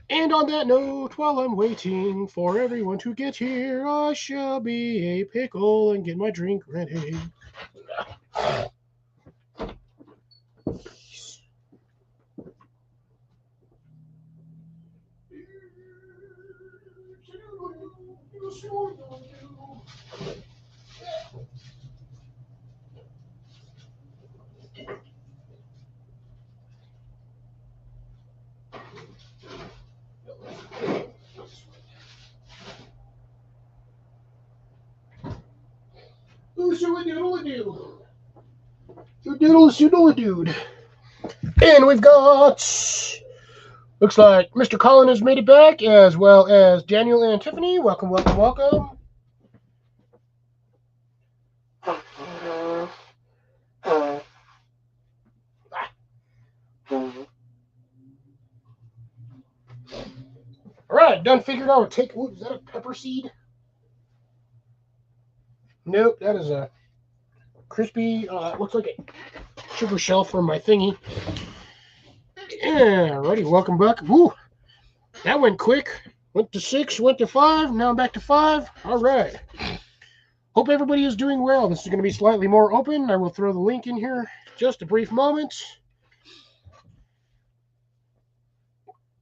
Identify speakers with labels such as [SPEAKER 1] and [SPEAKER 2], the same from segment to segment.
[SPEAKER 1] And on that note, while I'm waiting for everyone to get here, I shall be a pickle and get my drink ready. Ooh-soo-a-doodle-a-doo. Doodle-a-doodle-a-dude. And we've got... Looks like Mr. Colin has made it back, as well as Daniel and Tiffany. Welcome, welcome, welcome. All right, done figured out. Ooh, is that a pepper seed? Nope, that is a crispy. Looks like a sugar shell from my thingy. Yeah, righty, welcome back. Woo, that went quick. Went to 6, went to 5. Now I'm back to 5. All right. Hope everybody is doing well. This is going to be slightly more open. I will throw the link in here just a brief moment.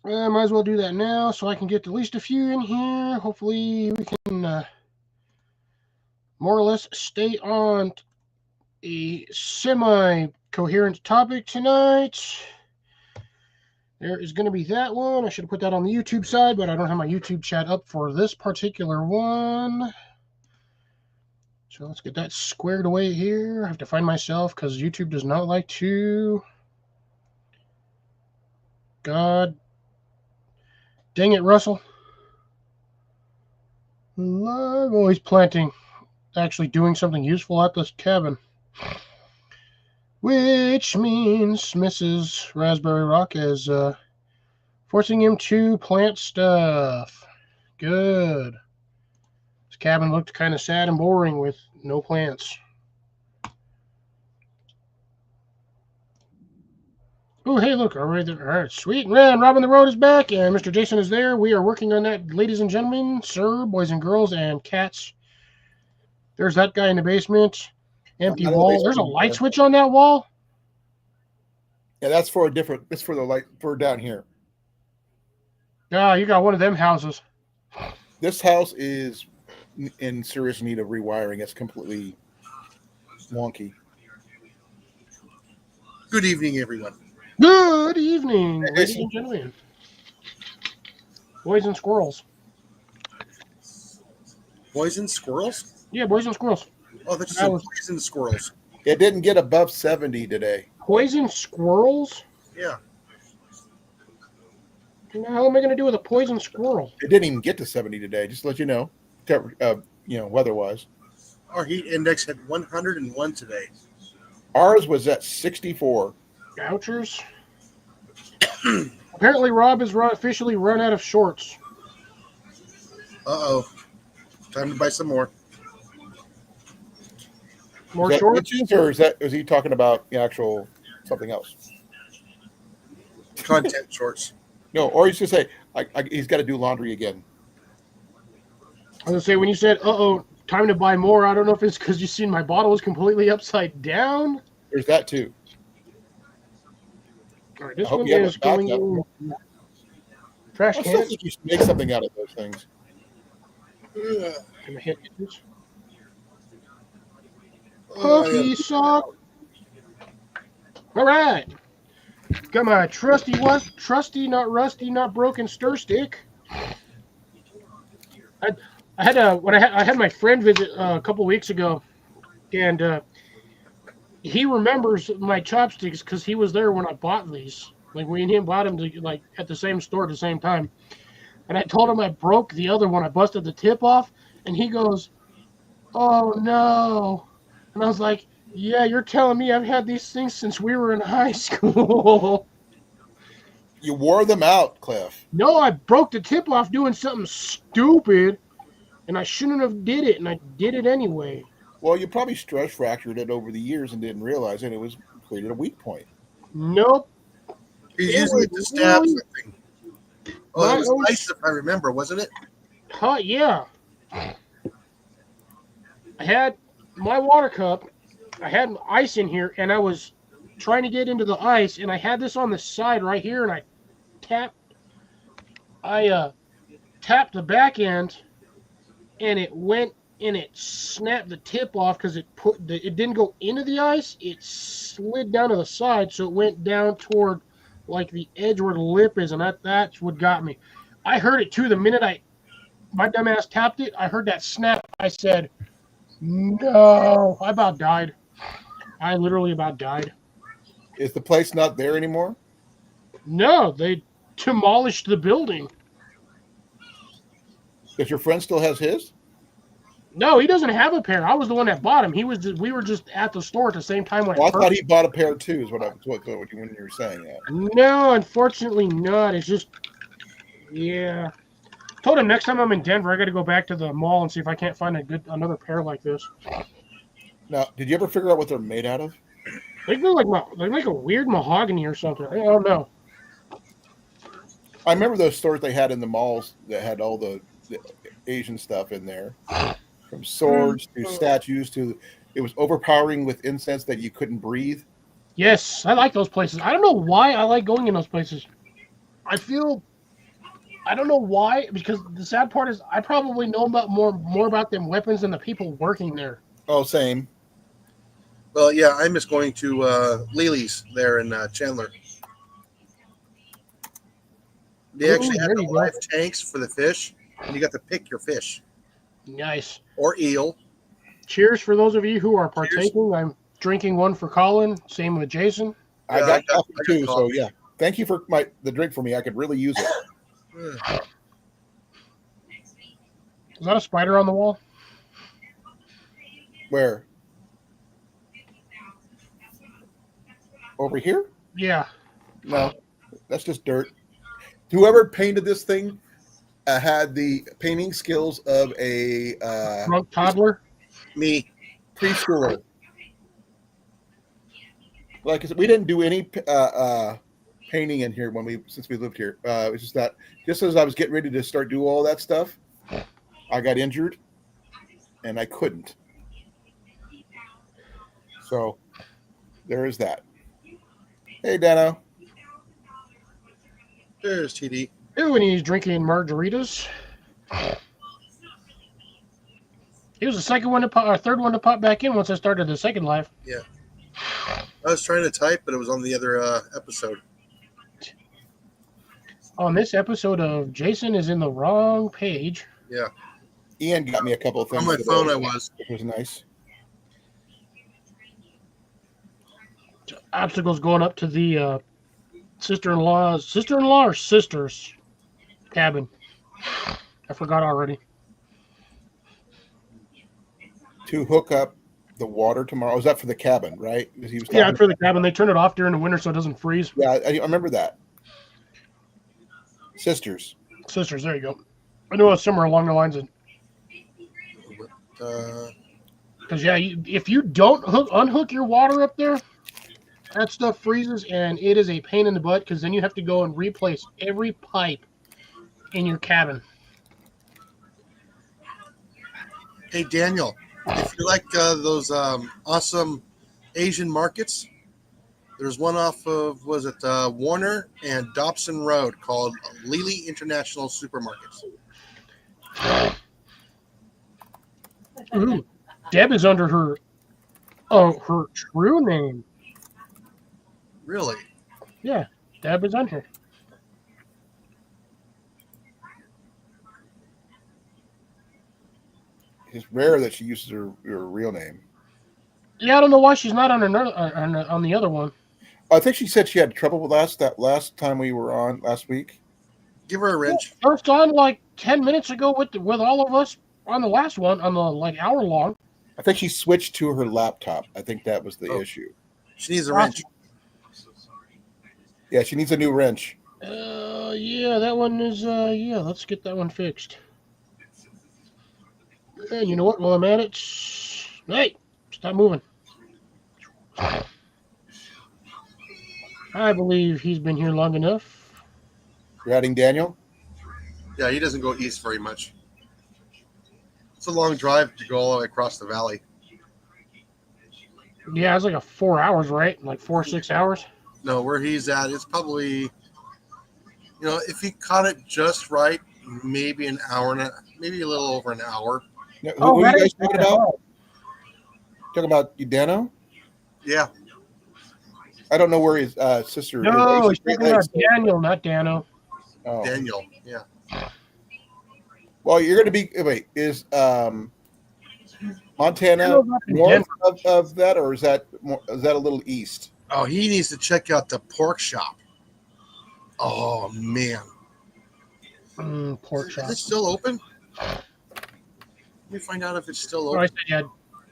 [SPEAKER 1] Might as well do that now so I can get at least a few in here. Hopefully we can more or less stay on a semi-coherent topic tonight. There is going to be that one. I should have put that on the YouTube side, but I don't have my YouTube chat up for this particular one. So let's get that squared away here. I have to find myself because YouTube does not like to... God dang it, Russell. I'm always planting, actually doing something useful at this cabin. Which means Mrs. Raspberry Rock is forcing him to plant stuff. Good. This cabin looked kind of sad and boring with no plants. Oh, hey, look, all right, sweet. Man, Robin the Road is back, and Mr. Jason is there. We are working on that, ladies and gentlemen, sir, boys and girls, and cats. There's that guy in the basement. Empty wall. There's a light switch on that wall.
[SPEAKER 2] Yeah, that's for a different. It's for the light for down here.
[SPEAKER 1] Yeah, you got one of them houses.
[SPEAKER 2] This house is in serious need of rewiring. It's completely wonky.
[SPEAKER 3] Good evening, everyone.
[SPEAKER 1] Good evening, ladies and gentlemen. Boys and squirrels.
[SPEAKER 3] Boys and squirrels?
[SPEAKER 1] Yeah, boys and squirrels.
[SPEAKER 3] Oh, that's just poison squirrels.
[SPEAKER 2] It didn't get above 70 today.
[SPEAKER 1] Poison squirrels?
[SPEAKER 3] Yeah.
[SPEAKER 1] What the hell am I going to do with a poison squirrel?
[SPEAKER 2] It didn't even get to 70 today, just to let you know, weather-wise.
[SPEAKER 3] Our heat index had 101 today.
[SPEAKER 2] Ours was at 64.
[SPEAKER 1] Gouchers. Apparently, Rob has officially run out of shorts.
[SPEAKER 3] Uh-oh. Time to buy some more.
[SPEAKER 1] More shorts?
[SPEAKER 2] Or is he talking about the actual something else?
[SPEAKER 3] Content shorts.
[SPEAKER 2] No, or he's just say he's got to do laundry again.
[SPEAKER 1] I was going to say, when you said, uh-oh, time to buy more, I don't know if it's because you've seen my bottle is completely upside down.
[SPEAKER 2] There's that, too.
[SPEAKER 1] All right, this one is going in trash can.
[SPEAKER 2] I think you should make something out of those things.
[SPEAKER 1] Can I hit this? Coffee sock. All right. Got my trusty, not rusty, not broken stir stick. I had my friend visit a couple weeks ago, and he remembers my chopsticks because he was there when I bought these. Like, we and him bought them at the same store at the same time. And I told him I broke the other one. I busted the tip off, and he goes, "Oh no!" And I was like, "Yeah, you're telling me I've had these things since we were in high school."
[SPEAKER 2] You wore them out, Cliff.
[SPEAKER 1] No, I broke the tip off doing something stupid, and I shouldn't have did it, and I did it anyway.
[SPEAKER 2] Well, you probably stress fractured it over the years and didn't realize it. It was created a weak point.
[SPEAKER 1] Nope.
[SPEAKER 3] He's using it to stab something. Oh,
[SPEAKER 1] My
[SPEAKER 3] it was
[SPEAKER 1] own-
[SPEAKER 3] ice, if I remember, wasn't it?
[SPEAKER 1] Yeah. I had my water cup. I had ice in here, and I was trying to get into the ice, and I had this on the side right here, and I tapped. I tapped the back end, and it went and it snapped the tip off because it didn't go into the ice. It slid down to the side, so it went down toward like the edge where the lip is, and that's what got me. I heard it too the minute my dumbass tapped it. I heard that snap. I said, "No!" I about died. I literally about died.
[SPEAKER 2] Is the place not there anymore?
[SPEAKER 1] No, they demolished the building.
[SPEAKER 2] Does your friend still has his?
[SPEAKER 1] No, he doesn't have a pair. I was the one that bought him. We were just at the store at the same time when
[SPEAKER 2] Well, I
[SPEAKER 1] I
[SPEAKER 2] thought
[SPEAKER 1] purchased.
[SPEAKER 2] he bought a pair too. Is what when you were saying that.
[SPEAKER 1] No, unfortunately not. It's just, yeah. Told him next time I'm in Denver, I got to go back to the mall and see if I can't find another pair like this.
[SPEAKER 2] Now, did you ever figure out what they're made out of?
[SPEAKER 1] They're like a weird mahogany or something. I don't know.
[SPEAKER 2] I remember those stores they had in the malls that had all the Asian stuff in there, from swords to statues to. It was overpowering with incense that you couldn't breathe.
[SPEAKER 1] Yes, I like those places. I don't know why I like going in those places. I don't know why, because the sad part is I probably know about more about them weapons than the people working there.
[SPEAKER 2] Oh, same.
[SPEAKER 3] Well, yeah, I miss going to Lily's there in Chandler. They actually had
[SPEAKER 1] there
[SPEAKER 3] the
[SPEAKER 1] you go.
[SPEAKER 3] live tanks for the fish, and you got to pick your fish
[SPEAKER 1] Nice.
[SPEAKER 3] or eel.
[SPEAKER 1] Cheers for those of you who are partaking. I'm drinking one for Colin. Same with Jason.
[SPEAKER 2] I
[SPEAKER 3] Yeah,
[SPEAKER 2] got coffee
[SPEAKER 3] I got
[SPEAKER 2] too, so
[SPEAKER 3] coffee.
[SPEAKER 2] yeah. Thank you for the drink for me. I could really use it.
[SPEAKER 1] Is that a spider on the wall?
[SPEAKER 2] Where? Over here?
[SPEAKER 1] Yeah.
[SPEAKER 2] No, that's just dirt. Whoever painted this thing had the painting skills of a
[SPEAKER 1] Drunk toddler.
[SPEAKER 3] Me.
[SPEAKER 2] preschooler. Like I said, we didn't do any painting in here since we lived here. It was just that just as I was getting ready to start doing all that stuff, I got injured, and I couldn't. So there is that. Hey, Dano.
[SPEAKER 3] There's TD.
[SPEAKER 1] Ooh, and he's drinking margaritas. He was the second one to pop, or third one to pop back in once I started the second live.
[SPEAKER 3] I was trying to type, but it was on the other episode.
[SPEAKER 1] On this episode of Jason is in the wrong page.
[SPEAKER 3] Yeah.
[SPEAKER 2] Ian got me a couple of things.
[SPEAKER 3] On my
[SPEAKER 2] today,
[SPEAKER 3] phone, I was.
[SPEAKER 2] which was nice.
[SPEAKER 1] Obstacles going up to the sister-in-law or sister's cabin. I forgot already.
[SPEAKER 2] To hook up the water tomorrow. Was that for the cabin, right? Because he was
[SPEAKER 1] Yeah,
[SPEAKER 2] talking-
[SPEAKER 1] for the cabin. They turn it off during the winter so it doesn't freeze.
[SPEAKER 2] Yeah, I remember that. Sisters.
[SPEAKER 1] Sisters, there you go. I know it's somewhere along the lines of, because yeah, if you don't unhook your water up there, that stuff freezes and it is a pain in the butt because then you have to go and replace every pipe in your cabin.
[SPEAKER 3] Hey, Daniel, if you like those awesome Asian markets, there's one off of, was it Warner and Dobson Road called Lely International Supermarkets.
[SPEAKER 1] Ooh, Deb is under her true name.
[SPEAKER 3] Really?
[SPEAKER 1] Yeah, Deb is on here.
[SPEAKER 2] It's rare that she uses her real name.
[SPEAKER 1] Yeah, I don't know why she's not on on the other one.
[SPEAKER 2] I think she said she had trouble with that last time we were on last week.
[SPEAKER 3] Give her a wrench.
[SPEAKER 1] First on like 10 minutes ago with all of us on the last one on the like hour long.
[SPEAKER 2] I think she switched to her laptop. I think that was the issue.
[SPEAKER 3] She needs a wrench.
[SPEAKER 2] Yeah, she needs a new wrench.
[SPEAKER 1] Yeah, that one is yeah. Let's get that one fixed. And you know what? While I'm at it, hey, stop moving. I believe he's been here long enough.
[SPEAKER 2] You're adding Daniel?
[SPEAKER 3] Yeah, he doesn't go east very much. It's a long drive to go all the way across the valley.
[SPEAKER 1] Yeah, it's like 4 hours, right? Like 4 or 6 hours.
[SPEAKER 3] No, where he's at, it's probably, if he caught it just right, maybe an hour and maybe a little over an hour.
[SPEAKER 2] Now, who are
[SPEAKER 1] that
[SPEAKER 2] you guys
[SPEAKER 1] ain't
[SPEAKER 2] talking
[SPEAKER 1] bad at
[SPEAKER 2] about?
[SPEAKER 1] all.
[SPEAKER 2] Talking about Dano?
[SPEAKER 3] Yeah,
[SPEAKER 2] I don't know where his sister
[SPEAKER 1] No,
[SPEAKER 2] is.
[SPEAKER 1] he's talking about Daniel, not Dano.
[SPEAKER 2] Oh.
[SPEAKER 3] Daniel. Yeah.
[SPEAKER 2] Well, you're going to be. Wait, is Montana
[SPEAKER 1] Daniel's up in
[SPEAKER 2] north
[SPEAKER 1] Denver.
[SPEAKER 2] of that, or is that a little east?
[SPEAKER 3] Oh, he needs to check out the pork shop. Oh man,
[SPEAKER 1] Pork
[SPEAKER 3] is
[SPEAKER 1] chop.
[SPEAKER 3] it still open? Let me find out if it's still
[SPEAKER 1] Oh, I
[SPEAKER 3] open.
[SPEAKER 1] said, yeah.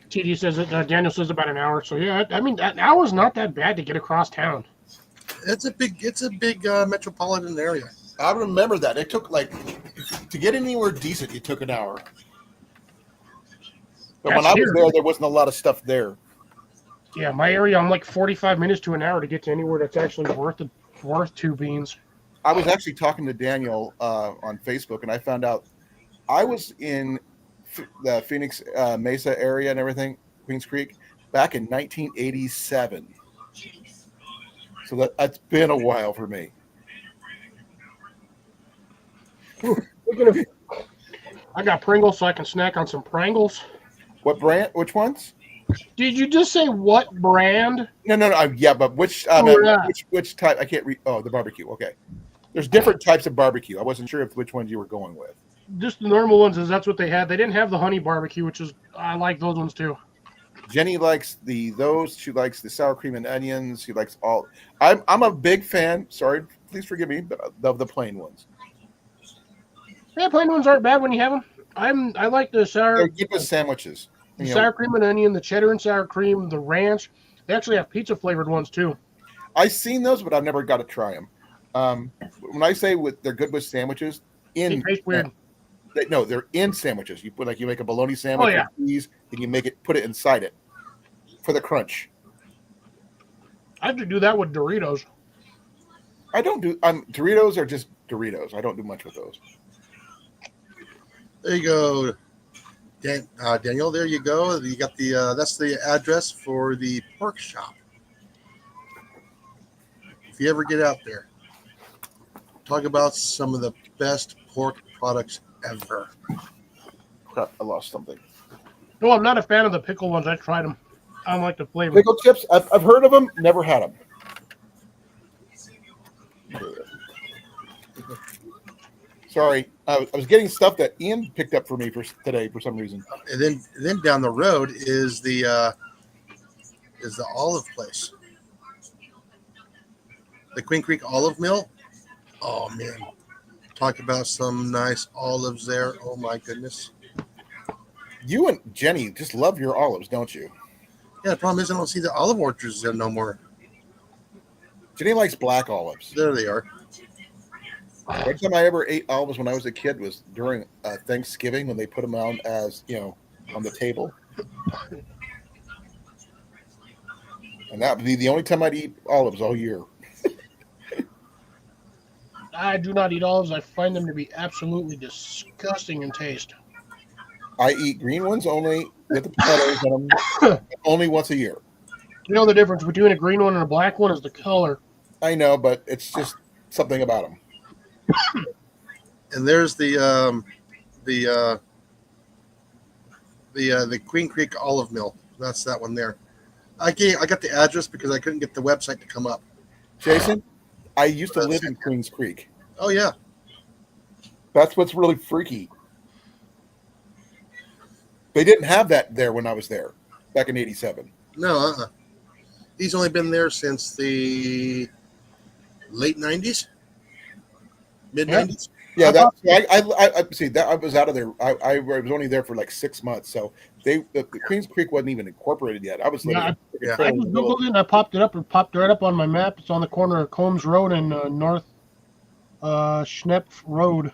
[SPEAKER 1] TD says it. Daniel says about an hour. So yeah, I mean, an hour's not that bad to get across town.
[SPEAKER 3] It's a big metropolitan area.
[SPEAKER 2] I remember that it took to get anywhere decent. It took an hour. But when
[SPEAKER 1] That's
[SPEAKER 2] I was
[SPEAKER 1] here.
[SPEAKER 2] there wasn't a lot of stuff there.
[SPEAKER 1] Yeah, my area, I'm like 45 minutes to an hour to get to anywhere that's actually worth 2 beans.
[SPEAKER 2] I was actually talking to Daniel on Facebook, and I found out I was in the Phoenix Mesa area and everything, Queens Creek, back in 1987. So that's been a while for me.
[SPEAKER 1] Speaking of, I got Pringles, so I can snack on some Pringles.
[SPEAKER 2] What brand? Which ones?
[SPEAKER 1] Did you just say what brand?
[SPEAKER 2] No. Yeah, but which
[SPEAKER 1] yeah.
[SPEAKER 2] which type? I can't read. Oh, the barbecue. Okay. There's different types of barbecue. I wasn't sure which ones you were going with.
[SPEAKER 1] Just the normal ones, as that's what they had. They didn't have the honey barbecue, which is I like those ones too.
[SPEAKER 2] Jenny likes those. She likes the sour cream and onions. She likes all. I'm a big fan. Sorry, please forgive me, but of the plain ones.
[SPEAKER 1] Yeah, plain ones aren't bad when you have them. I like the sour.
[SPEAKER 2] They're good with sandwiches.
[SPEAKER 1] The
[SPEAKER 2] You know,
[SPEAKER 1] sour cream and onion, the cheddar and sour cream, the ranch. They actually have pizza flavored ones too.
[SPEAKER 2] I've seen those, but I've never got to try them. When I say they're good with sandwiches,
[SPEAKER 1] They taste weird.
[SPEAKER 2] they're in sandwiches. You make a bologna sandwich
[SPEAKER 1] Oh, yeah.
[SPEAKER 2] with cheese, and you put it inside it for the crunch.
[SPEAKER 1] I have to do that with Doritos.
[SPEAKER 2] I don't do. Doritos are just Doritos. I don't do much with those.
[SPEAKER 3] There you go, Daniel. There you go. You got that's the address for the pork shop. If you ever get out there, talk about some of the best pork products ever.
[SPEAKER 2] Crap! I lost something.
[SPEAKER 1] No, I'm not a fan of the pickle ones. I tried them. I don't like the flavor.
[SPEAKER 2] Pickle chips. I've heard of them. Never had them. Sorry, I was getting stuff that Ian picked up for me for today for some reason.
[SPEAKER 3] And then down the road is the olive place, the Queen Creek Olive Mill. Oh man, talk about some nice olives there. Oh my goodness.
[SPEAKER 2] You and Jenny just love your olives, don't you?
[SPEAKER 3] Yeah, the problem is I don't see the olive orchards there no more.
[SPEAKER 2] Jenny likes black olives.
[SPEAKER 3] There they are.
[SPEAKER 2] One time I ever ate olives when I was a kid was during Thanksgiving when they put them on as on the table, and that would be the only time I'd eat olives all year.
[SPEAKER 1] I do not eat olives. I find them to be absolutely disgusting in taste.
[SPEAKER 2] I eat green ones only with the potatoes in them, only once a year.
[SPEAKER 1] You know the difference between a green one and a black one is the color.
[SPEAKER 2] I know, but it's just something about them.
[SPEAKER 3] And there's the Queen Creek Olive Mill. That's that one there. I got the address because I couldn't get the website to come up.
[SPEAKER 2] Jason, I used to live in Queens Creek.
[SPEAKER 3] Oh yeah,
[SPEAKER 2] That's what's really freaky. They didn't have that there when I was there back in '87.
[SPEAKER 3] no, he's only been there since the late '90s, mid '90s.
[SPEAKER 2] Yeah, I see that I was out of there. I was only there for like 6 months, so the Queens Creek wasn't even incorporated yet. I was living.
[SPEAKER 3] Yeah.
[SPEAKER 1] I just Googled it and I popped it up. It popped right up on my map. It's on the corner of Combs Road and North Schnepp Road.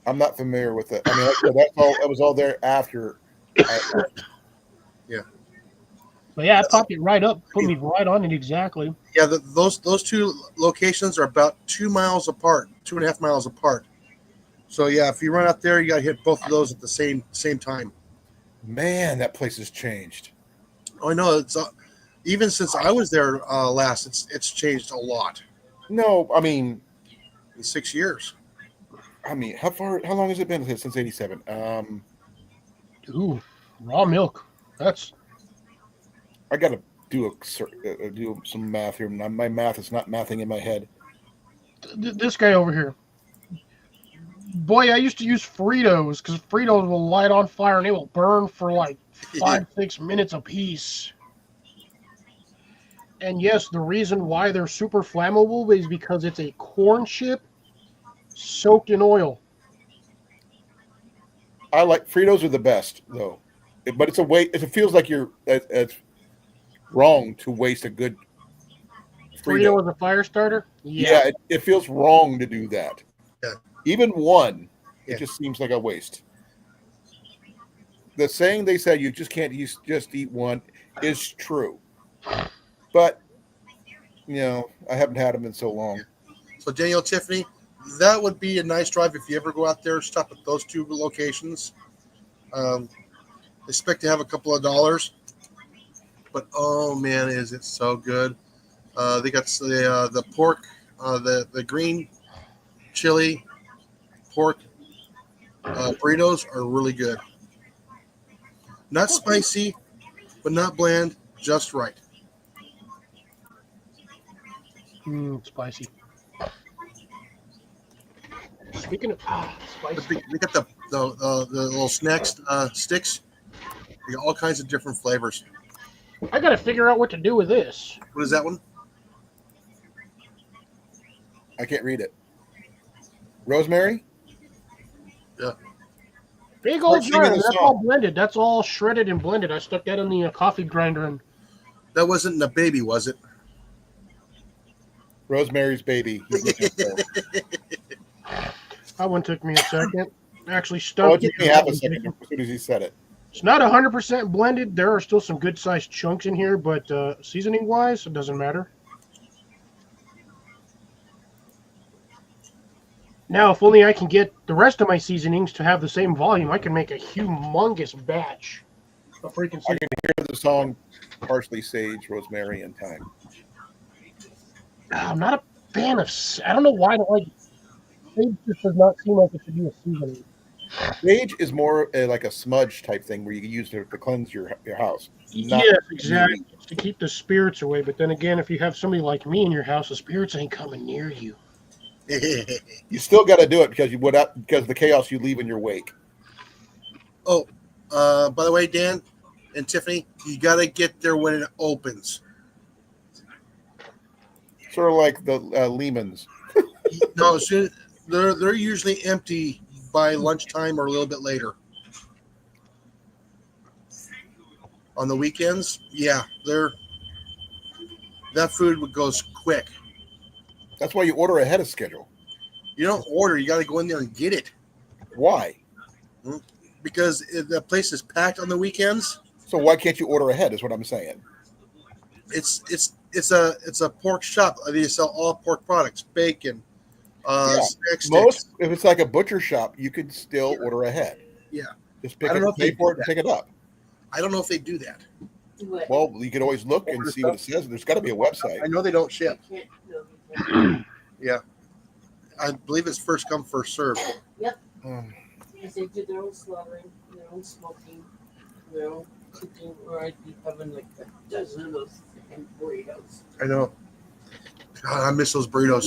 [SPEAKER 2] I'm not familiar with it. I mean, that was all there after.
[SPEAKER 1] But yeah, I popped it right up, put me right on it exactly.
[SPEAKER 3] Yeah, those two locations are about 2 miles apart, 2.5 miles apart. So yeah, if you run out there, you got to hit both of those at the same time.
[SPEAKER 2] Man, that place has changed.
[SPEAKER 3] Oh, I know. It's even since I was there last, it's changed a lot
[SPEAKER 2] No, I mean,
[SPEAKER 3] in 6 years.
[SPEAKER 2] how long has it been since '87?
[SPEAKER 1] Ooh, raw milk. That's
[SPEAKER 2] I got to do some math here. My math is not mathing in my head.
[SPEAKER 1] this guy over here. Boy, I used to use Fritos because Fritos will light on fire and they will burn for like 5-6 minutes apiece. And yes, the reason why they're super flammable is because it's a corn chip soaked in oil.
[SPEAKER 2] I like Fritos are the best though, but it's a way. It feels like it's wrong to waste a good
[SPEAKER 1] Frito
[SPEAKER 2] Frito.
[SPEAKER 1] as a fire starter?
[SPEAKER 2] Yeah, it feels wrong to do that.
[SPEAKER 3] Yeah.
[SPEAKER 2] Even one,
[SPEAKER 3] Yeah.
[SPEAKER 2] it just seems like a waste. The saying they said you just can't just eat one is true, but I haven't had them in so long.
[SPEAKER 3] So Daniel, Tiffany, that would be a nice drive if you ever go out there. Stop at those two locations. Expect to have a couple of dollars, but oh man, is it so good? They got the pork, the green chili pork burritos are really good. Not spicy, but not bland, just right.
[SPEAKER 1] Spicy. Speaking of spicy,
[SPEAKER 3] They got the little snacks sticks. They got all kinds of different flavors.
[SPEAKER 1] I got to figure out what to do with this.
[SPEAKER 3] What is that one?
[SPEAKER 2] I can't read it. Rosemary?
[SPEAKER 3] Yeah.
[SPEAKER 1] Big old
[SPEAKER 2] Start singing
[SPEAKER 1] jar.
[SPEAKER 2] the
[SPEAKER 1] That's
[SPEAKER 2] song.
[SPEAKER 1] all blended. That's all shredded and blended. I stuck that in the coffee grinder and
[SPEAKER 3] That wasn't the baby, was it?
[SPEAKER 2] Rosemary's Baby. He's looking for.
[SPEAKER 1] that one took me a second. Actually
[SPEAKER 2] Oh, it
[SPEAKER 1] stumped
[SPEAKER 2] took me half a second as soon as he said it.
[SPEAKER 1] It's not 100% blended. There are still some good sized chunks in here, but seasoning wise, it doesn't matter. Now, if only I can get the rest of my seasonings to have the same volume, I can make a humongous batch of freaking
[SPEAKER 2] I
[SPEAKER 1] seasoning.
[SPEAKER 2] can hear the song Parsley, Sage, Rosemary, and Thyme.
[SPEAKER 1] I'm not a fan of. I don't know why I don't like. It just does not seem like it should be a seasoning.
[SPEAKER 2] Sage is more like a smudge type thing where you can use to cleanse your house. Not
[SPEAKER 1] Yes, exactly. To keep the spirits away. But then again, if you have somebody like me in your house, the spirits ain't coming near you.
[SPEAKER 2] You still got to do it because because of the chaos you leave in your wake.
[SPEAKER 3] Oh, by the way, Dan and Tiffany, you got to get there when it opens.
[SPEAKER 2] Sort of like the Lehman's.
[SPEAKER 3] No, they're usually empty by lunchtime or a little bit later. On the weekends, yeah, that food goes quick.
[SPEAKER 2] That's why you order ahead of schedule.
[SPEAKER 3] You don't order; you got to go in there and get it
[SPEAKER 2] Why?
[SPEAKER 3] because the place is packed on the weekends.
[SPEAKER 2] So why can't you order ahead? Is what I'm saying.
[SPEAKER 3] It's a pork shop. They sell all pork products, bacon,
[SPEAKER 2] Yeah.
[SPEAKER 3] snack sticks.
[SPEAKER 2] Most, if it's like a butcher shop, you could still order ahead.
[SPEAKER 3] Yeah.
[SPEAKER 2] Just pick
[SPEAKER 3] I
[SPEAKER 2] it,
[SPEAKER 3] don't know if
[SPEAKER 2] pay
[SPEAKER 3] they
[SPEAKER 2] for
[SPEAKER 3] do
[SPEAKER 2] it, and pick it up.
[SPEAKER 3] I don't know if they do that.
[SPEAKER 2] Well, you could always look and see what it says. There's got to be a website.
[SPEAKER 3] I know they don't ship. Yeah, I believe it's first come, first serve.
[SPEAKER 2] Um,
[SPEAKER 4] Because they do their own slaughtering, their own smoking, their own cooking, or I'd be having like a dozen of those freaking burritos.
[SPEAKER 3] I know. God, I miss those burritos.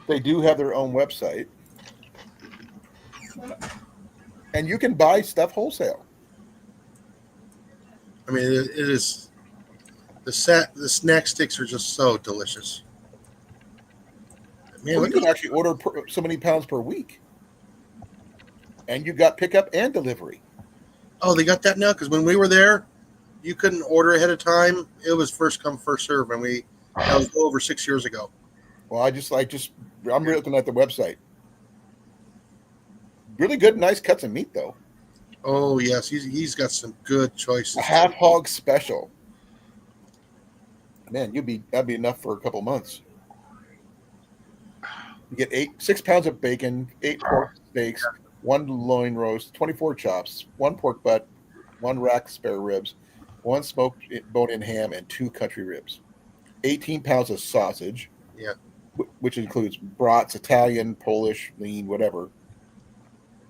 [SPEAKER 2] They do have their own website, and you can buy stuff wholesale.
[SPEAKER 3] I mean, it is the snack sticks are just so delicious. Man,
[SPEAKER 2] Well,
[SPEAKER 3] look
[SPEAKER 2] you
[SPEAKER 3] at
[SPEAKER 2] can actually order so many pounds per week, and you got pickup and delivery.
[SPEAKER 3] oh, they got that now because when we were there, you couldn't order ahead of time. It was first come, first serve, and that was over 6 years ago.
[SPEAKER 2] Well, I'm looking at the website. Really good, nice cuts of meat though.
[SPEAKER 3] Oh yes, he's got some good choices.
[SPEAKER 2] A half hog special. Man, that'd be enough for a couple months. You get 6 pounds of bacon, 8 pork steaks, 1 loin roast, 24 chops, 1 pork butt, 1 rack spare ribs, 1 smoked bone-in ham, and 2 country ribs. 18 pounds of sausage,
[SPEAKER 3] Yeah.
[SPEAKER 2] which includes brats, Italian, Polish, lean, whatever,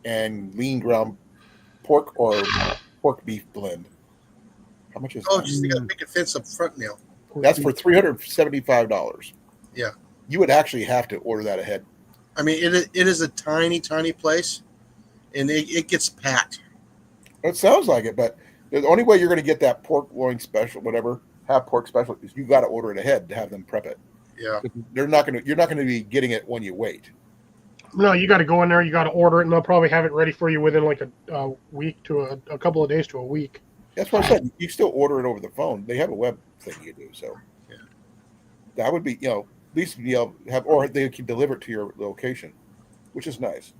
[SPEAKER 2] and lean ground pork or pork beef blend. How much is
[SPEAKER 3] Oh,
[SPEAKER 2] that?
[SPEAKER 3] just you got to make it fence up front meal.
[SPEAKER 2] That's for $375.
[SPEAKER 3] Yeah.
[SPEAKER 2] You would actually have to order that ahead.
[SPEAKER 3] I mean, it is a tiny, tiny place, and it gets packed.
[SPEAKER 2] It sounds like it, but the only way you're going to get that pork loin special, whatever, half pork special, is you got to order it ahead to have them prep it.
[SPEAKER 3] Yeah.
[SPEAKER 2] You're not going to be getting it when you wait.
[SPEAKER 1] No, you got to go in there. You got to order it, and they'll probably have it ready for you within like a week to a couple of days to a week.
[SPEAKER 2] That's what I said. You still order it over the phone. They have a web thing you do. So
[SPEAKER 3] Yeah.
[SPEAKER 2] that would be, at least be able to have, or they can deliver it to your location, which is nice.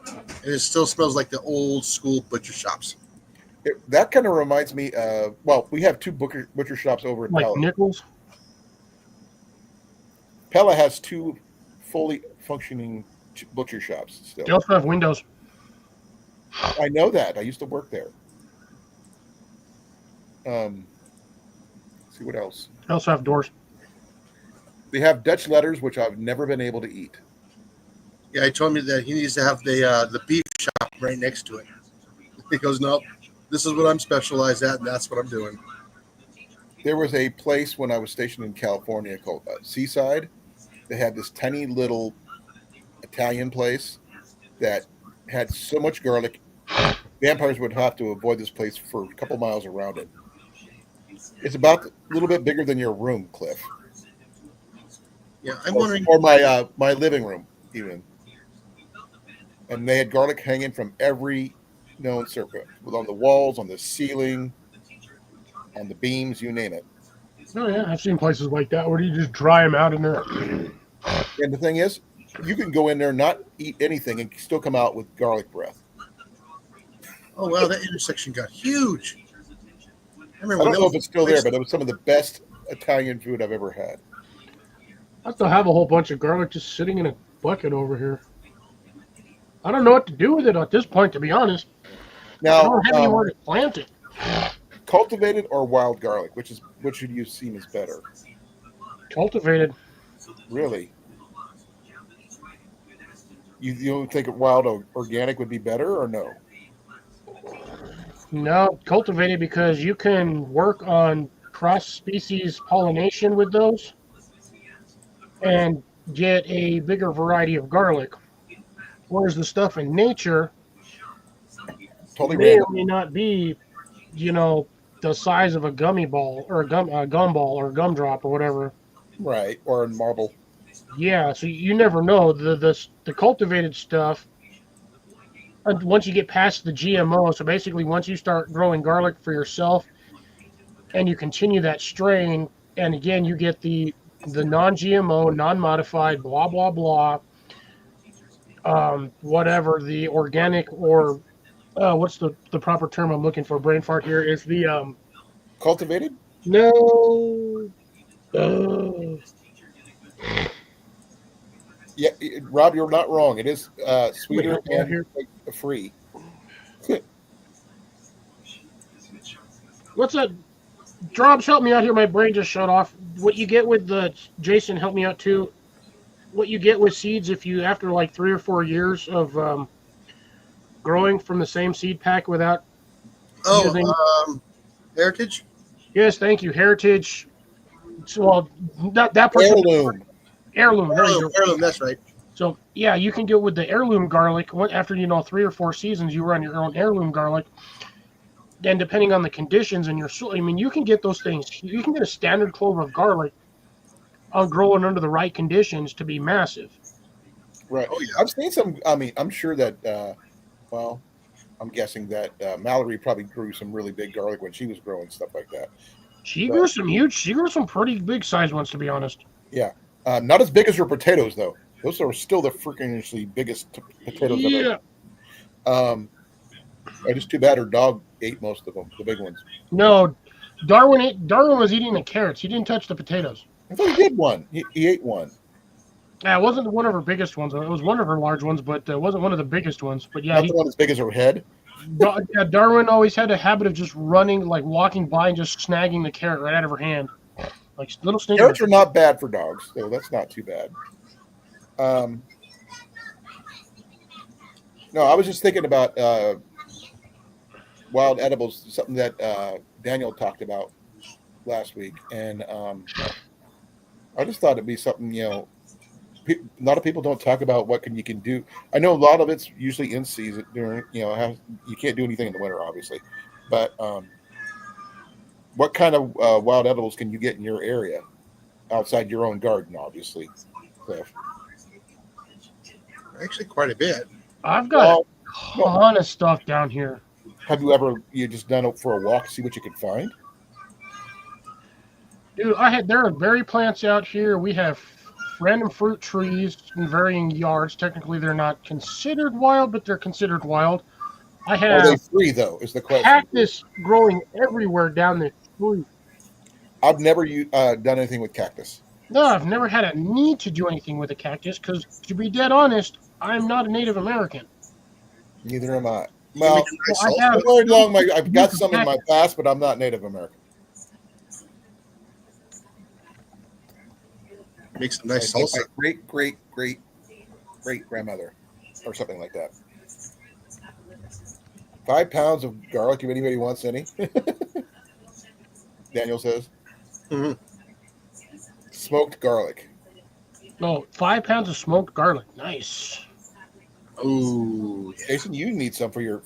[SPEAKER 3] And it still smells like the old school butcher shops.
[SPEAKER 2] That kind of reminds me of, we have 2 butcher shops over at
[SPEAKER 1] Like
[SPEAKER 2] Pella.
[SPEAKER 1] Nichols.
[SPEAKER 2] Pella has 2 fully functioning butcher shops still.
[SPEAKER 1] They also have windows.
[SPEAKER 2] I know that. I used to work there. See what else.
[SPEAKER 1] They also have doors.
[SPEAKER 2] They have Dutch letters, which I've never been able to eat.
[SPEAKER 3] Yeah, he told me that he needs to have the beef shop right next to it. He goes, no, this is what I'm specialized at, and that's what I'm doing.
[SPEAKER 2] There was a place when I was stationed in California called Seaside. They had this tiny little Italian place that had so much garlic. Vampires would have to avoid this place for a couple miles around it. It's about a little bit bigger than your room, Cliff.
[SPEAKER 3] Yeah, I'm wondering.
[SPEAKER 2] Or my living room, even. And they had garlic hanging from every known circuit, on the walls, on the ceiling, on the beams, you name it.
[SPEAKER 1] Oh yeah, I've seen places like that where you just dry them out in there.
[SPEAKER 2] And the thing is, you can go in there, not eat anything, and still come out with garlic breath.
[SPEAKER 3] Oh wow, that intersection got huge. I
[SPEAKER 2] I don't know if it's still there, but it was some of the best Italian food I've ever had.
[SPEAKER 1] I still have a whole bunch of garlic just sitting in a bucket over here. I don't know what to do with it at this point, to be honest. I
[SPEAKER 2] Now,
[SPEAKER 1] don't have anywhere to plant it.
[SPEAKER 2] cultivated or wild garlic, which should you seem is better?
[SPEAKER 1] Cultivated.
[SPEAKER 2] Really? You don't think wild or organic would be better, or no?
[SPEAKER 1] No, cultivated because you can work on cross-species pollination with those and get a bigger variety of garlic. Whereas the stuff in nature
[SPEAKER 2] Totally
[SPEAKER 1] may or
[SPEAKER 2] random.
[SPEAKER 1] may not be, the size of a gummy ball or a gumball or a gumdrop or whatever.
[SPEAKER 2] Right, or in marble.
[SPEAKER 1] Yeah, so you never know. The cultivated stuff, once you get past the GMO, so basically once you start growing garlic for yourself and you continue that strain, and again, you get the non-GMO, non-modified, blah, blah, blah, whatever, the organic or what's the proper term I'm looking for? Brain fart here is the
[SPEAKER 2] Cultivated?
[SPEAKER 1] no.
[SPEAKER 2] Yeah, Rob, you're not wrong. It is sweeter
[SPEAKER 1] Yeah,
[SPEAKER 2] and
[SPEAKER 1] here.
[SPEAKER 2] free.
[SPEAKER 1] What's that? Drobs, help me out here. My brain just shut off. What you get with the Jason, help me out too. What you get with seeds if you after like 3 or 4 years of growing from the same seed pack without.
[SPEAKER 3] Heritage.
[SPEAKER 1] Yes, thank you. Heritage. So, well, not that person.
[SPEAKER 2] Heirloom.
[SPEAKER 1] Heirloom. There you go.
[SPEAKER 3] Heirloom, that's right.
[SPEAKER 1] So yeah, you can get with the heirloom garlic. After 3 or 4 seasons, you run your own heirloom garlic. Then depending on the conditions in your soil, you can get those things. You can get a standard clove of garlic growing under the right conditions to be massive.
[SPEAKER 2] Right.
[SPEAKER 3] Oh, yeah.
[SPEAKER 2] I've seen some. I'm sure that. I'm guessing that Mallory probably grew some really big garlic when she was growing stuff like that.
[SPEAKER 1] She grew some huge. She grew some pretty big sized ones, to be honest.
[SPEAKER 2] Yeah. Not as big as her potatoes, though. Those are still the freakishly biggest potatoes
[SPEAKER 1] Yeah.
[SPEAKER 2] ever. Just too bad her dog ate most of them, the big ones.
[SPEAKER 1] No, Darwin was eating the carrots. He didn't touch the potatoes.
[SPEAKER 2] I thought he did one. He ate one.
[SPEAKER 1] Yeah, it wasn't one of her biggest ones. It was one of her large ones, but it wasn't one of the biggest ones. But yeah,
[SPEAKER 2] Not the one as big as her head.
[SPEAKER 1] Yeah, Darwin always had a habit of just running, like walking by and just snagging the carrot right out of her hand, like little sneaker.
[SPEAKER 2] Carrots are not bad for dogs, so that's not too bad. No, I was just thinking about wild edibles, something that Daniel talked about last week, and I just thought it'd be something, a lot of people don't talk about what you can do. I know a lot of it's usually in season during, you can't do anything in the winter, obviously, but what kind of wild edibles can you get in your area outside your own garden, obviously, Cliff?
[SPEAKER 3] Actually, quite a bit.
[SPEAKER 1] I've got a ton of stuff down here.
[SPEAKER 2] Have you just done it for a walk to see what you can find?
[SPEAKER 1] Dude, there are berry plants out here. We have random fruit trees in varying yards. Technically, they're not considered wild, but they're considered wild. I
[SPEAKER 2] Are they
[SPEAKER 1] have
[SPEAKER 2] free though? Is the question.
[SPEAKER 1] cactus growing everywhere down the street.
[SPEAKER 2] I've never done anything with cactus.
[SPEAKER 1] No, I've never had a need to do anything with a cactus because, to be dead honest, I'm not a Native American.
[SPEAKER 2] Neither am I. Well, I've got some in my past, but I'm not Native American.
[SPEAKER 3] Makes some nice
[SPEAKER 2] My
[SPEAKER 3] salsa.
[SPEAKER 2] great grandmother, or something like that. 5 pounds of garlic, if anybody wants any. Daniel says.
[SPEAKER 3] Mhm.
[SPEAKER 2] Smoked garlic.
[SPEAKER 1] No, 5 pounds of smoked garlic. Nice.
[SPEAKER 3] Ooh, yeah.
[SPEAKER 2] Jason, you need some for your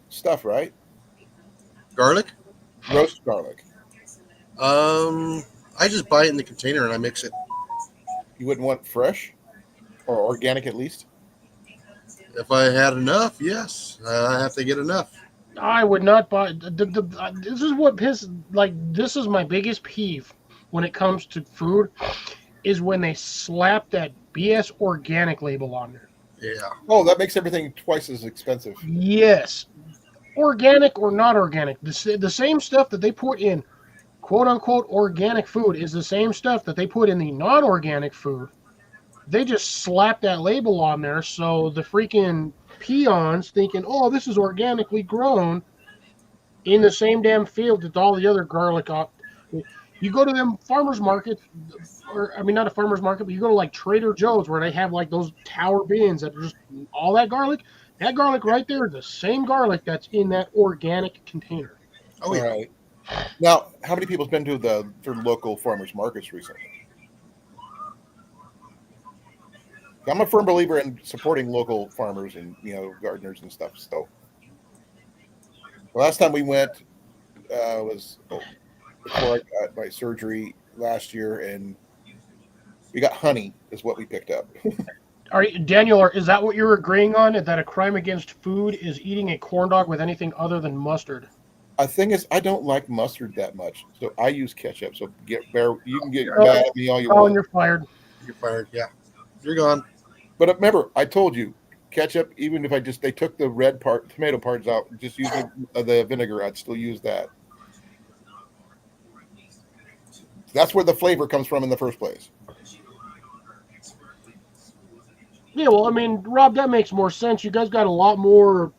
[SPEAKER 2] stuff, right?
[SPEAKER 3] Garlic.
[SPEAKER 2] Roast garlic.
[SPEAKER 3] I just buy it in the container and I mix it.
[SPEAKER 2] You wouldn't want fresh or organic at least?
[SPEAKER 3] If I had enough, yes, I have to get enough.
[SPEAKER 1] I would not buy. This is what this is my biggest peeve when it comes to food, is when they slap that BS organic label on there.
[SPEAKER 3] Yeah.
[SPEAKER 2] Oh, that makes everything twice as expensive.
[SPEAKER 1] Yes, organic or not organic, the same stuff that they put in quote unquote organic food is the same stuff that they put in the non-organic food. They just slap that label on there, so the freaking peons thinking, oh, this is organically grown in the same damn field that all the other garlic off. You go to them farmers markets, or I mean, not a farmers market, but you go to like Trader Joe's where they have like those tower bins that are just all that garlic. That garlic right there is the same garlic that's in that organic container.
[SPEAKER 3] Oh, yeah.
[SPEAKER 2] All right. Now, how many people's been to their local farmers markets recently? I'm a firm believer in supporting local farmers and gardeners and stuff. So, the last time we went was before I got my surgery last year, and we got honey is what we picked up.
[SPEAKER 1] Daniel, is that what you're agreeing on? That a crime against food is eating a corn dog with anything other than mustard?
[SPEAKER 2] The thing is, I don't like mustard that much, so I use ketchup. So you can get mad at me all you
[SPEAKER 1] Oh,
[SPEAKER 2] want.
[SPEAKER 1] and you're fired.
[SPEAKER 3] You're fired. Yeah. You're gone.
[SPEAKER 2] But remember, I told you, ketchup. Even if they took the red tomato parts out, just use the vinegar, I'd still use that. That's where the flavor comes from in the first place.
[SPEAKER 1] Yeah, well, I mean, Rob, that makes more sense. You guys got a lot more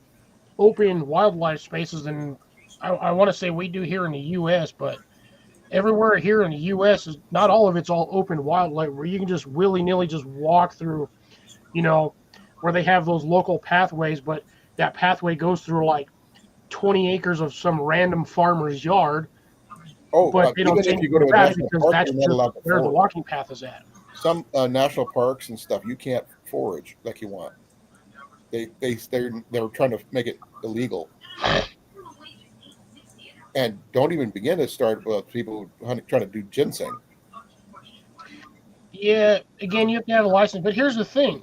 [SPEAKER 1] open wildlife spaces than I want to say we do here in the U.S., but everywhere here in the U.S. is not all of it's all open wildlife where you can just willy-nilly just walk through, where they have those local pathways, but that pathway goes through like 20 acres of some random farmer's yard.
[SPEAKER 2] Oh,
[SPEAKER 1] But they don't
[SPEAKER 2] even
[SPEAKER 1] take
[SPEAKER 2] if you go to a
[SPEAKER 1] that
[SPEAKER 2] national
[SPEAKER 1] because
[SPEAKER 2] park,
[SPEAKER 1] that's
[SPEAKER 2] you're not allowed to
[SPEAKER 1] where the
[SPEAKER 2] forage.
[SPEAKER 1] walking path is at.
[SPEAKER 2] Some national parks and stuff, you can't forage like you want. They're trying to make it illegal. And don't even begin to start with people trying to do ginseng.
[SPEAKER 1] Yeah, again, you have to have a license. But here's the thing.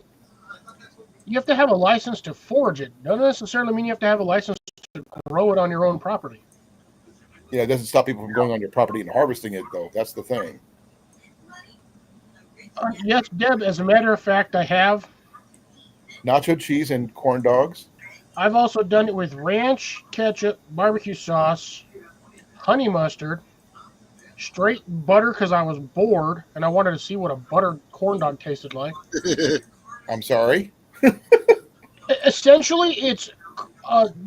[SPEAKER 1] You have to have a license to forage it. Doesn't necessarily mean you have to have a license to grow it on your own property.
[SPEAKER 2] Yeah, it doesn't stop people from going on your property and harvesting it, though. That's the thing.
[SPEAKER 1] Yes, Deb, as a matter of fact, I have.
[SPEAKER 2] Nacho cheese and corn dogs.
[SPEAKER 1] I've also done it with ranch, ketchup, barbecue sauce, honey mustard, straight butter because I was bored and I wanted to see what a buttered corn dog tasted like.
[SPEAKER 2] I'm sorry.
[SPEAKER 1] Essentially, it's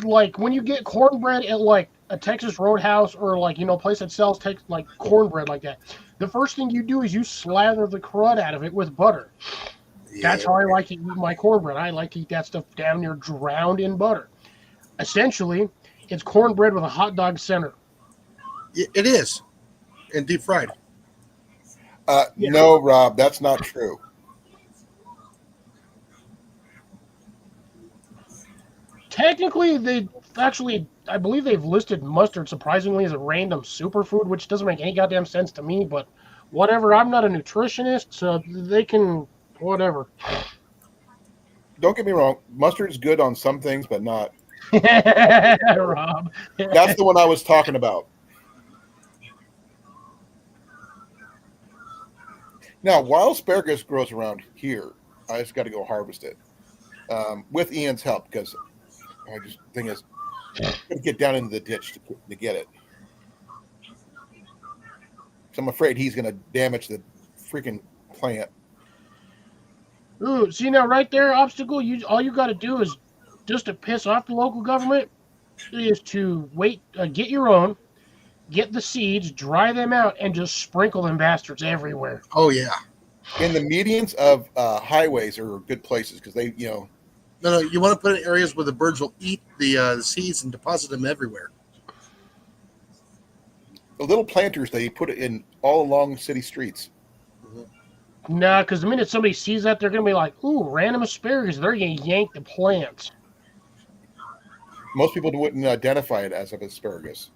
[SPEAKER 1] like when you get cornbread at like a Texas Roadhouse or like place that sells like cornbread like that. The first thing you do is you slather the crud out of it with butter. That's how I like to eat my cornbread. I like to eat that stuff down near drowned in butter. Essentially, it's cornbread with a hot dog center.
[SPEAKER 3] It is, and deep fried.
[SPEAKER 1] Yeah.
[SPEAKER 2] No, Rob, that's not true.
[SPEAKER 1] Technically, I believe they've listed mustard surprisingly as a random superfood, which doesn't make any goddamn sense to me, but whatever. I'm not a nutritionist, so they can, whatever.
[SPEAKER 2] Don't get me wrong. Mustard's good on some things, but not.
[SPEAKER 1] Rob.
[SPEAKER 2] That's the one I was talking about. Now, wild asparagus grows around here. I just got to go harvest it with Ian's help because I just thing is going to get down into the ditch to get it. So I'm afraid he's going to damage the freaking plant.
[SPEAKER 1] Ooh, see now right there, obstacle. All you got to do is just to piss off the local government is to get your own, get the seeds, dry them out, and just sprinkle them bastards everywhere.
[SPEAKER 3] Oh yeah.
[SPEAKER 2] In the medians of highways are good places because they,
[SPEAKER 3] No, you want to put it in areas where the birds will eat the seeds and deposit them everywhere.
[SPEAKER 2] the little planters they put it in all along city streets.
[SPEAKER 1] Nah, because the minute somebody sees that, they're going to be like, ooh, random asparagus. They're going to yank the plants.
[SPEAKER 2] Most people wouldn't identify it as an asparagus.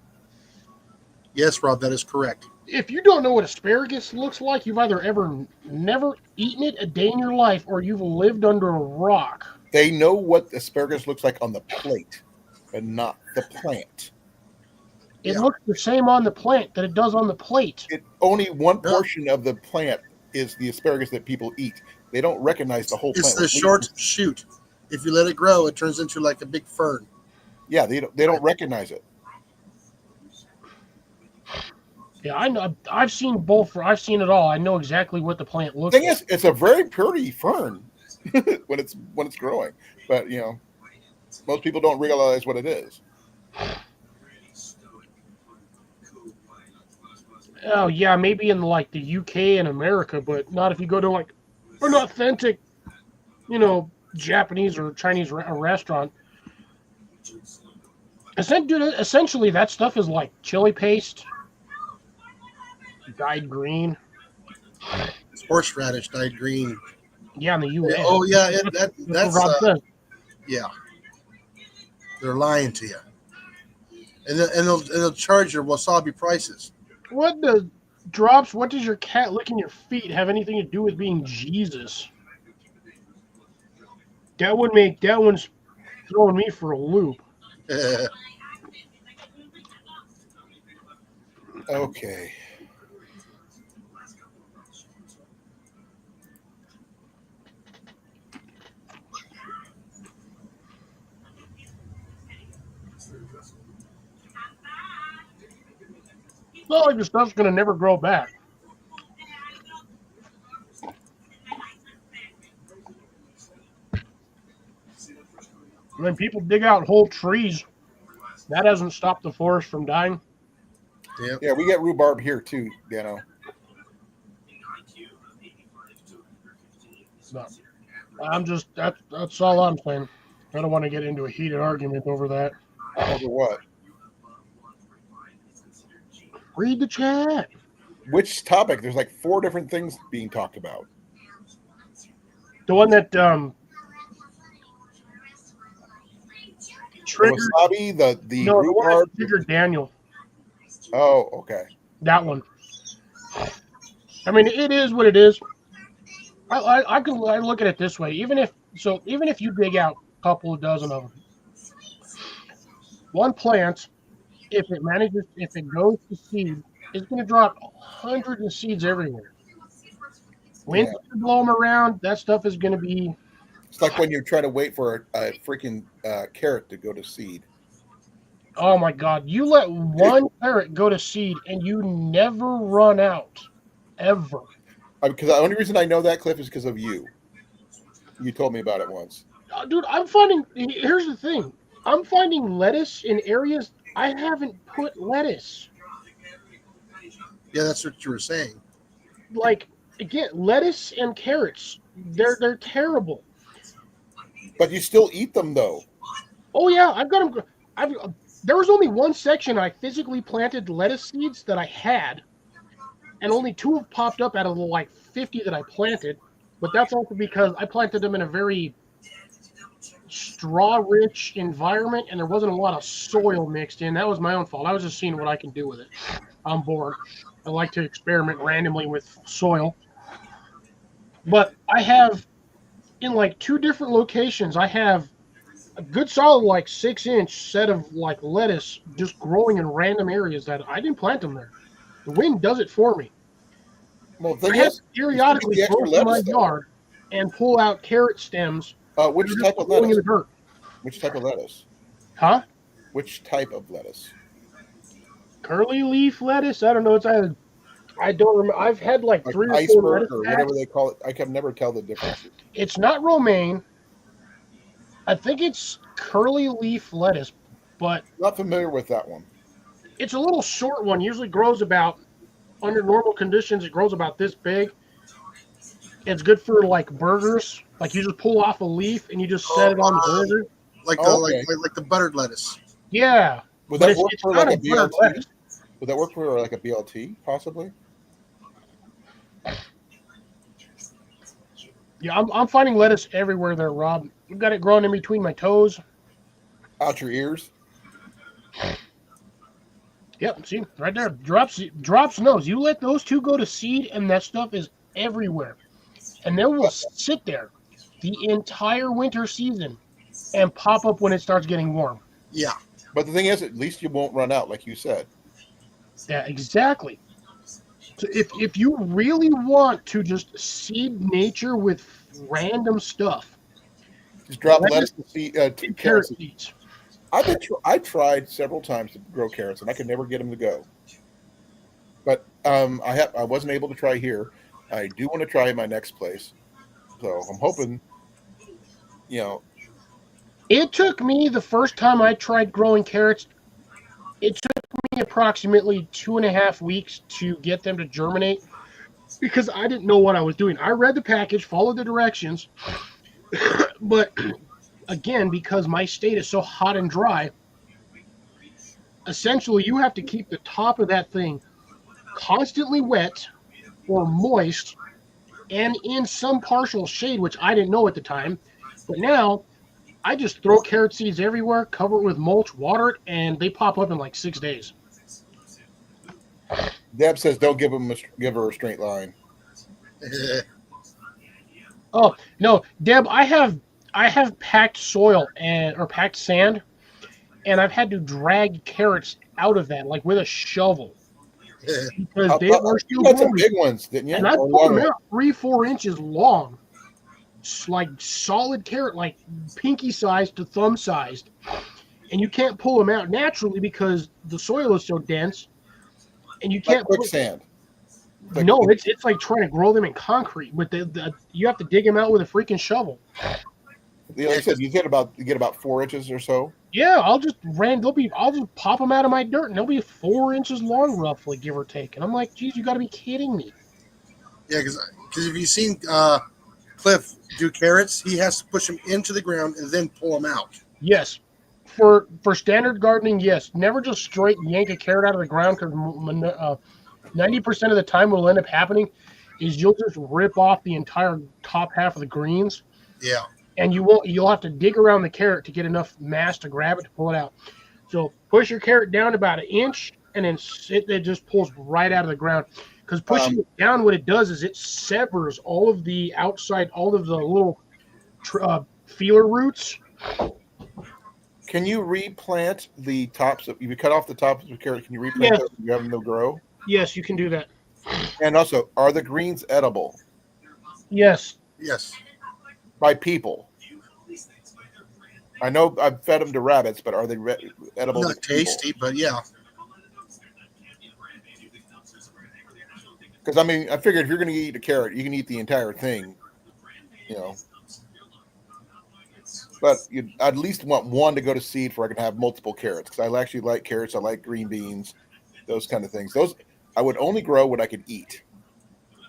[SPEAKER 3] Yes, Rob, that is correct.
[SPEAKER 1] If you don't know what asparagus looks like, you've either never eaten it a day in your life or you've lived under a rock.
[SPEAKER 2] They know what asparagus looks like on the plate, but not the plant.
[SPEAKER 1] It looks the same on the plant that it does on the plate.
[SPEAKER 2] Only one portion of the plant is the asparagus that people eat. They don't recognize the whole plant.
[SPEAKER 3] It's the short shoot. If you let it grow, it turns into like a big fern.
[SPEAKER 2] Yeah, they don't recognize it.
[SPEAKER 1] Yeah, I know. I've seen both. I've seen it all. I know exactly what the plant looks
[SPEAKER 2] The thing
[SPEAKER 1] like.
[SPEAKER 2] is, it's a very pretty fern when it's growing, but most people don't realize what it is.
[SPEAKER 1] Oh yeah, maybe in like the UK and America, but not if you go to like an authentic, Japanese or Chinese restaurant. Essentially, that stuff is like chili paste, dyed green.
[SPEAKER 3] It's horseradish dyed green.
[SPEAKER 1] Yeah, in the US.
[SPEAKER 3] Oh yeah,
[SPEAKER 1] That's what Rob says.
[SPEAKER 3] Yeah. They're lying to you, and they'll charge your wasabi prices.
[SPEAKER 1] What does your cat licking your feet have anything to do with being Jesus? That one's throwing me for a loop.
[SPEAKER 2] Okay.
[SPEAKER 1] It's not like your stuff's gonna never grow back. When people dig out whole trees, that hasn't stopped the forest from dying.
[SPEAKER 2] Yeah, we get rhubarb here too, Dano.
[SPEAKER 1] No. That's all I'm saying. I don't want to get into a heated argument over that.
[SPEAKER 2] Over what?
[SPEAKER 1] Read the chat.
[SPEAKER 2] Which topic? There's like 4 different things being talked about.
[SPEAKER 1] The one that
[SPEAKER 2] The
[SPEAKER 1] triggered
[SPEAKER 2] wasabi, the
[SPEAKER 1] the one that
[SPEAKER 2] rhubarb.
[SPEAKER 1] triggered Daniel.
[SPEAKER 2] Oh, okay.
[SPEAKER 1] That one. I mean, it is what it is. I look at it this way. Even if you dig out a couple of dozen of them, one plant, if it goes to seed, it's going to drop hundreds of seeds everywhere. When you blow them around, that stuff is going to be.
[SPEAKER 2] It's like when you're trying to wait for a freaking carrot to go to seed.
[SPEAKER 1] Oh my God! You let one carrot go to seed, and you never run out, ever.
[SPEAKER 2] Because the only reason I know that, Cliff, is because of you. You told me about it once.
[SPEAKER 1] Dude, I'm finding. Here's the thing. I'm finding lettuce in areas I haven't put lettuce.
[SPEAKER 3] Yeah, that's what you were saying.
[SPEAKER 1] Like again, lettuce and carrots. They're terrible.
[SPEAKER 2] But you still eat them, though.
[SPEAKER 1] Oh yeah, I've got them. There was only one section I physically planted lettuce seeds that I had, and only 2 have popped up out of the like 50 that I planted. But that's also because I planted them in a very straw-rich environment, and there wasn't a lot of soil mixed in. That was my own fault. I was just seeing what I can do with it. I'm bored. I like to experiment randomly with soil. But I have, in like 2 different locations, I have a good solid like 6-inch set of like lettuce just growing in random areas that I didn't plant them there. The wind does it for me.
[SPEAKER 2] Well, the
[SPEAKER 1] I
[SPEAKER 2] thing
[SPEAKER 1] have
[SPEAKER 2] is,
[SPEAKER 1] to
[SPEAKER 2] you still get
[SPEAKER 1] periodically
[SPEAKER 2] the extra
[SPEAKER 1] go through my
[SPEAKER 2] lettuce, though.
[SPEAKER 1] yard and pull out carrot stems
[SPEAKER 2] Which
[SPEAKER 1] that are
[SPEAKER 2] type
[SPEAKER 1] just
[SPEAKER 2] of
[SPEAKER 1] growing in
[SPEAKER 2] lettuce?
[SPEAKER 1] the dirt.
[SPEAKER 2] Which type of lettuce?
[SPEAKER 1] Huh?
[SPEAKER 2] Which type of lettuce?
[SPEAKER 1] Curly leaf lettuce? I don't know. It's either I don't remember. I've had like
[SPEAKER 2] Like
[SPEAKER 1] 3 or 4
[SPEAKER 2] iceberg
[SPEAKER 1] lettuce
[SPEAKER 2] or
[SPEAKER 1] packs.
[SPEAKER 2] whatever they call it. I can never tell the difference.
[SPEAKER 1] It's not romaine. I think it's curly leaf lettuce, but
[SPEAKER 2] Not familiar with that one.
[SPEAKER 1] it's a little short one. Usually grows about under normal conditions. It grows about this big. It's good for like burgers. Like you just pull off a leaf and you just set it on the burger.
[SPEAKER 3] Like
[SPEAKER 2] Oh, okay.
[SPEAKER 3] like the buttered lettuce.
[SPEAKER 1] Yeah,
[SPEAKER 2] Would
[SPEAKER 1] but
[SPEAKER 2] that
[SPEAKER 1] it's,
[SPEAKER 2] work
[SPEAKER 1] it's
[SPEAKER 2] for
[SPEAKER 1] not
[SPEAKER 2] like
[SPEAKER 1] a
[SPEAKER 2] a
[SPEAKER 1] buttered
[SPEAKER 2] BLT?
[SPEAKER 1] lettuce.
[SPEAKER 2] Would that work for like a BLT, possibly?
[SPEAKER 1] Yeah, I'm finding lettuce everywhere there, Rob. I've got it growing in between my toes.
[SPEAKER 2] Out your ears?
[SPEAKER 1] Yep, see, right there. Drops nose. You let those 2 go to seed, and that stuff is everywhere. And they will sit there the entire winter season and pop up when it starts getting warm.
[SPEAKER 3] Yeah.
[SPEAKER 2] But the thing is, at least you won't run out, like you said.
[SPEAKER 1] Yeah, exactly. So if you really want to just seed nature with random stuff,
[SPEAKER 2] Just drop
[SPEAKER 1] lettuce
[SPEAKER 2] lettuce and see,
[SPEAKER 1] and carrot seeds.
[SPEAKER 2] I tried several times to grow carrots, and I could never get them to go. But I wasn't able to try here. I do want to try in my next place, so I'm hoping, you know,
[SPEAKER 1] It took me the first time I tried growing carrots. It took me approximately 2.5 weeks to get them to germinate because I didn't know what I was doing. I read the package, followed the directions, but again, because my state is so hot and dry, essentially you have to keep the top of that thing constantly wet or moist and in some partial shade, which I didn't know at the time. But now I just throw carrot seeds everywhere, cover it with mulch, water it, and they pop up in like 6 days.
[SPEAKER 2] Deb says don't give her a straight line.
[SPEAKER 1] Oh no, Deb, I have packed soil or packed sand, and I've had to drag carrots out of that like with a shovel because they were still
[SPEAKER 2] You had some
[SPEAKER 1] growing.
[SPEAKER 2] big ones, didn't you?
[SPEAKER 1] And I
[SPEAKER 2] Or
[SPEAKER 1] pulled them
[SPEAKER 2] long
[SPEAKER 1] out 3-4 inches long, like solid carrot, like pinky sized to thumb sized. And you can't pull them out naturally because the soil is so dense, and you
[SPEAKER 2] like
[SPEAKER 1] can't.
[SPEAKER 2] quicksand. Like-
[SPEAKER 1] No, it's like trying to grow them in concrete. But you have to dig them out with a freaking shovel.
[SPEAKER 2] Like I said, you get about 4 inches or so.
[SPEAKER 1] Yeah, I'll just pop them out of my dirt, and they'll be 4 inches long, roughly, give or take. And I'm like, geez, you got to be kidding me.
[SPEAKER 3] Yeah, because if you've seen Cliff do carrots, he has to push them into the ground and then pull them out.
[SPEAKER 1] Yes, for standard gardening, yes. Never just straight yank a carrot out of the ground because 90% of the time what will end up happening is you'll just rip off the entire top half of the greens,
[SPEAKER 3] Yeah.
[SPEAKER 1] and you'll have to dig around the carrot to get enough mass to grab it to pull it out. So push your carrot down about 1 inch, and then it just pulls right out of the ground. Because pushing it down, what it does is it severs all of the outside, all of the little feeler roots.
[SPEAKER 2] Can you replant the tops? If you cut off the tops of the carrot, can you replant
[SPEAKER 1] Yes.
[SPEAKER 2] those and you have them to grow?
[SPEAKER 1] Yes, you can do that.
[SPEAKER 2] And also, are the greens edible
[SPEAKER 1] Yes.
[SPEAKER 3] Yes.
[SPEAKER 2] by people? I know I've fed them to rabbits, but are they edible?
[SPEAKER 3] Not tasty, but yeah.
[SPEAKER 2] Because I mean, I figured if you're going to eat a carrot, you can eat the entire thing, you know. But I'd at least want one to go to seed where I can have multiple carrots. Because I actually like carrots. I like green beans, those kind of things. Those I would only grow what I could eat.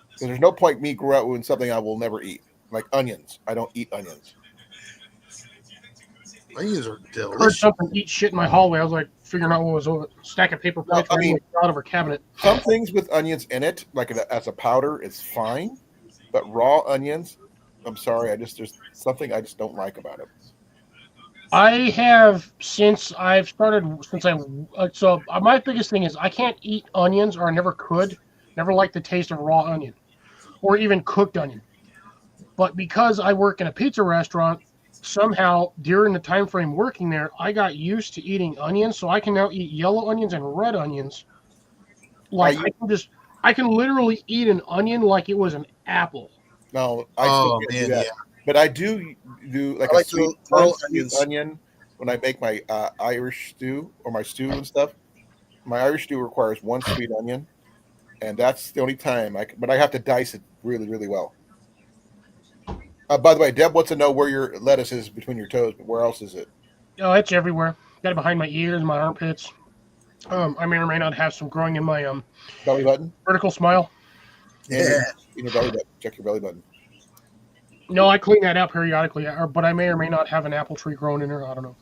[SPEAKER 2] Because there's no point me growing something I will never eat, like onions. I don't eat onions.
[SPEAKER 3] Onions are
[SPEAKER 1] Heard
[SPEAKER 3] delicious.
[SPEAKER 1] something eat shit in my hallway. I was like figuring out what was over. Stack of paper plates
[SPEAKER 2] I mean-
[SPEAKER 1] out of her cabinet.
[SPEAKER 2] Some things with onions in it, like as a powder, is fine. But raw onions, I'm sorry, there's something I just don't like about it.
[SPEAKER 1] I have since I've started since I so my biggest thing is I can't eat onions, or I never could. Never liked the taste of raw onion, or even cooked onion. But because I work in a pizza restaurant, somehow during the time frame working there, I got used to eating onions, so I can now eat yellow onions and red onions. Like I can literally eat an onion like it was an apple.
[SPEAKER 2] No, I still can't do that.
[SPEAKER 3] yeah.
[SPEAKER 2] But I do like
[SPEAKER 3] I
[SPEAKER 2] a
[SPEAKER 3] like
[SPEAKER 2] sweet,
[SPEAKER 3] the pearl
[SPEAKER 2] sweet
[SPEAKER 3] onions.
[SPEAKER 2] onion when I make my Irish stew or my stew and stuff. My Irish stew requires one sweet onion, and that's the only time but I have to dice it really, really well. By the way, Deb wants to know where your lettuce is between your toes, but where else is it?
[SPEAKER 1] Oh, it's everywhere. Got it behind my ears, my armpits. I may or may not have some growing in my
[SPEAKER 2] Belly button?
[SPEAKER 1] vertical smile.
[SPEAKER 3] Yeah.
[SPEAKER 2] In your belly button. Check your belly button.
[SPEAKER 1] No, I clean that out periodically, but I may or may not have an apple tree growing in there. I don't know.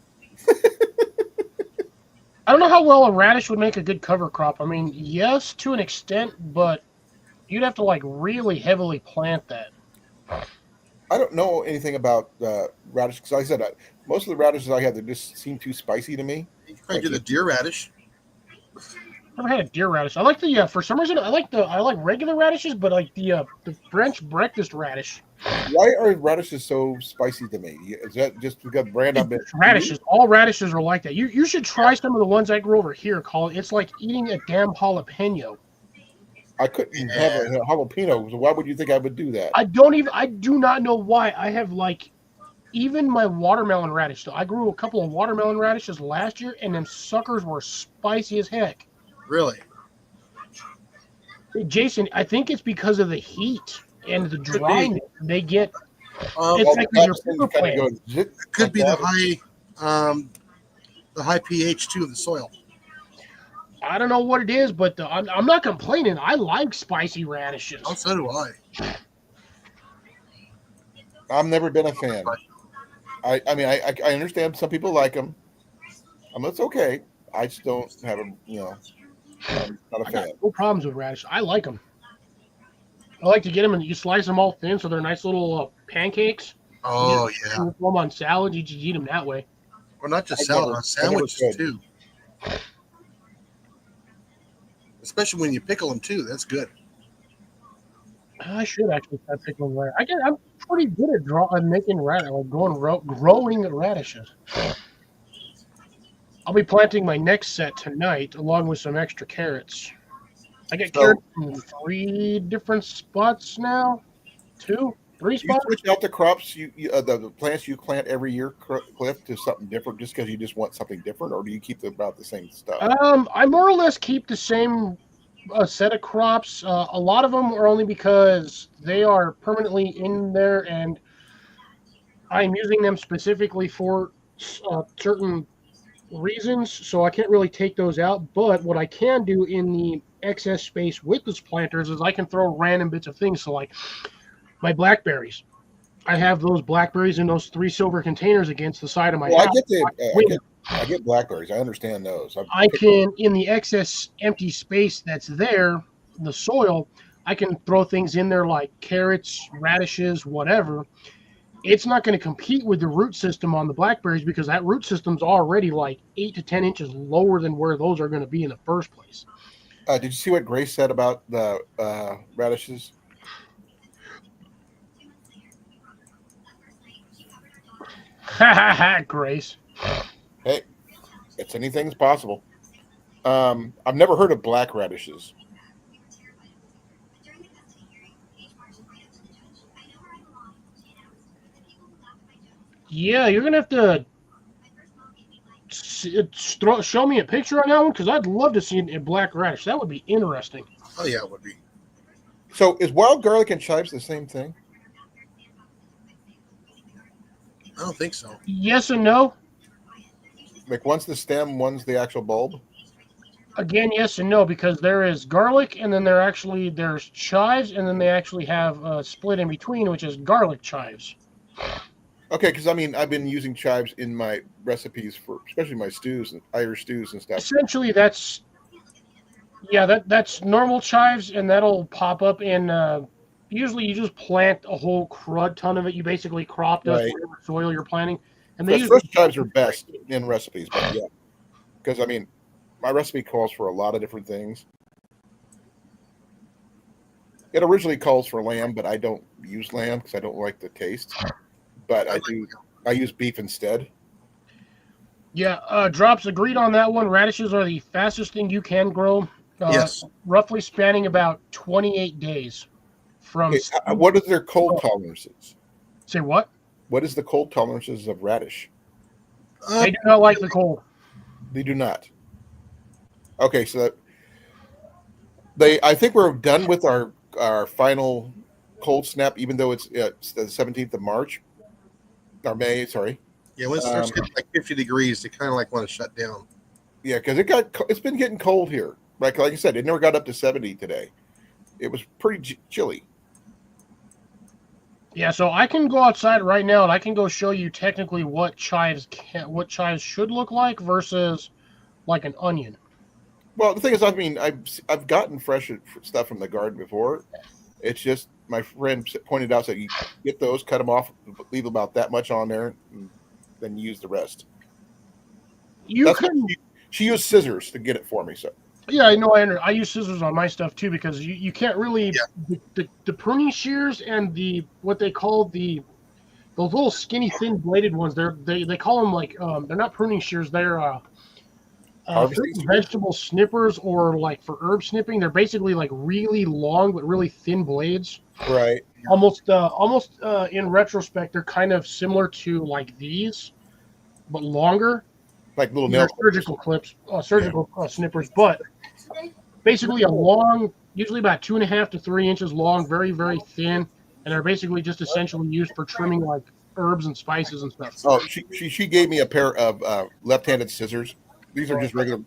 [SPEAKER 1] I don't know how well a radish would make a good cover crop. I mean, yes, to an extent, but you'd have to like really heavily plant that.
[SPEAKER 2] I don't know anything about radish because, like I said, most of the radishes I have, they just seem too spicy to me.
[SPEAKER 3] You can probably do the deer radish.
[SPEAKER 1] Never had a deer radish. I like the for some reason I like regular radishes, but like the French breakfast radish.
[SPEAKER 2] Why are radishes so spicy to me? Is that just because brand I've been
[SPEAKER 1] Radishes, all radishes are like that. You should try some of the ones I grew over here. It's like eating a damn jalapeno.
[SPEAKER 2] I couldn't have a jalapeno. So why would you think I would do that?
[SPEAKER 1] I do not know why. I have like even my watermelon radish. So I grew a couple of watermelon radishes last year, and them suckers were spicy as heck.
[SPEAKER 3] Really?
[SPEAKER 1] Hey, Jason, I think it's because of the heat and the dryness they get. It's like
[SPEAKER 2] that
[SPEAKER 1] your
[SPEAKER 2] thing
[SPEAKER 1] pepper
[SPEAKER 2] kinda
[SPEAKER 1] plant.
[SPEAKER 2] goes zip
[SPEAKER 3] It could
[SPEAKER 2] like
[SPEAKER 3] be
[SPEAKER 2] that.
[SPEAKER 3] the high pH too of the soil.
[SPEAKER 1] I don't know what it is, but I'm not complaining. I like spicy radishes.
[SPEAKER 3] Oh, so do I.
[SPEAKER 2] I've never been a fan. I mean, I understand some people like them. It's okay. I just don't have them. I'm not a
[SPEAKER 1] I got
[SPEAKER 2] fan.
[SPEAKER 1] no problems with radish. I like them. I like to get them and you slice them all thin so they're nice little pancakes.
[SPEAKER 3] Oh
[SPEAKER 1] You
[SPEAKER 3] yeah.
[SPEAKER 1] throw them on salad. You just eat them that way.
[SPEAKER 3] Well, not just
[SPEAKER 2] I
[SPEAKER 3] salad,
[SPEAKER 2] never-
[SPEAKER 3] on sandwiches
[SPEAKER 2] I never
[SPEAKER 3] too. Especially when you pickle them too. That's good.
[SPEAKER 1] I should actually start pickling radish. I'm pretty good at making radish, like growing radishes. I'll be planting my next set tonight, along with some extra carrots. I get
[SPEAKER 2] So-
[SPEAKER 1] carrots in 3 different spots now. 2, 3
[SPEAKER 2] Do you
[SPEAKER 1] spots.
[SPEAKER 2] switch out the crops the plants you plant every year, Cliff, to something different, just because you just want something different, or do you keep about the same stuff?
[SPEAKER 1] I more or less keep the same set of crops. A lot of them are only because they are permanently in there, and I'm using them specifically for certain reasons. So I can't really take those out. But what I can do in the excess space with those planters is I can throw random bits of things. So like my blackberries. I have those blackberries in those 3 silver containers against the side of my
[SPEAKER 2] Well,
[SPEAKER 1] house.
[SPEAKER 2] I get blackberries. I understand those.
[SPEAKER 1] I can, in the excess empty space that's there, the soil, I can throw things in there like carrots, radishes, whatever. It's not going to compete with the root system on the blackberries because that root system's already like 8 to 10 inches lower than where those are going to be in the first place.
[SPEAKER 2] Did you see what Grace said about the radishes?
[SPEAKER 1] Ha ha ha, Grace.
[SPEAKER 2] Hey, anything's possible. I've never heard of black radishes.
[SPEAKER 1] Yeah, you're going to have to show me a picture on that one because I'd love to see a black radish. That would be interesting.
[SPEAKER 3] Oh yeah, it would be.
[SPEAKER 2] So is wild garlic and chives the same thing?
[SPEAKER 3] I don't think so.
[SPEAKER 1] Yes and no.
[SPEAKER 2] Like one's the stem, one's the actual bulb?
[SPEAKER 1] Again, yes and no, because there is garlic, and then there's chives, and then they actually have a split in between, which is garlic chives.
[SPEAKER 2] Okay, because I mean, I've been using chives in my recipes for, especially my stews and Irish stews and stuff.
[SPEAKER 1] Essentially, that's normal chives, and that'll pop up in. Usually, you just plant a whole crud ton of it. You basically crop dust
[SPEAKER 2] Right.
[SPEAKER 1] whatever soil you're planting, and they
[SPEAKER 2] But
[SPEAKER 1] usually
[SPEAKER 2] fresh chives are best in recipes, but yeah, because I mean, my recipe calls for a lot of different things. It originally calls for lamb, but I don't use lamb because I don't like the taste. But I use beef instead.
[SPEAKER 1] Drops agreed on that one. Radishes are the fastest thing you can grow.
[SPEAKER 3] Yes.
[SPEAKER 1] Roughly spanning about 28 days from.
[SPEAKER 2] Okay, what are their cold tolerances?
[SPEAKER 1] Say what?
[SPEAKER 2] What is the cold tolerances of radish?
[SPEAKER 1] They do not like the cold.
[SPEAKER 2] They do not. Okay, so I think we're done with our final cold snap, even though it's the 17th of March or May. Sorry.
[SPEAKER 3] Yeah, when it starts getting like 50 degrees, they kind of like want to shut down.
[SPEAKER 2] Yeah, because it's been getting cold here. Like I said, it never got up to 70 today. It was pretty chilly.
[SPEAKER 1] Yeah, so I can go outside right now and I can go show you technically what chives should look like versus like an onion.
[SPEAKER 2] Well, the thing is, I mean, I've gotten fresh stuff from the garden before. It's just my friend pointed out that you get those, cut them off, leave about that much on there, and then use the rest. She used scissors to get it for me. So
[SPEAKER 1] yeah, I know. I use scissors on my stuff too because you can't really the pruning shears and the what they call those little skinny thin bladed ones. They call them like they're not pruning shears. They're vegetable snippers or like for herb snipping. They're basically like really long but really thin blades.
[SPEAKER 2] right.
[SPEAKER 1] Almost in retrospect, they're kind of similar to like these, but longer.
[SPEAKER 2] Like little
[SPEAKER 1] They're
[SPEAKER 2] nail
[SPEAKER 1] surgical clips, snippers, but basically a long, usually about 2.5 to 3 inches long, very, very thin, and they're basically just essentially used for trimming like herbs and spices and stuff.
[SPEAKER 2] Oh, she gave me a pair of left-handed scissors. These are just regular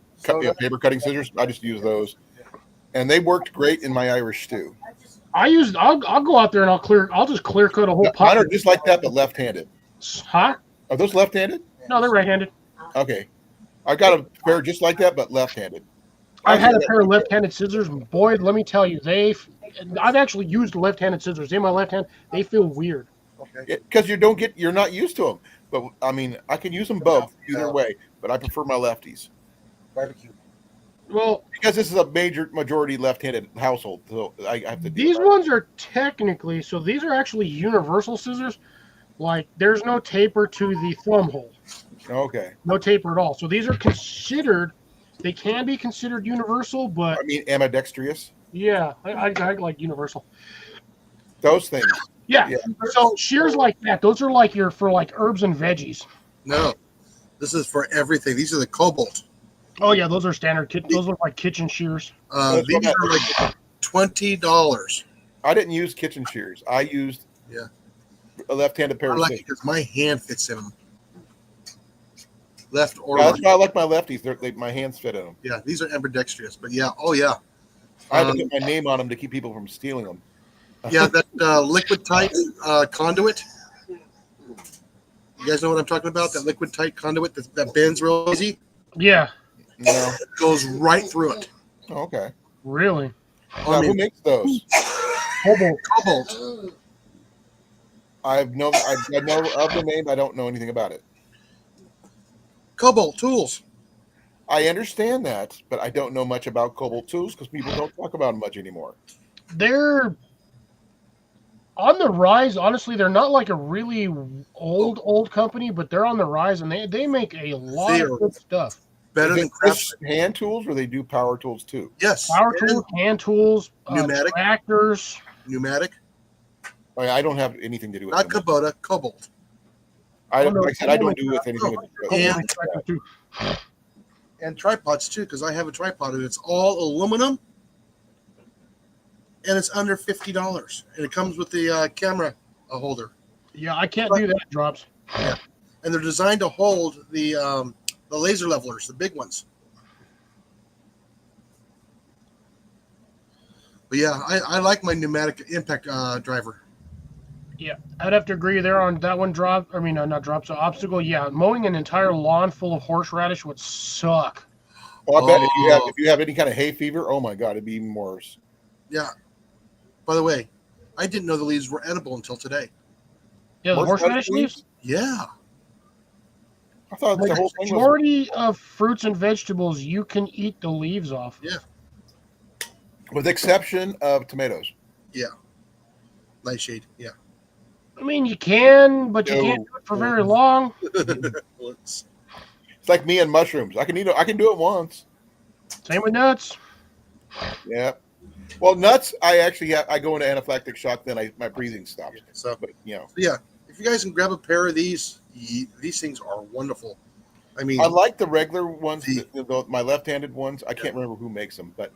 [SPEAKER 2] paper cutting scissors. I just use those, and they worked great in my Irish stew.
[SPEAKER 1] I'll go out there and I'll just clear cut a whole pot.
[SPEAKER 2] Mine are just like that, but left-handed.
[SPEAKER 1] Huh?
[SPEAKER 2] Are those left-handed?
[SPEAKER 1] No, they're right-handed.
[SPEAKER 2] Okay, I got a pair just like that, but left-handed.
[SPEAKER 1] I've had a pair of left-handed scissors, and boy, let me tell you, I've actually used left-handed scissors in my left hand. They feel weird.
[SPEAKER 3] Okay.
[SPEAKER 2] Because you're not used to them. But I mean, I can use them both either way, but I prefer my lefties.
[SPEAKER 3] Barbecue.
[SPEAKER 1] Well,
[SPEAKER 2] Because this is a majority left-handed household, so I have to.
[SPEAKER 1] these ones are technically, so these are actually universal scissors. Like, there's no taper to the thumb hole.
[SPEAKER 2] Okay.
[SPEAKER 1] No taper at all. So these are considered, they can be considered universal, but
[SPEAKER 2] I mean, ambidextrous.
[SPEAKER 1] yeah, I like universal.
[SPEAKER 2] Those things.
[SPEAKER 1] Yeah.
[SPEAKER 2] Yeah.
[SPEAKER 1] So shears like that, those are like for like herbs and veggies.
[SPEAKER 3] No, this is for everything. These are the Cobalt.
[SPEAKER 1] Oh yeah, those are standard. Those look like kitchen shears.
[SPEAKER 3] These are like $20.
[SPEAKER 2] I didn't use kitchen shears. I used a left-handed pair
[SPEAKER 3] I
[SPEAKER 2] of
[SPEAKER 3] like it
[SPEAKER 2] scissors.
[SPEAKER 3] because my hand fits in them. Left or
[SPEAKER 2] That's
[SPEAKER 3] right.
[SPEAKER 2] why I like my lefties. My hands fit in them.
[SPEAKER 3] Yeah, these are ambidextrous. But yeah, oh yeah.
[SPEAKER 2] I had to put my name on them to keep people from stealing them.
[SPEAKER 3] Yeah, that liquid tight conduit. You guys know what I'm talking about? That liquid tight conduit that bends real easy.
[SPEAKER 1] Yeah.
[SPEAKER 2] No.
[SPEAKER 3] Goes right through it.
[SPEAKER 2] Oh, okay.
[SPEAKER 1] Really?
[SPEAKER 2] Now, who makes those?
[SPEAKER 3] Cobalt.
[SPEAKER 2] I know of the name. I don't know anything about it.
[SPEAKER 3] Cobalt tools.
[SPEAKER 2] I understand that, but I don't know much about Cobalt tools because people don't talk about them much anymore.
[SPEAKER 1] They're on the rise. Honestly, they're not like a really old company, but they're on the rise, and they make a lot of good stuff.
[SPEAKER 3] Better
[SPEAKER 2] Is
[SPEAKER 3] than
[SPEAKER 2] it
[SPEAKER 3] craft.
[SPEAKER 2] just hand tools, or they do power tools too?
[SPEAKER 3] Yes.
[SPEAKER 1] Power tools, hand tools,
[SPEAKER 3] Pneumatic.
[SPEAKER 1] tractors.
[SPEAKER 3] Pneumatic.
[SPEAKER 2] I don't have anything to do with
[SPEAKER 3] Not
[SPEAKER 2] them.
[SPEAKER 3] Kubota. Cobalt.
[SPEAKER 2] Like I said, I don't do with anything.
[SPEAKER 3] And And tripods too, because I have a tripod and it's all aluminum, and it's under $50, and it comes with the camera holder,
[SPEAKER 1] Yeah, I can't do that, Drops.
[SPEAKER 3] and they're designed to hold the laser levelers, the big ones. But yeah, I like my pneumatic impact driver.
[SPEAKER 1] Yeah, I'd have to agree there on that one. Not Drops, obstacle. Yeah, mowing an entire lawn full of horseradish would suck.
[SPEAKER 2] Oh, I bet
[SPEAKER 3] Oh.
[SPEAKER 2] if you have any kind of hay fever, oh my god, it'd be even worse.
[SPEAKER 3] Yeah. By the way, I didn't know the leaves were edible until today.
[SPEAKER 1] Yeah, the horseradish leaves.
[SPEAKER 3] Yeah.
[SPEAKER 2] I thought
[SPEAKER 1] The
[SPEAKER 2] the whole thing was.
[SPEAKER 1] majority of fruits and vegetables, you can eat the leaves off.
[SPEAKER 3] Yeah.
[SPEAKER 2] With the exception of tomatoes.
[SPEAKER 3] Nightshade. Yeah.
[SPEAKER 1] I mean, you can, but you
[SPEAKER 2] No.
[SPEAKER 1] can't do it for very long.
[SPEAKER 3] Let's-
[SPEAKER 2] It's like me and mushrooms. I can do it once.
[SPEAKER 1] Same with nuts.
[SPEAKER 2] Yeah. Well, nuts, I go into anaphylactic shock, then my breathing stops.
[SPEAKER 3] So
[SPEAKER 2] But
[SPEAKER 3] yeah, if you guys can grab a pair of these things are wonderful. I mean,
[SPEAKER 2] I like the regular ones,
[SPEAKER 3] The-
[SPEAKER 2] my left-handed ones. I can't remember who makes them, but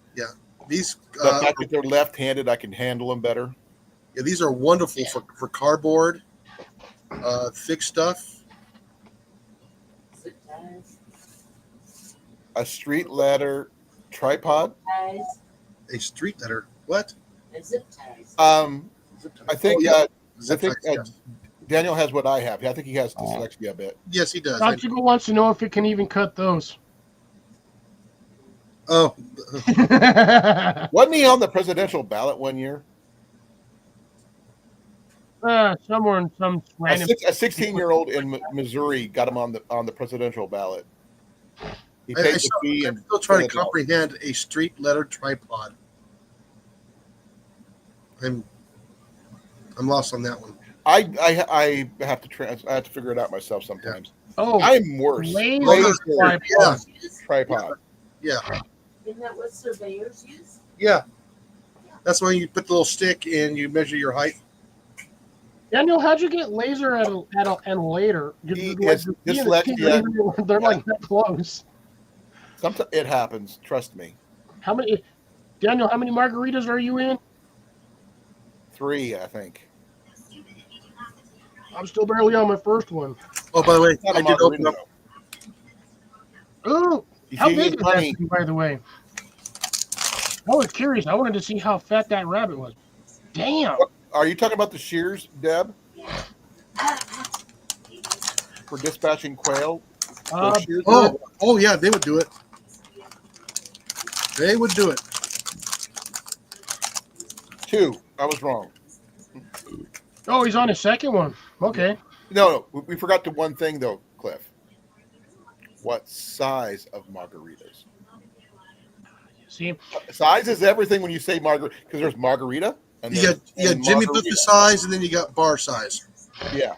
[SPEAKER 3] these
[SPEAKER 2] the fact that they're left-handed, I can handle them better.
[SPEAKER 3] yeah, these are wonderful for cardboard, thick stuff.
[SPEAKER 4] Zip ties.
[SPEAKER 2] A street ladder tripod.
[SPEAKER 4] Ties.
[SPEAKER 3] A street letter. What?
[SPEAKER 4] And zip ties.
[SPEAKER 3] Zip tie.
[SPEAKER 2] I think
[SPEAKER 3] Oh, yeah.
[SPEAKER 2] I
[SPEAKER 3] Zip
[SPEAKER 2] think
[SPEAKER 3] ties, yes.
[SPEAKER 2] Daniel has what I have. I think he has dyslexia a bit.
[SPEAKER 3] Yes, he does. I-
[SPEAKER 1] Obstacle wants to know if it can even cut those.
[SPEAKER 3] oh,
[SPEAKER 2] Wasn't he on the presidential ballot one year?
[SPEAKER 1] Somewhere in some random.
[SPEAKER 2] A 16-year-old in Missouri got him on the presidential ballot. He paid the fee
[SPEAKER 3] I'm
[SPEAKER 2] and
[SPEAKER 3] still trying to
[SPEAKER 2] filled it out.
[SPEAKER 3] comprehend a street letter tripod. I'm lost on that one.
[SPEAKER 2] I have to I have to figure it out myself sometimes.
[SPEAKER 1] Oh,
[SPEAKER 2] I'm worse.
[SPEAKER 1] laser tripod.
[SPEAKER 3] Yeah.
[SPEAKER 2] Tripod.
[SPEAKER 3] Yeah,
[SPEAKER 4] Isn't that what surveyors use?
[SPEAKER 3] yeah. That's when you put the little stick and you measure your height.
[SPEAKER 1] Daniel, how'd you get laser and later?
[SPEAKER 2] He has dyslexia.
[SPEAKER 1] They're like that close.
[SPEAKER 2] Sometimes it happens. Trust me.
[SPEAKER 1] How many, Daniel? How many margaritas are you in?
[SPEAKER 2] 3, I think.
[SPEAKER 1] I'm still barely on my first one.
[SPEAKER 3] Oh, by the way,
[SPEAKER 2] Not a
[SPEAKER 3] I did open
[SPEAKER 2] margarita,
[SPEAKER 3] up.
[SPEAKER 2] though.
[SPEAKER 1] Oh,
[SPEAKER 2] You
[SPEAKER 1] how
[SPEAKER 2] see,
[SPEAKER 1] big
[SPEAKER 2] it's
[SPEAKER 1] is that
[SPEAKER 2] funny.
[SPEAKER 1] thing, by the way? I was curious. I wanted to see how fat that rabbit was. Damn.
[SPEAKER 2] Are you talking about the shears, Deb, for dispatching quail? Those shears?
[SPEAKER 3] Oh, yeah, they would do it. They would do it.
[SPEAKER 2] 2. I was wrong.
[SPEAKER 1] Oh, he's on his second one. Okay.
[SPEAKER 2] No, we forgot the one thing though, Cliff. What size of margaritas?
[SPEAKER 1] See,
[SPEAKER 2] Size is everything when you say margarita, because there's margarita and
[SPEAKER 3] You got Jimmy
[SPEAKER 2] margarita.
[SPEAKER 3] Buffett size, and then you got bar size.
[SPEAKER 2] Yeah,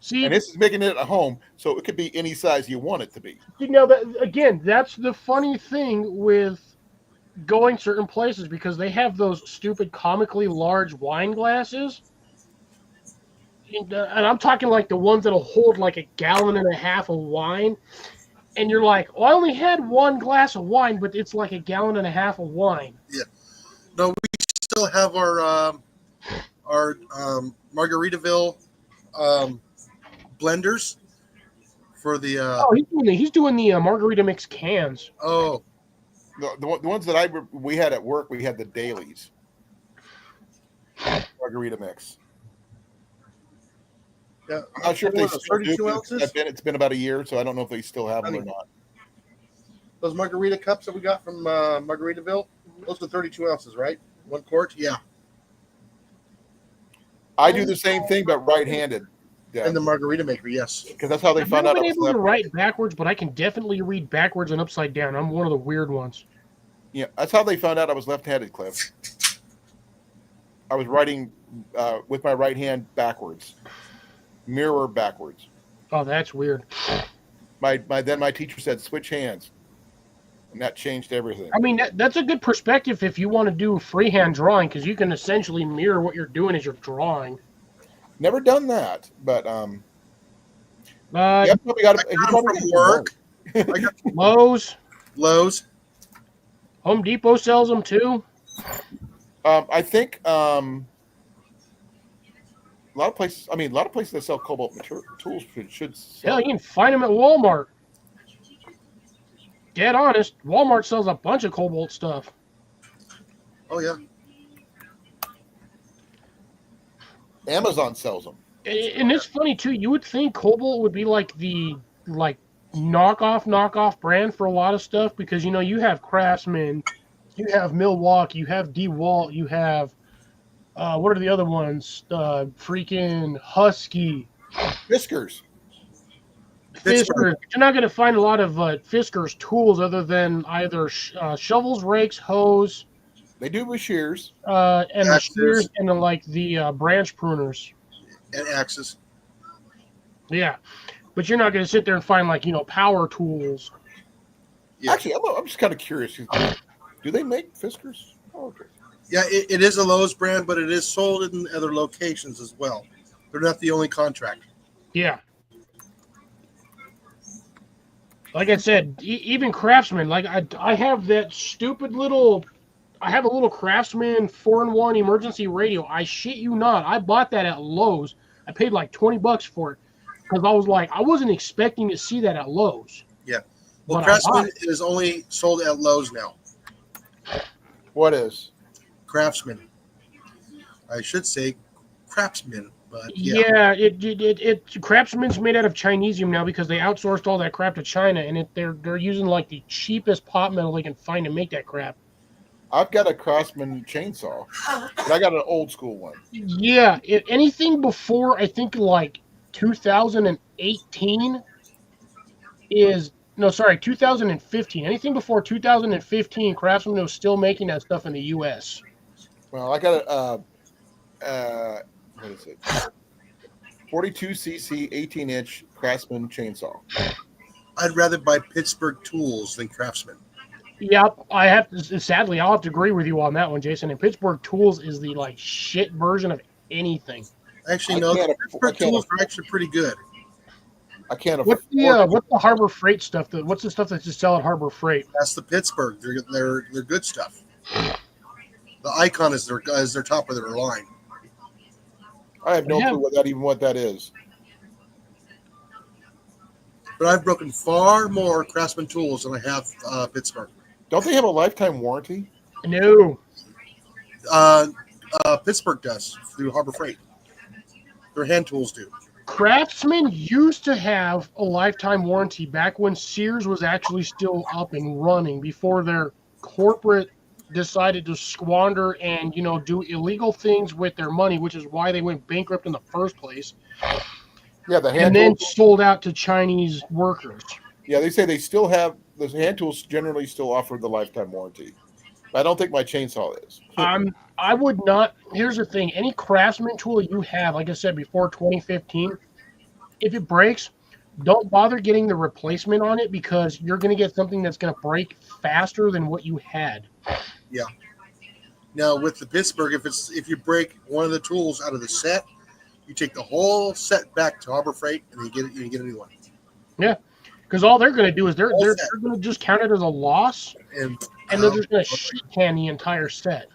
[SPEAKER 1] see,
[SPEAKER 2] and this is making it at home, so it could be any size you want it to be.
[SPEAKER 1] you know that again. That's the funny thing with going certain places because they have those stupid, comically large wine glasses. And I'm talking like the ones that'll hold like 1.5 gallons of wine. And you're like, oh, I only had one glass of wine, but it's like 1.5 gallons of wine.
[SPEAKER 3] No, we still have our Margaritaville blenders for the.
[SPEAKER 1] Oh, he's doing the margarita mix cans.
[SPEAKER 3] Oh,
[SPEAKER 2] The ones that we had at work, we had the dailies margarita mix.
[SPEAKER 3] yeah.
[SPEAKER 2] I'm not sure if they
[SPEAKER 3] What are those,
[SPEAKER 2] still do,
[SPEAKER 3] 32
[SPEAKER 2] 'cause
[SPEAKER 3] ounces?
[SPEAKER 2] it's been about a year, so I don't know if they still have them or not.
[SPEAKER 3] Those margarita cups that we got from Margaritaville, those are 32 ounces, right? 1 quart? Yeah.
[SPEAKER 2] I do the same thing, but right-handed. Yeah,
[SPEAKER 3] And the margarita maker, yes.
[SPEAKER 2] because that's how they
[SPEAKER 1] I've
[SPEAKER 2] found
[SPEAKER 1] never
[SPEAKER 2] out.
[SPEAKER 1] been
[SPEAKER 2] I was
[SPEAKER 1] able to
[SPEAKER 2] left-
[SPEAKER 1] write backwards, but I can definitely read backwards and upside down. I'm one of the weird ones.
[SPEAKER 2] Yeah, that's how they found out I was left-handed, Cliff. I was writing with my right hand backwards, mirror backwards.
[SPEAKER 1] Oh, that's weird.
[SPEAKER 2] Then my teacher said switch hands, and that changed everything.
[SPEAKER 1] I mean, that's a good perspective if you want to do freehand drawing because you can essentially mirror what you're doing as you're drawing.
[SPEAKER 2] Never done that, but
[SPEAKER 1] Uh,
[SPEAKER 2] you probably got
[SPEAKER 3] I got 'em from work.
[SPEAKER 1] Lowe's,
[SPEAKER 3] Lowe's.
[SPEAKER 1] Home Depot sells them too.
[SPEAKER 2] I think a lot of places. I mean, a lot of places that sell cobalt tools should sell.
[SPEAKER 1] Hell, you can find them at Walmart. Dead honest, Walmart sells a bunch of cobalt stuff.
[SPEAKER 3] Oh yeah.
[SPEAKER 2] Amazon sells them.
[SPEAKER 1] And it's funny too. You would think Cobalt would be like the knockoff brand for a lot of stuff because you have Craftsman, you have Milwaukee, you have DeWalt, you have what are the other ones? Freaking Husky,
[SPEAKER 2] Fiskars.
[SPEAKER 1] Fiskars. You're not going to find a lot of Fiskars tools other than either shovels, rakes, hoes,
[SPEAKER 2] They do with shears.
[SPEAKER 1] and the
[SPEAKER 3] Axes.
[SPEAKER 1] shears and the branch pruners.
[SPEAKER 3] And axes.
[SPEAKER 1] Yeah, but you're not going to sit there and find power tools.
[SPEAKER 3] Yeah.
[SPEAKER 2] Actually, I'm just kind of curious. Do they make Fiskars? Oh, okay.
[SPEAKER 3] Yeah, it is a Lowe's brand, but it is sold in other locations as well. They're not the only contract.
[SPEAKER 1] Yeah. Like I said, even Craftsman, like I have that stupid little, I have a little Craftsman 4-in-1 emergency radio. I shit you not. I bought that at Lowe's. I paid like $20 for it because I was like, I wasn't expecting to see that at Lowe's.
[SPEAKER 3] Yeah. Well,
[SPEAKER 1] But I
[SPEAKER 3] Craftsman
[SPEAKER 1] bought it.
[SPEAKER 3] is only sold at Lowe's now.
[SPEAKER 2] What is?
[SPEAKER 3] Craftsman. I should say Craftsman, but yeah.
[SPEAKER 1] Yeah, Craftsman's made out of Chinesium now because they outsourced all that crap to China, and they're using like the cheapest pot metal they can find to make that crap.
[SPEAKER 2] I've got a Craftsman chainsaw, but I got an old school one.
[SPEAKER 1] Yeah, anything before I think like 2018 is 2015. Anything before 2015, Craftsman was still making that stuff in the U.S.
[SPEAKER 2] Well, I got a what is it? 42cc 18-inch Craftsman chainsaw.
[SPEAKER 3] I'd rather buy Pittsburgh Tools than Craftsman.
[SPEAKER 1] Yep, sadly, I'll have to agree with you on that one, Jason. And Pittsburgh Tools is the like shit version of anything.
[SPEAKER 3] Actually,
[SPEAKER 2] I
[SPEAKER 3] no,
[SPEAKER 2] can't-
[SPEAKER 3] Pittsburgh
[SPEAKER 2] I can't
[SPEAKER 3] Tools are actually pretty good.
[SPEAKER 2] I can't
[SPEAKER 1] What's
[SPEAKER 2] afford.
[SPEAKER 1] what's the Harbor Freight stuff? What's the stuff that you sell at Harbor Freight?
[SPEAKER 3] That's the Pittsburgh. They're good stuff. The Icon is their top of their line.
[SPEAKER 2] I have no
[SPEAKER 1] Yeah.
[SPEAKER 2] clue what that is.
[SPEAKER 3] But I've broken far more Craftsman tools than I have Pittsburgh.
[SPEAKER 2] Don't they have a lifetime warranty?
[SPEAKER 1] No.
[SPEAKER 3] Pittsburgh does through Harbor Freight. Their hand tools do.
[SPEAKER 1] Craftsman used to have a lifetime warranty back when Sears was actually still up and running before their corporate decided to squander and do illegal things with their money, which is why they went bankrupt in the first place,
[SPEAKER 2] Yeah, the
[SPEAKER 1] and
[SPEAKER 2] hand
[SPEAKER 1] then
[SPEAKER 2] tools.
[SPEAKER 1] sold out to Chinese workers.
[SPEAKER 2] Yeah, they say they still have those hand tools. Generally, still offer the lifetime warranty. I don't think my chainsaw is.
[SPEAKER 1] I would not. Here's the thing: any Craftsman tool you have, like I said before 2015, if it breaks, don't bother getting the replacement on it because you're going to get something that's going to break faster than what you had.
[SPEAKER 3] Now with the Pittsburgh, if you break one of the tools out of the set, you take the whole set back to Harbor Freight and you get a new one.
[SPEAKER 1] Because all they're going to do is they're
[SPEAKER 3] All set.
[SPEAKER 1] going to just count it as a loss,
[SPEAKER 3] And
[SPEAKER 1] and they're just going to shit can the entire set.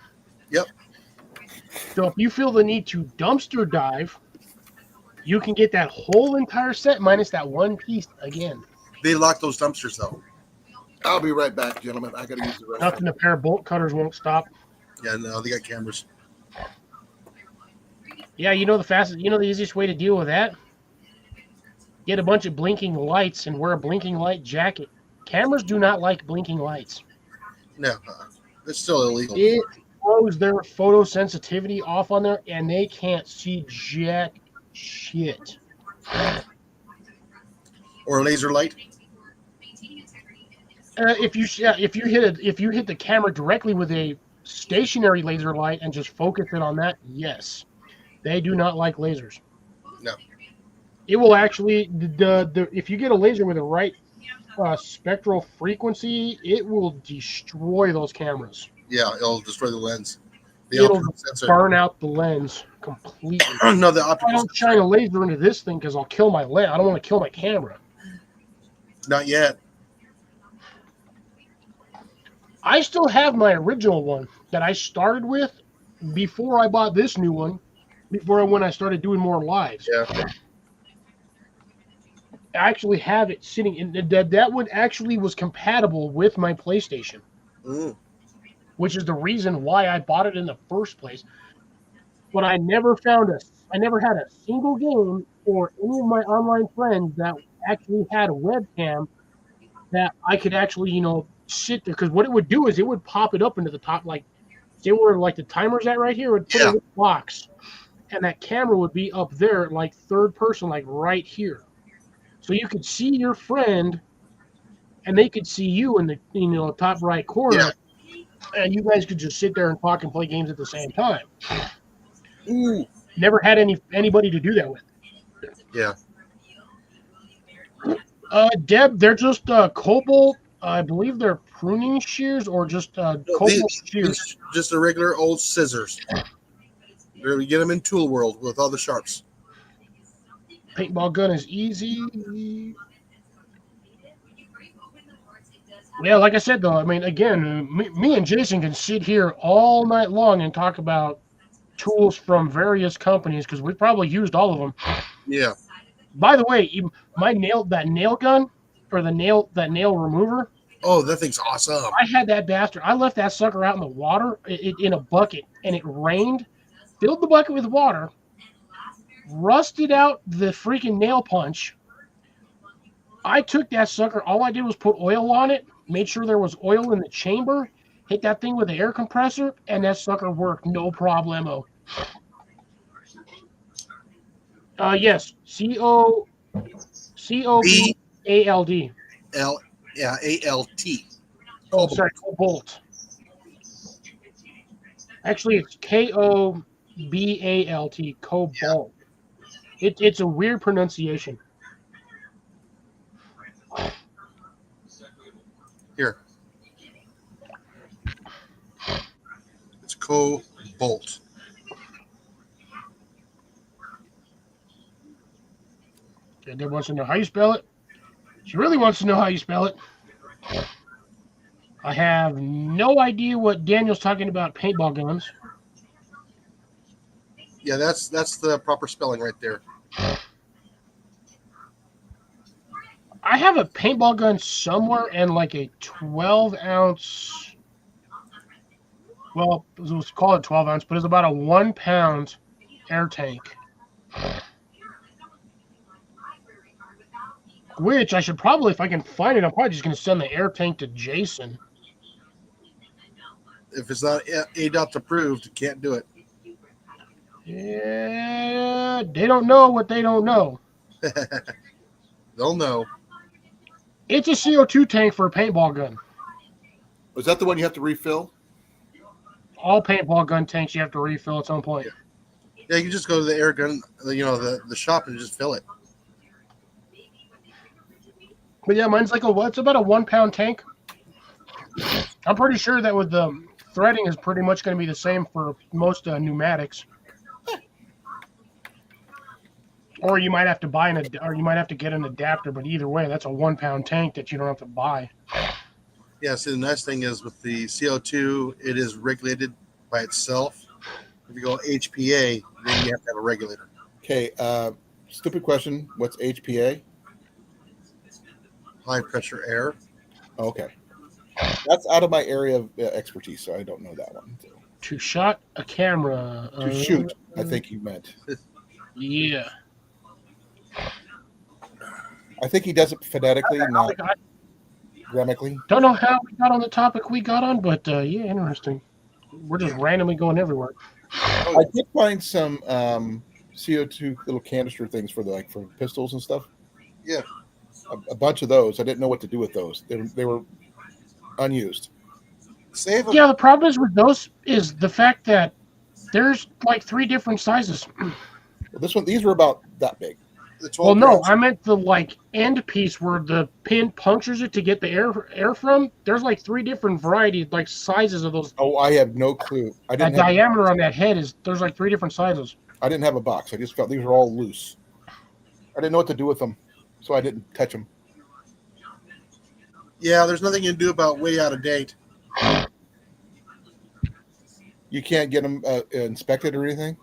[SPEAKER 3] Yep.
[SPEAKER 1] So if you feel the need to dumpster dive, you can get that whole entire set minus that one piece again.
[SPEAKER 3] they lock those dumpsters though.
[SPEAKER 2] I'll be right back, gentlemen. I got to use the restroom.
[SPEAKER 1] Nothing, a pair of bolt cutters won't stop.
[SPEAKER 3] Yeah, no, they got cameras.
[SPEAKER 1] Yeah, the easiest way to deal with that? Get a bunch of blinking lights and wear a blinking light jacket. Cameras do not like blinking lights.
[SPEAKER 3] No, it's still illegal.
[SPEAKER 1] It throws their photosensitivity off on there, and they can't see jack shit.
[SPEAKER 3] Or a laser light.
[SPEAKER 1] If you hit the camera directly with a stationary laser light and just focus it on that, yes, they do not like lasers.
[SPEAKER 3] No.
[SPEAKER 1] It will actually if you get a laser with the right spectral frequency, it will destroy those cameras.
[SPEAKER 3] Yeah, it'll destroy the lens. The
[SPEAKER 1] It'll
[SPEAKER 3] optical sensor.
[SPEAKER 1] burn out the lens completely.
[SPEAKER 3] No, the
[SPEAKER 1] I
[SPEAKER 3] optical
[SPEAKER 1] don't
[SPEAKER 3] sensor.
[SPEAKER 1] shine a laser into this thing because I'll kill my lens. I don't want to kill my camera.
[SPEAKER 3] Not yet.
[SPEAKER 1] I still have my original one that I started with before I bought this new one. When I started doing more lives,
[SPEAKER 3] Yeah.
[SPEAKER 1] I actually have it sitting in that one actually was compatible with my PlayStation,
[SPEAKER 3] Mm.
[SPEAKER 1] which is the reason why I bought it in the first place. But I never had a single game or any of my online friends that actually had a webcam that I could actually, sit there. Because what it would do is it would pop it up into the top, like, say where like the timer's at right here, it would put
[SPEAKER 3] Yeah.
[SPEAKER 1] it in a box, and that camera would be up there, like third person, like right here. So you could see your friend, and they could see you in the top right
[SPEAKER 3] Yeah.
[SPEAKER 1] corner, and you guys could just sit there and talk and play games at the same time.
[SPEAKER 3] Ooh.
[SPEAKER 1] Never had anybody to do that with.
[SPEAKER 3] Yeah.
[SPEAKER 1] Deb, they're just cobalt. I believe they're pruning shears or just
[SPEAKER 3] No,
[SPEAKER 1] cobalt shears.
[SPEAKER 3] these just a regular old scissors. We get them in Tool World with all the sharps.
[SPEAKER 1] Paintball gun is easy. Yeah, like I said, though, I mean, again, me and Jason can sit here all night long and talk about tools from various companies because we probably used all of them.
[SPEAKER 3] Yeah.
[SPEAKER 1] By the way, my nail gun or that nail remover,
[SPEAKER 3] Oh, that thing's awesome.
[SPEAKER 1] I had that bastard. I left that sucker out in the water in a bucket, and it rained. Filled the bucket with water, rusted out the freaking nail punch. I took that sucker. All I did was put oil on it, made sure there was oil in the chamber, hit that thing with the air compressor, and that sucker worked no problemo. Yes, COBALD.
[SPEAKER 3] ALT.
[SPEAKER 1] Oh, sorry, Cobalt. Actually, it's KOBALT, Cobalt. It's a weird pronunciation.
[SPEAKER 3] Here. It's Cobalt.
[SPEAKER 1] Deb wants to know how you spell it. She really wants to know how you spell it. I have no idea what Daniel's talking about paintball guns.
[SPEAKER 3] Yeah, that's the proper spelling right there.
[SPEAKER 1] I have a paintball gun somewhere and like a 12-ounce. Well, it was called a 12-ounce, but it's about a 1-pound air tank. Which I should probably, if I can find it, I'm probably just going to send the air tank to Jason.
[SPEAKER 3] If it's not ADOT approved, you can't do it.
[SPEAKER 1] Yeah, they don't know what they don't know.
[SPEAKER 3] They'll know.
[SPEAKER 1] It's a CO2 tank for a paintball gun.
[SPEAKER 2] Was that the one you have to refill?
[SPEAKER 1] All paintball gun tanks you have to refill at some point.
[SPEAKER 3] Yeah, you can just go to the air gun, the shop and just fill it.
[SPEAKER 1] But yeah, mine's like it's about a 1-pound tank. I'm pretty sure that with the threading is pretty much going to be the same for most pneumatics. Or you might have to get an adapter. But either way, that's a 1-pound tank that you don't have to buy.
[SPEAKER 3] Yeah. See, the nice thing is with the CO2, it is regulated by itself. If you go HPA, then you have to have a regulator.
[SPEAKER 2] Okay. Stupid question. What's HPA?
[SPEAKER 3] High pressure air.
[SPEAKER 2] Okay. That's out of my area of expertise, so I don't know that one. So.
[SPEAKER 1] To shot a camera.
[SPEAKER 2] To shoot, I think you meant.
[SPEAKER 1] Yeah.
[SPEAKER 2] I think he does it phonetically, not grammatically.
[SPEAKER 1] Don't know how we got on the topic we got on, but yeah, interesting. We're just randomly going everywhere.
[SPEAKER 2] I did find some CO2 little canister things for for pistols and stuff.
[SPEAKER 3] Yeah.
[SPEAKER 2] A bunch of those. I didn't know what to do with those. They were unused.
[SPEAKER 3] Save them.
[SPEAKER 1] Yeah, the problem is with those is the fact that there's like 3 different sizes.
[SPEAKER 2] Well, these were about that big.
[SPEAKER 3] The 12
[SPEAKER 1] Well, no,
[SPEAKER 3] rounds.
[SPEAKER 1] I meant the end piece where the pin punctures it to get the air from. There's like 3 different varieties, like sizes of those.
[SPEAKER 2] Oh, I have no clue.
[SPEAKER 1] That diameter on that head there's like 3 different sizes.
[SPEAKER 2] I didn't have a box. I just felt these were all loose. I didn't know what to do with them, so I didn't touch them.
[SPEAKER 3] Yeah, there's nothing you can do about way out of date.
[SPEAKER 2] You can't get them inspected or anything.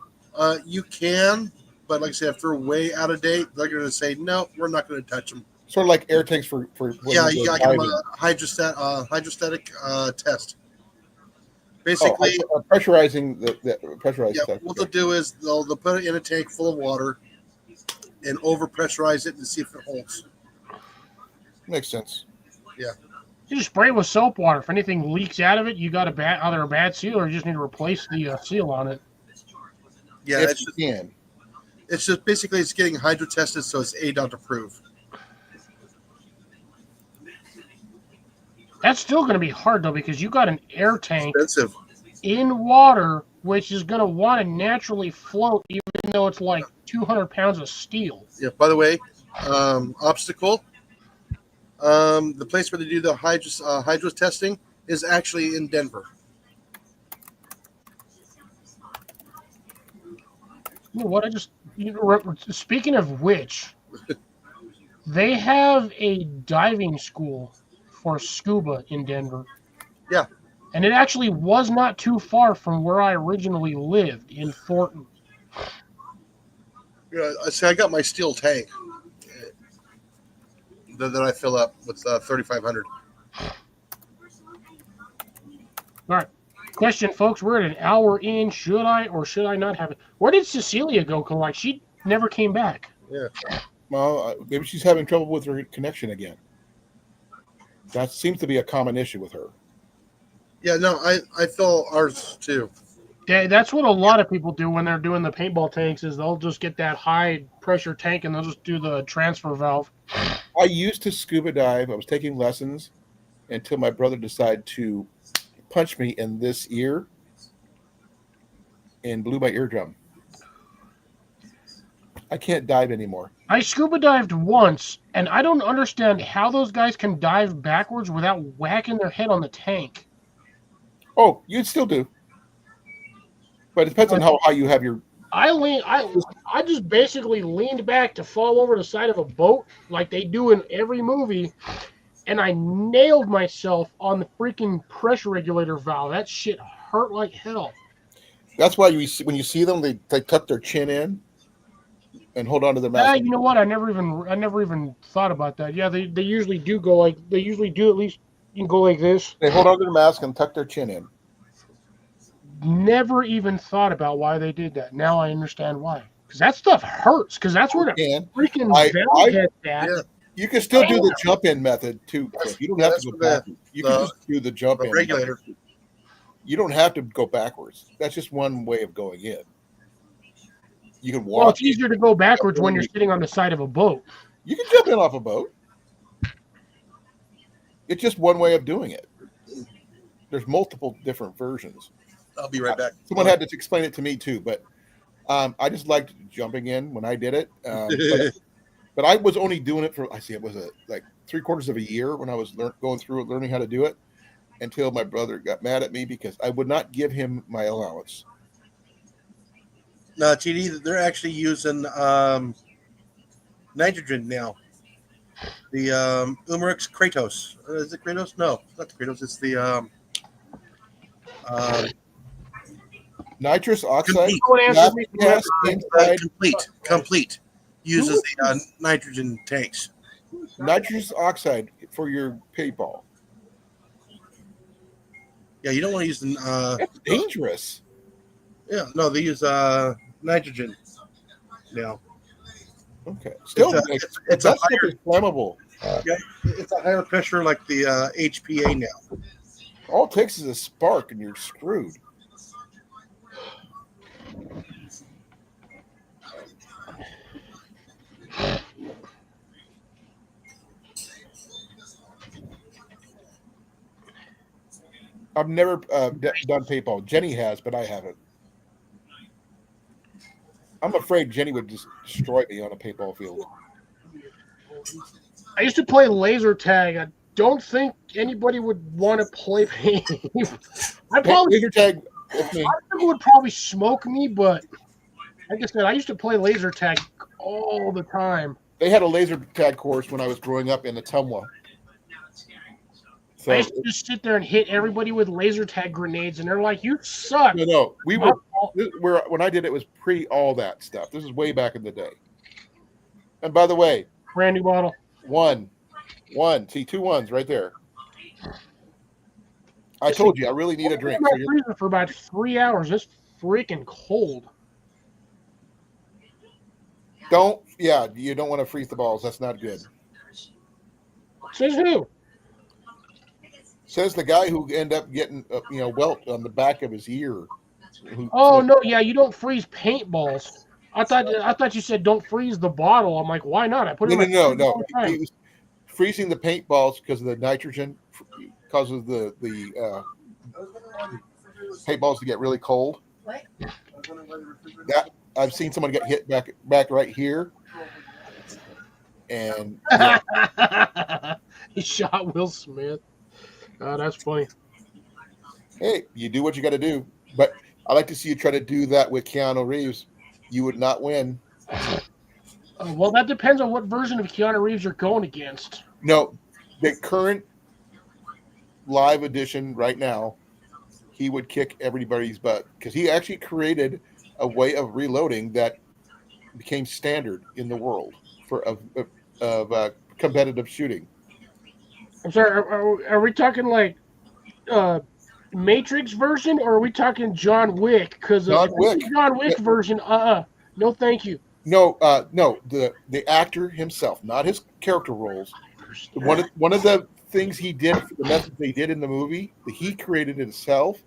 [SPEAKER 3] You can, but like I said, if they're way out of date, they're going to say no. We're not going to touch them.
[SPEAKER 2] Sort of like air tanks for when
[SPEAKER 3] Yeah,
[SPEAKER 2] you
[SPEAKER 3] you
[SPEAKER 2] go
[SPEAKER 3] got to give them
[SPEAKER 2] diving.
[SPEAKER 3] a hydrostatic test. Basically,
[SPEAKER 2] Pressurizing the pressurized
[SPEAKER 3] yeah.
[SPEAKER 2] stuff.
[SPEAKER 3] What they'll do is they'll put it in a tank full of water and over pressurize it and see if it holds.
[SPEAKER 2] Makes sense.
[SPEAKER 1] You just spray it with soap water. If anything leaks out of it, you got either a bad seal or you just need to replace the seal on it.
[SPEAKER 3] Yeah,
[SPEAKER 2] If
[SPEAKER 3] it's
[SPEAKER 2] you
[SPEAKER 3] just,
[SPEAKER 2] can.
[SPEAKER 3] it's just basically it's getting hydro tested, so it's ADOT approved.
[SPEAKER 1] That's still going to be hard though because you got an air tank
[SPEAKER 3] Expensive.
[SPEAKER 1] in water, which is going to want to naturally float, even though it's like 200 pounds of steel.
[SPEAKER 3] Yeah. By the way, obstacle. The place where they do the hydro testing is actually in Denver.
[SPEAKER 1] You know what? Speaking of which, they have a diving school for scuba in Denver.
[SPEAKER 3] Yeah.
[SPEAKER 1] And it actually was not too far from where I originally lived in Thornton.
[SPEAKER 3] Yeah, see, I got my steel tank that I fill up with 3,500.
[SPEAKER 1] All right. Question, folks. We're at an hour in. Should I or should I not have it? Where did Cecilia go? 'Cause, like, she never came back.
[SPEAKER 2] Well, maybe she's having trouble with her connection again. That seems to be a common issue with her.
[SPEAKER 3] Yeah, no, I fill ours too.
[SPEAKER 1] Yeah, that's what a lot of people do when they're doing the paintball tanks is they'll just get that high pressure tank and they'll just do the transfer valve.
[SPEAKER 2] I used to scuba dive. I was taking lessons until my brother decided to punch me in this ear and blew my eardrum. I can't dive anymore.
[SPEAKER 1] I scuba dived once, and I don't understand how those guys can dive backwards without whacking their head on the tank.
[SPEAKER 2] Oh, you'd still do. But it depends on how high you have your.
[SPEAKER 1] I just basically leaned back to fall over the side of a boat like they do in every movie, and I nailed myself on the freaking pressure regulator valve. That shit hurt like hell.
[SPEAKER 2] That's why when you see them, they tuck their chin in and hold on to their mouth.
[SPEAKER 1] You know what? I never even thought about that. Yeah, they usually do go like they usually do at least you can go like this.
[SPEAKER 2] They hold on to their mask and tuck their chin in.
[SPEAKER 1] Never even thought about why they did that. Now I understand why. Because that stuff hurts. Because that's where the freaking valve gets at.
[SPEAKER 3] Yeah.
[SPEAKER 2] You can still do the jump in method too. Chris. You don't have to go backwards. You can just do the jump in
[SPEAKER 3] regulator.
[SPEAKER 2] You don't have to go backwards. That's just one way of going in. You can walk.
[SPEAKER 1] Well, it's easier to go backwards when you're sitting on the side of a boat.
[SPEAKER 2] You can jump in off a boat. It's just one way of doing it. There's multiple different versions.
[SPEAKER 3] I'll be right back.
[SPEAKER 2] Someone had to explain it to me too, but I just liked jumping in when I did it. But I was only doing it for it was like 3/4 of a year when I was going through it, learning how to do it, until my brother got mad at me because I would not give him my allowance.
[SPEAKER 3] No, TD, they're actually using nitrogen now. The Umerix Kratos. Is it Kratos? No, not the Kratos. It's the
[SPEAKER 2] nitrous oxide.
[SPEAKER 3] Complete uses the nitrogen tanks.
[SPEAKER 2] Nitrous oxide for your paintball.
[SPEAKER 3] Yeah, you don't want to use the.
[SPEAKER 2] That's dangerous.
[SPEAKER 3] Yeah, no, they use nitrogen now.
[SPEAKER 2] Okay, still,
[SPEAKER 3] it's a
[SPEAKER 2] stuff is flammable.
[SPEAKER 3] Yeah, it's a higher pressure like the HPA now.
[SPEAKER 2] All it takes is a spark and you're screwed. I've never done paintball. Jenny has, but I haven't. I'm afraid Jenny would just destroy me on a paintball field.
[SPEAKER 1] I used to play laser tag. I don't think anybody would want to play me.
[SPEAKER 2] Laser tag.
[SPEAKER 1] People would probably smoke me, but like I said, I used to play laser tag all the time.
[SPEAKER 2] They had a laser tag course when I was growing up in Ottumwa. So
[SPEAKER 1] I used to just sit there and hit everybody with laser tag grenades, and they're like, "You suck."
[SPEAKER 2] no, we
[SPEAKER 1] My
[SPEAKER 2] were
[SPEAKER 1] fault.
[SPEAKER 2] when I did it was pre all that stuff. This is way back in the day. And by the way,
[SPEAKER 1] Brand new bottle.
[SPEAKER 2] one, see 2 ones right there. I told you I really need a drink.
[SPEAKER 1] My
[SPEAKER 2] So you're,
[SPEAKER 1] freezer for about 3 hours. It's freaking cold.
[SPEAKER 2] you don't want to freeze the balls. That's not good.
[SPEAKER 1] Says who?
[SPEAKER 2] Says the guy who ended up getting welt on the back of his ear.
[SPEAKER 1] Oh no, yeah, you don't freeze paintballs. I thought you said don't freeze the bottle. I'm like, why not? I put it in my freezer all the time.
[SPEAKER 2] He was freezing the paintballs because of the nitrogen causes the paintballs to get really cold. That I've seen someone get hit back right here, and
[SPEAKER 1] He shot Will Smith. Oh, that's funny.
[SPEAKER 2] hey, you do what you got to do. But I like to see you try to do that with Keanu Reeves. You would not win.
[SPEAKER 1] Well, that depends on what version of Keanu Reeves you're going against.
[SPEAKER 2] No, the current live edition right now, he would kick everybody's butt because he actually created a way of reloading that became standard in the world of competitive shooting.
[SPEAKER 1] I'm sorry. Are we talking like Matrix version, or are we talking John Wick? Because
[SPEAKER 2] John Wick.
[SPEAKER 1] John Wick version. No, thank you.
[SPEAKER 2] No, the actor himself, not his character roles. One of the things he did, the message they did in the movie, that he created himself,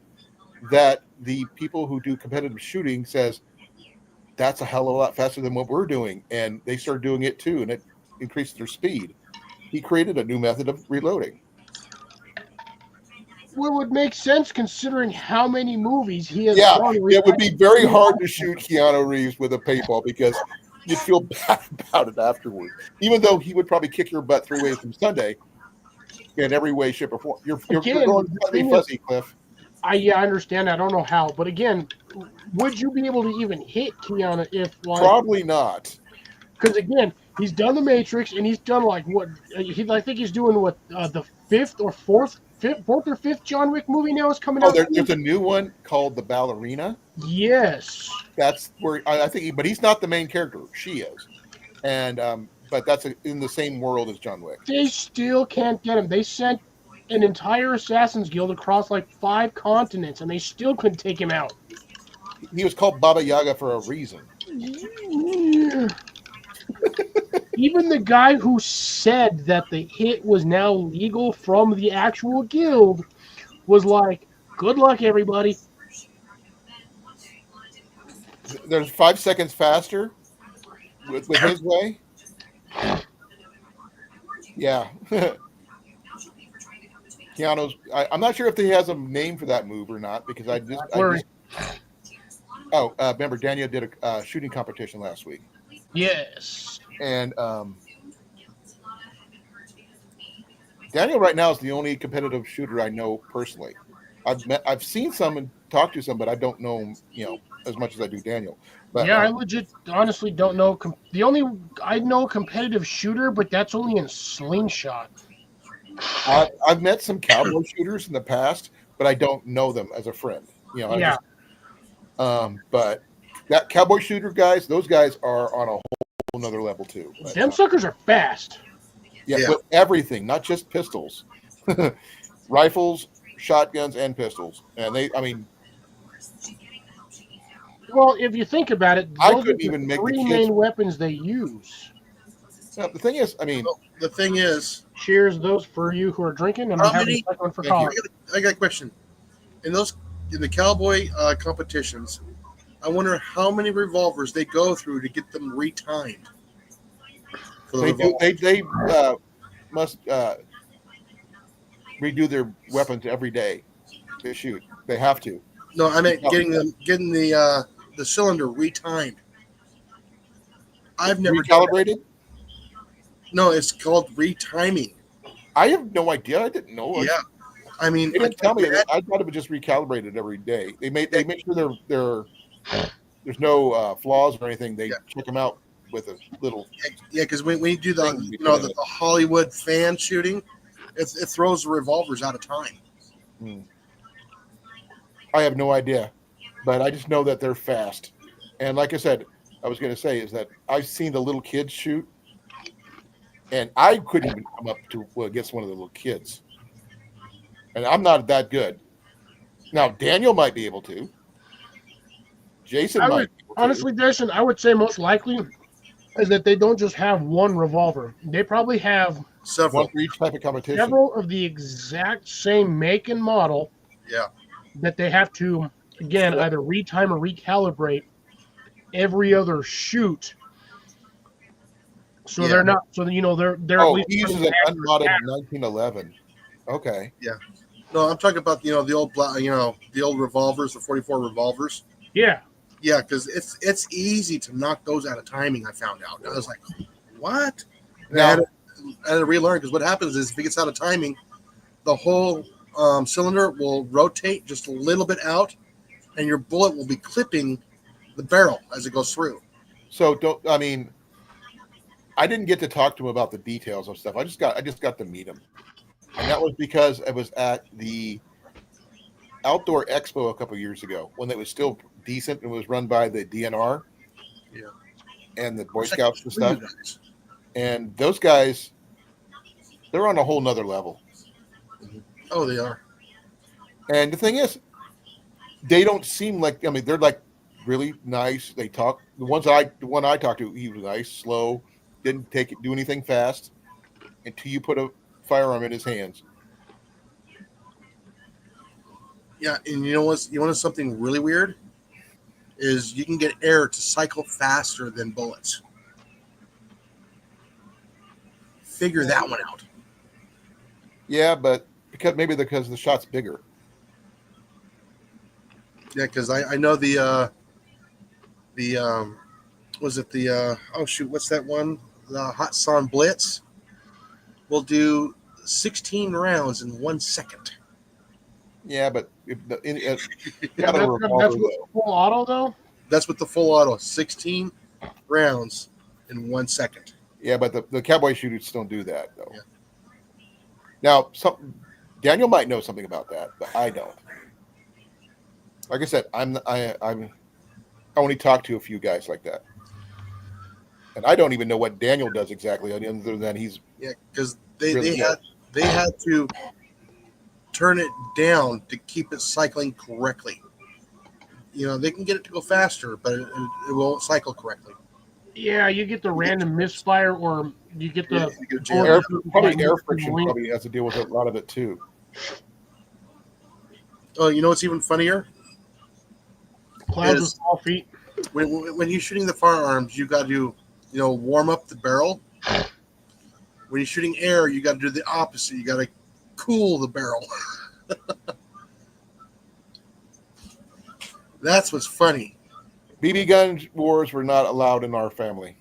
[SPEAKER 2] that the people who do competitive shooting says that's a hell of a lot faster than what we're doing, and they started doing it too, and it increased their speed. He created a new method of reloading.
[SPEAKER 1] Well, it would make sense considering how many movies he has.
[SPEAKER 2] Yeah,
[SPEAKER 1] done.
[SPEAKER 2] it would be very hard to shoot Keanu Reeves with a paintball because you'd feel bad about it afterwards. Even though he would probably kick your butt 3 ways from Sunday in every way, shape, or form. You're going to be fuzzy, Cliff.
[SPEAKER 1] I understand. I don't know how, but again, would you be able to even hit Keanu if like?
[SPEAKER 2] Probably not.
[SPEAKER 1] Because again, he's done the Matrix, and he's done like what? I think he's doing what the fourth or fifth John Wick movie now is coming out.
[SPEAKER 2] There's a new one called The Ballerina.
[SPEAKER 1] Yes.
[SPEAKER 2] That's where I think, but he's not the main character. She is, and but that's in the same world as John Wick.
[SPEAKER 1] They still can't get him. They sent an entire Assassin's Guild across like 5 continents, and they still couldn't take him out.
[SPEAKER 2] He was called Baba Yaga for a reason.
[SPEAKER 1] Even the guy who said that the hit was now legal from the actual guild was like, good luck, everybody.
[SPEAKER 2] There's 5 seconds faster with his way. Yeah. Keanu's. I'm not sure if he has a name for that move or not because remember Daniel did a shooting competition last week.
[SPEAKER 1] Yes.
[SPEAKER 2] And Daniel right now is the only competitive shooter I know personally. I've seen some and talked to some, but I don't know him, as much as I do Daniel. But,
[SPEAKER 1] yeah, I legit honestly don't know. The only I know competitive shooter, but that's only in Slingshot.
[SPEAKER 2] I've met some cowboy shooters in the past, but I don't know them as a friend.
[SPEAKER 1] Yeah.
[SPEAKER 2] But that cowboy shooter guys, those guys are on a whole another level too. But,
[SPEAKER 1] them suckers are fast.
[SPEAKER 2] Yeah, with everything, not just pistols, rifles, shotguns, and pistols. And
[SPEAKER 1] well, if you think about it,
[SPEAKER 2] I
[SPEAKER 1] those
[SPEAKER 2] couldn't
[SPEAKER 1] are
[SPEAKER 2] even make the
[SPEAKER 1] three
[SPEAKER 2] kids.
[SPEAKER 1] main weapons they use.
[SPEAKER 2] The thing is,
[SPEAKER 3] The thing is,
[SPEAKER 1] Cheers, those for you who are drinking, and
[SPEAKER 3] How
[SPEAKER 1] I'm having
[SPEAKER 3] many-
[SPEAKER 1] a second one for
[SPEAKER 2] Thank you.
[SPEAKER 1] Colin.
[SPEAKER 3] I got a question. In the cowboy competitions, I wonder how many revolvers they go through to get them retimed. For the
[SPEAKER 2] They
[SPEAKER 3] revolver.
[SPEAKER 2] must redo their weapons every day to shoot. They have to.
[SPEAKER 3] No, I meant getting the cylinder retimed. I've never done that.
[SPEAKER 2] Recalibrated?
[SPEAKER 3] No, it's called retiming.
[SPEAKER 2] I have no idea. I didn't know.
[SPEAKER 3] Yeah, I mean,
[SPEAKER 2] They didn't tell me. I thought it was just recalibrated every day. They make sure there's no flaws or anything. They check them out with a little.
[SPEAKER 3] Yeah, because when you do the
[SPEAKER 2] Thing
[SPEAKER 3] the Hollywood fan shooting, It throws the revolvers out of time.
[SPEAKER 2] I have no idea, but I just know that they're fast. And like I said, I was going to say is that I've seen the little kids shoot, and I couldn't even come up to against one of the little kids, and I'm not that good. Now Daniel might be able to. Jason
[SPEAKER 1] I
[SPEAKER 2] might.
[SPEAKER 1] would,
[SPEAKER 2] Be able to.
[SPEAKER 1] honestly, Jason, I would say most likely is that they don't just have one revolver. They probably have
[SPEAKER 3] Several.
[SPEAKER 2] One for each type of competition.
[SPEAKER 1] several of the exact same make and model
[SPEAKER 3] Yeah.
[SPEAKER 1] that they have to, again, either retime or recalibrate every other shoot. So
[SPEAKER 3] Yeah.
[SPEAKER 1] they're not. So they're at
[SPEAKER 2] Oh,
[SPEAKER 1] least
[SPEAKER 2] he uses an unmodded 1911. Okay.
[SPEAKER 3] No, I'm talking about the old the old revolvers, the 44 revolvers.
[SPEAKER 1] Yeah.
[SPEAKER 3] Yeah, because it's easy to knock those out of timing. I found out. I was like, what? And I had to relearn because what happens is if it gets out of timing, the whole cylinder will rotate just a little bit out, and your bullet will be clipping the barrel as it goes through.
[SPEAKER 2] So I didn't get to talk to him about the details of stuff. I just got to meet him, and that was because I was at the Outdoor Expo a couple of years ago when it was still decent. It was run by the DNR,
[SPEAKER 3] Yeah.
[SPEAKER 2] and the Boy
[SPEAKER 3] It's like
[SPEAKER 2] Scouts and
[SPEAKER 3] for you
[SPEAKER 2] stuff.
[SPEAKER 3] guys.
[SPEAKER 2] And those guys, they're on a whole nother level.
[SPEAKER 3] Oh, they are.
[SPEAKER 2] And the thing is, they don't seem like. I mean, they're like really nice. They talk. The one I talked to, he was nice, slow, didn't do anything fast until you put a firearm in his hands.
[SPEAKER 3] Yeah, and you want to know something really weird? Is you can get air to cycle faster than bullets. Figure that one out.
[SPEAKER 2] Yeah, but because the shot's bigger.
[SPEAKER 3] Yeah, because I know was it the oh shoot, what's that one? The Hot Sun Blitz will do 16 rounds in 1 second.
[SPEAKER 2] Yeah, but if
[SPEAKER 1] Yeah,
[SPEAKER 2] got a
[SPEAKER 1] that's
[SPEAKER 2] revolver,
[SPEAKER 1] with
[SPEAKER 2] though.
[SPEAKER 1] full auto though.
[SPEAKER 3] That's with the full auto, 16 rounds in 1 second.
[SPEAKER 2] Yeah, but the cowboy shooters don't do that though.
[SPEAKER 3] Yeah.
[SPEAKER 2] Now, Daniel might know something about that, but I don't. Like I said, I only talk to a few guys like that, and I don't even know what Daniel does exactly, other than he's
[SPEAKER 3] Yeah, because they
[SPEAKER 2] Really
[SPEAKER 3] had to turn it down to keep it cycling correctly. They can get it to go faster, but it won't cycle correctly.
[SPEAKER 1] Yeah, you get the random misfire, or you get the
[SPEAKER 3] You get a jam.
[SPEAKER 2] probably air friction probably has to deal with a lot of it too.
[SPEAKER 3] Oh, you know what's even funnier?
[SPEAKER 1] clouds of
[SPEAKER 3] is-
[SPEAKER 1] small feet.
[SPEAKER 3] When you're shooting the firearms, you got to warm up the barrel. When you're shooting air, you got to do the opposite. You got to cool the barrel. That's what's funny.
[SPEAKER 2] BB gun wars were not allowed in our family.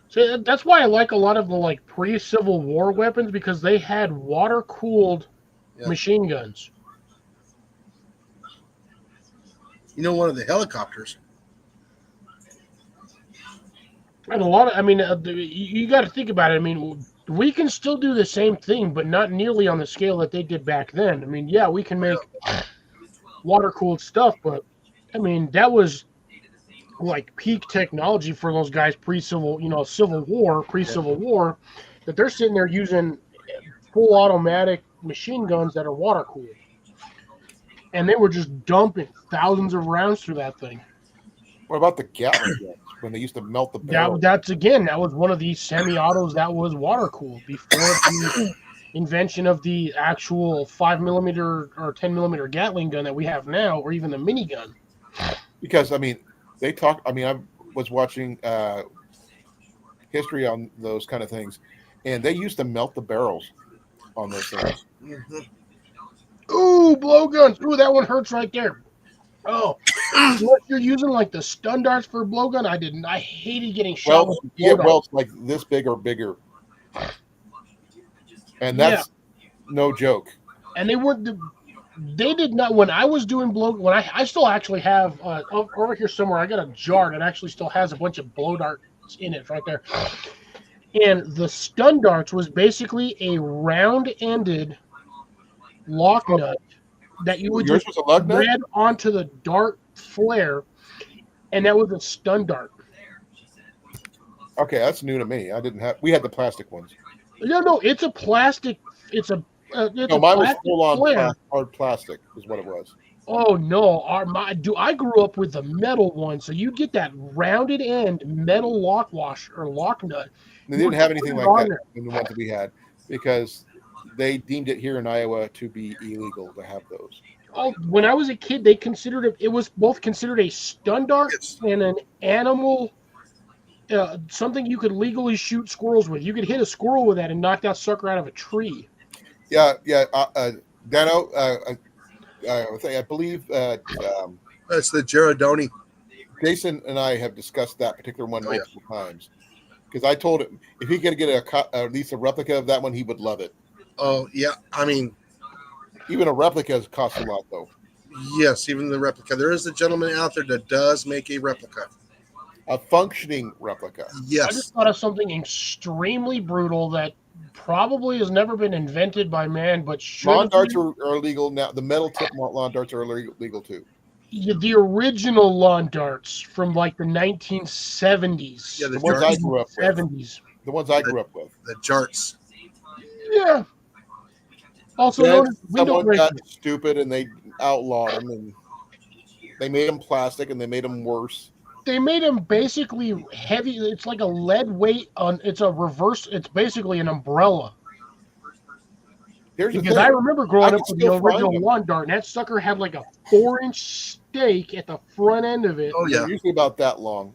[SPEAKER 1] So that's why I like a lot of the pre-Civil War weapons, because they had water-cooled
[SPEAKER 3] Yeah.
[SPEAKER 1] machine guns.
[SPEAKER 3] One of the helicopters.
[SPEAKER 1] And a lot of, you got to think about it. I mean, we can still do the same thing, but not nearly on the scale that they did back then. I mean, yeah, we can make water-cooled stuff, but that was peak technology for those guys pre-Civil War, that they're sitting there using full automatic machine guns that are water-cooled. And they were just dumping thousands of rounds through that thing.
[SPEAKER 2] What about the Gatling guns when they used to melt the barrel?
[SPEAKER 1] That was one of these semi-autos that was water-cooled before the invention of the actual 5mm or 10mm Gatling gun that we have now, or even the minigun.
[SPEAKER 2] Because they talk. I was watching history on those kind of things, and they used to melt the barrels on those things.
[SPEAKER 3] Mm-hmm.
[SPEAKER 1] Ooh, blowguns. Ooh, that one hurts right there. Oh, unless you're using the stun darts for a blowgun, I hated getting shot with a blow dart.
[SPEAKER 2] It's like this big or bigger, and that's no joke.
[SPEAKER 1] And they did not, when I was doing when I still actually have over here somewhere, I got a jar that actually still has a bunch of blow darts in it right there. And the stun darts was basically a round-ended lock nut that you would
[SPEAKER 2] Yours
[SPEAKER 1] just
[SPEAKER 2] was a lug nut?
[SPEAKER 1] thread onto the dart flare, and that was a stun dart.
[SPEAKER 2] Okay, that's new to me. I didn't have. We had the plastic ones.
[SPEAKER 1] No, it's a plastic. It's
[SPEAKER 2] No,
[SPEAKER 1] a
[SPEAKER 2] mine was
[SPEAKER 1] plastic
[SPEAKER 2] full on
[SPEAKER 1] flare.
[SPEAKER 2] hard plastic, is what it was.
[SPEAKER 1] Oh no, I grew up with the metal one, so you get that rounded end metal lock wash or lock nut.
[SPEAKER 2] They didn't have anything like
[SPEAKER 1] on
[SPEAKER 2] that
[SPEAKER 1] there.
[SPEAKER 2] in the ones that we had because they deemed it here in Iowa to be illegal to have those.
[SPEAKER 1] Oh, when I was a kid, they considered it. It was both considered a stun dart
[SPEAKER 3] Yes.
[SPEAKER 1] and an animal, something you could legally shoot squirrels with. You could hit a squirrel with that and knock that sucker out of a tree.
[SPEAKER 2] Yeah. Dano, I believe
[SPEAKER 3] That's the Gerardoni.
[SPEAKER 2] Jason and I have discussed that particular one
[SPEAKER 3] Oh, yeah.
[SPEAKER 2] multiple times because I told him if he could get at least a replica of that one, he would love it.
[SPEAKER 3] Oh yeah, I mean,
[SPEAKER 2] Even a replica costs a lot, though.
[SPEAKER 3] yes, even the replica. There is a gentleman out there that does make a replica.
[SPEAKER 2] A functioning replica.
[SPEAKER 1] I
[SPEAKER 3] Yes.
[SPEAKER 1] just thought of something extremely brutal that probably has never been invented by man, but should
[SPEAKER 2] Lawn
[SPEAKER 1] have
[SPEAKER 2] darts
[SPEAKER 1] been.
[SPEAKER 2] are illegal now. The metal tip lawn darts are illegal too.
[SPEAKER 1] The original lawn darts from like the 1970s.
[SPEAKER 3] Yeah,
[SPEAKER 2] The ones I grew up with.
[SPEAKER 1] 70s.
[SPEAKER 2] The ones I grew up with.
[SPEAKER 3] The jarts.
[SPEAKER 1] Yeah. Also
[SPEAKER 2] Then
[SPEAKER 1] known as window
[SPEAKER 2] someone
[SPEAKER 1] breaker.
[SPEAKER 2] got stupid and they outlawed them, and they made them plastic and they made them worse.
[SPEAKER 1] They made them basically heavy. It's like a lead weight on. It's a reverse. It's basically an umbrella.
[SPEAKER 2] Here's the
[SPEAKER 1] Because
[SPEAKER 2] thing.
[SPEAKER 1] I remember
[SPEAKER 2] I
[SPEAKER 1] growing
[SPEAKER 2] can
[SPEAKER 1] up with the
[SPEAKER 2] still find
[SPEAKER 1] original
[SPEAKER 2] them.
[SPEAKER 1] lawn dart, and that sucker had like a 4-inch stake at the front end of it.
[SPEAKER 3] Oh
[SPEAKER 2] They're
[SPEAKER 3] yeah.
[SPEAKER 2] usually about that long,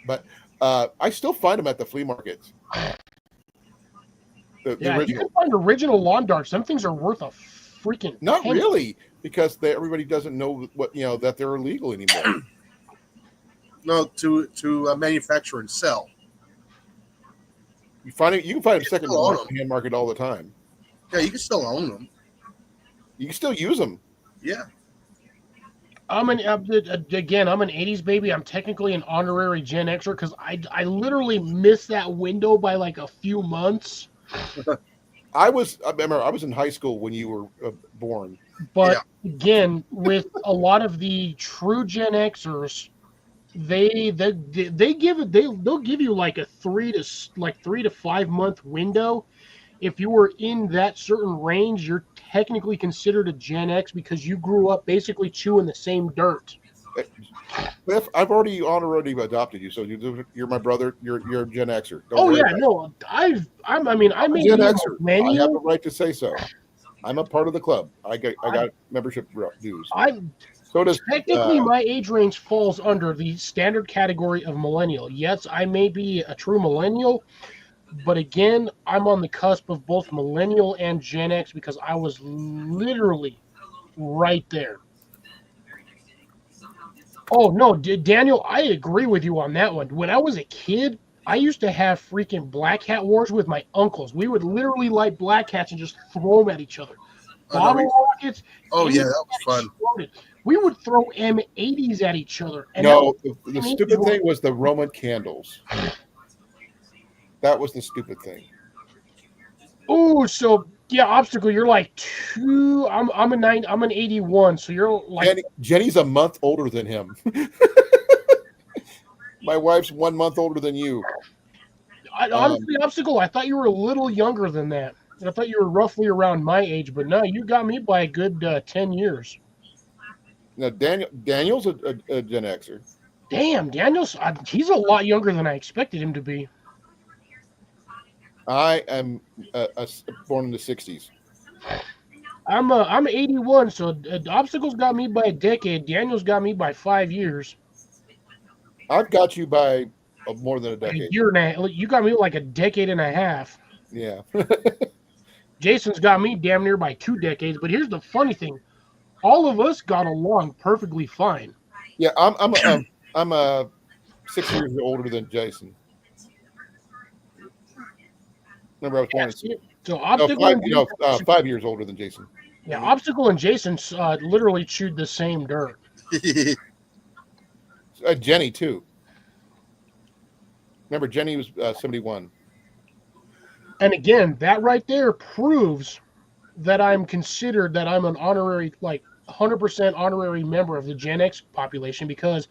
[SPEAKER 2] but I still find them at the flea markets. The
[SPEAKER 1] Yeah, you
[SPEAKER 2] original.
[SPEAKER 1] can find original lawn darts. Some things are worth a freaking
[SPEAKER 2] Not
[SPEAKER 1] penny.
[SPEAKER 2] really, because everybody doesn't know what that they're illegal anymore.
[SPEAKER 3] No, to manufacture and sell.
[SPEAKER 2] You can find them second
[SPEAKER 3] still own
[SPEAKER 2] hand market all the time.
[SPEAKER 3] Yeah, you can still own them.
[SPEAKER 2] You can still use them.
[SPEAKER 3] Yeah.
[SPEAKER 1] I'm an 80s baby. I'm technically an honorary Gen Xer because I literally missed that window by like a few months.
[SPEAKER 2] I remember I was in high school when you were born.
[SPEAKER 1] But again, with a lot of the true Gen Xers, they'll give you like a 3 to 5 month window. If you were in that certain range, you're technically considered a Gen X because you grew up basically chewing the same dirt.
[SPEAKER 2] Cliff, I've already adopted you, so you're my brother. You're a Gen Xer. Don't
[SPEAKER 1] Oh
[SPEAKER 2] worry
[SPEAKER 1] yeah,
[SPEAKER 2] about it.
[SPEAKER 1] no, I
[SPEAKER 2] I'm
[SPEAKER 1] may
[SPEAKER 2] a
[SPEAKER 1] be
[SPEAKER 2] Gen
[SPEAKER 1] a
[SPEAKER 2] Xer. I have the
[SPEAKER 1] millennial.
[SPEAKER 2] right to say so. I'm a part of the club. I got membership dues. So does
[SPEAKER 1] Technically, my age range falls under the standard category of millennial. Yes, I may be a true millennial, but again, I'm on the cusp of both millennial and Gen X because I was literally right there. Oh, no, Daniel, I agree with you on that one. When I was a kid, I used to have freaking black hat wars with my uncles. We would literally light black hats and just throw them at each other. Bottle rockets.
[SPEAKER 3] Oh yeah,
[SPEAKER 1] anything
[SPEAKER 3] that was fun.
[SPEAKER 1] exploded. We would throw M80s at each other. And
[SPEAKER 2] no.
[SPEAKER 1] that
[SPEAKER 2] The stupid thing was the Roman candles. That was the stupid thing.
[SPEAKER 1] Oh, so yeah, obstacle. You're like 2. I'm an 81. So you're like
[SPEAKER 2] Jenny's a month older than him. My wife's 1 month older than you.
[SPEAKER 1] honestly, obstacle. I thought you were a little younger than that. I thought you were roughly around my age, but no, you got me by a good 10 years.
[SPEAKER 2] Now Daniel's a Gen Xer.
[SPEAKER 1] Damn, Daniel's he's a lot younger than I expected him to be.
[SPEAKER 2] I am born in the 60s.
[SPEAKER 1] I'm 81, so obstacles got me by a decade. Daniel's got me by 5 years.
[SPEAKER 2] I've got you by more than a
[SPEAKER 1] A
[SPEAKER 2] decade.
[SPEAKER 1] year and a half. You got me like a decade and a half.
[SPEAKER 2] Yeah.
[SPEAKER 1] Jason's got me damn near by 2 decades. But here's the funny thing: all of us got along perfectly fine.
[SPEAKER 2] Yeah, I'm 6 years older than Jason. Remember, I was born.
[SPEAKER 1] So
[SPEAKER 2] No,
[SPEAKER 1] obstacle,
[SPEAKER 2] 5 years older than Jason.
[SPEAKER 1] yeah, obstacle and Jason literally chewed the same dirt.
[SPEAKER 2] Jenny too. Remember, Jenny was 71.
[SPEAKER 1] And again, that right there proves that I'm considered that I'm an honorary, like 100% honorary member of the Gen X population because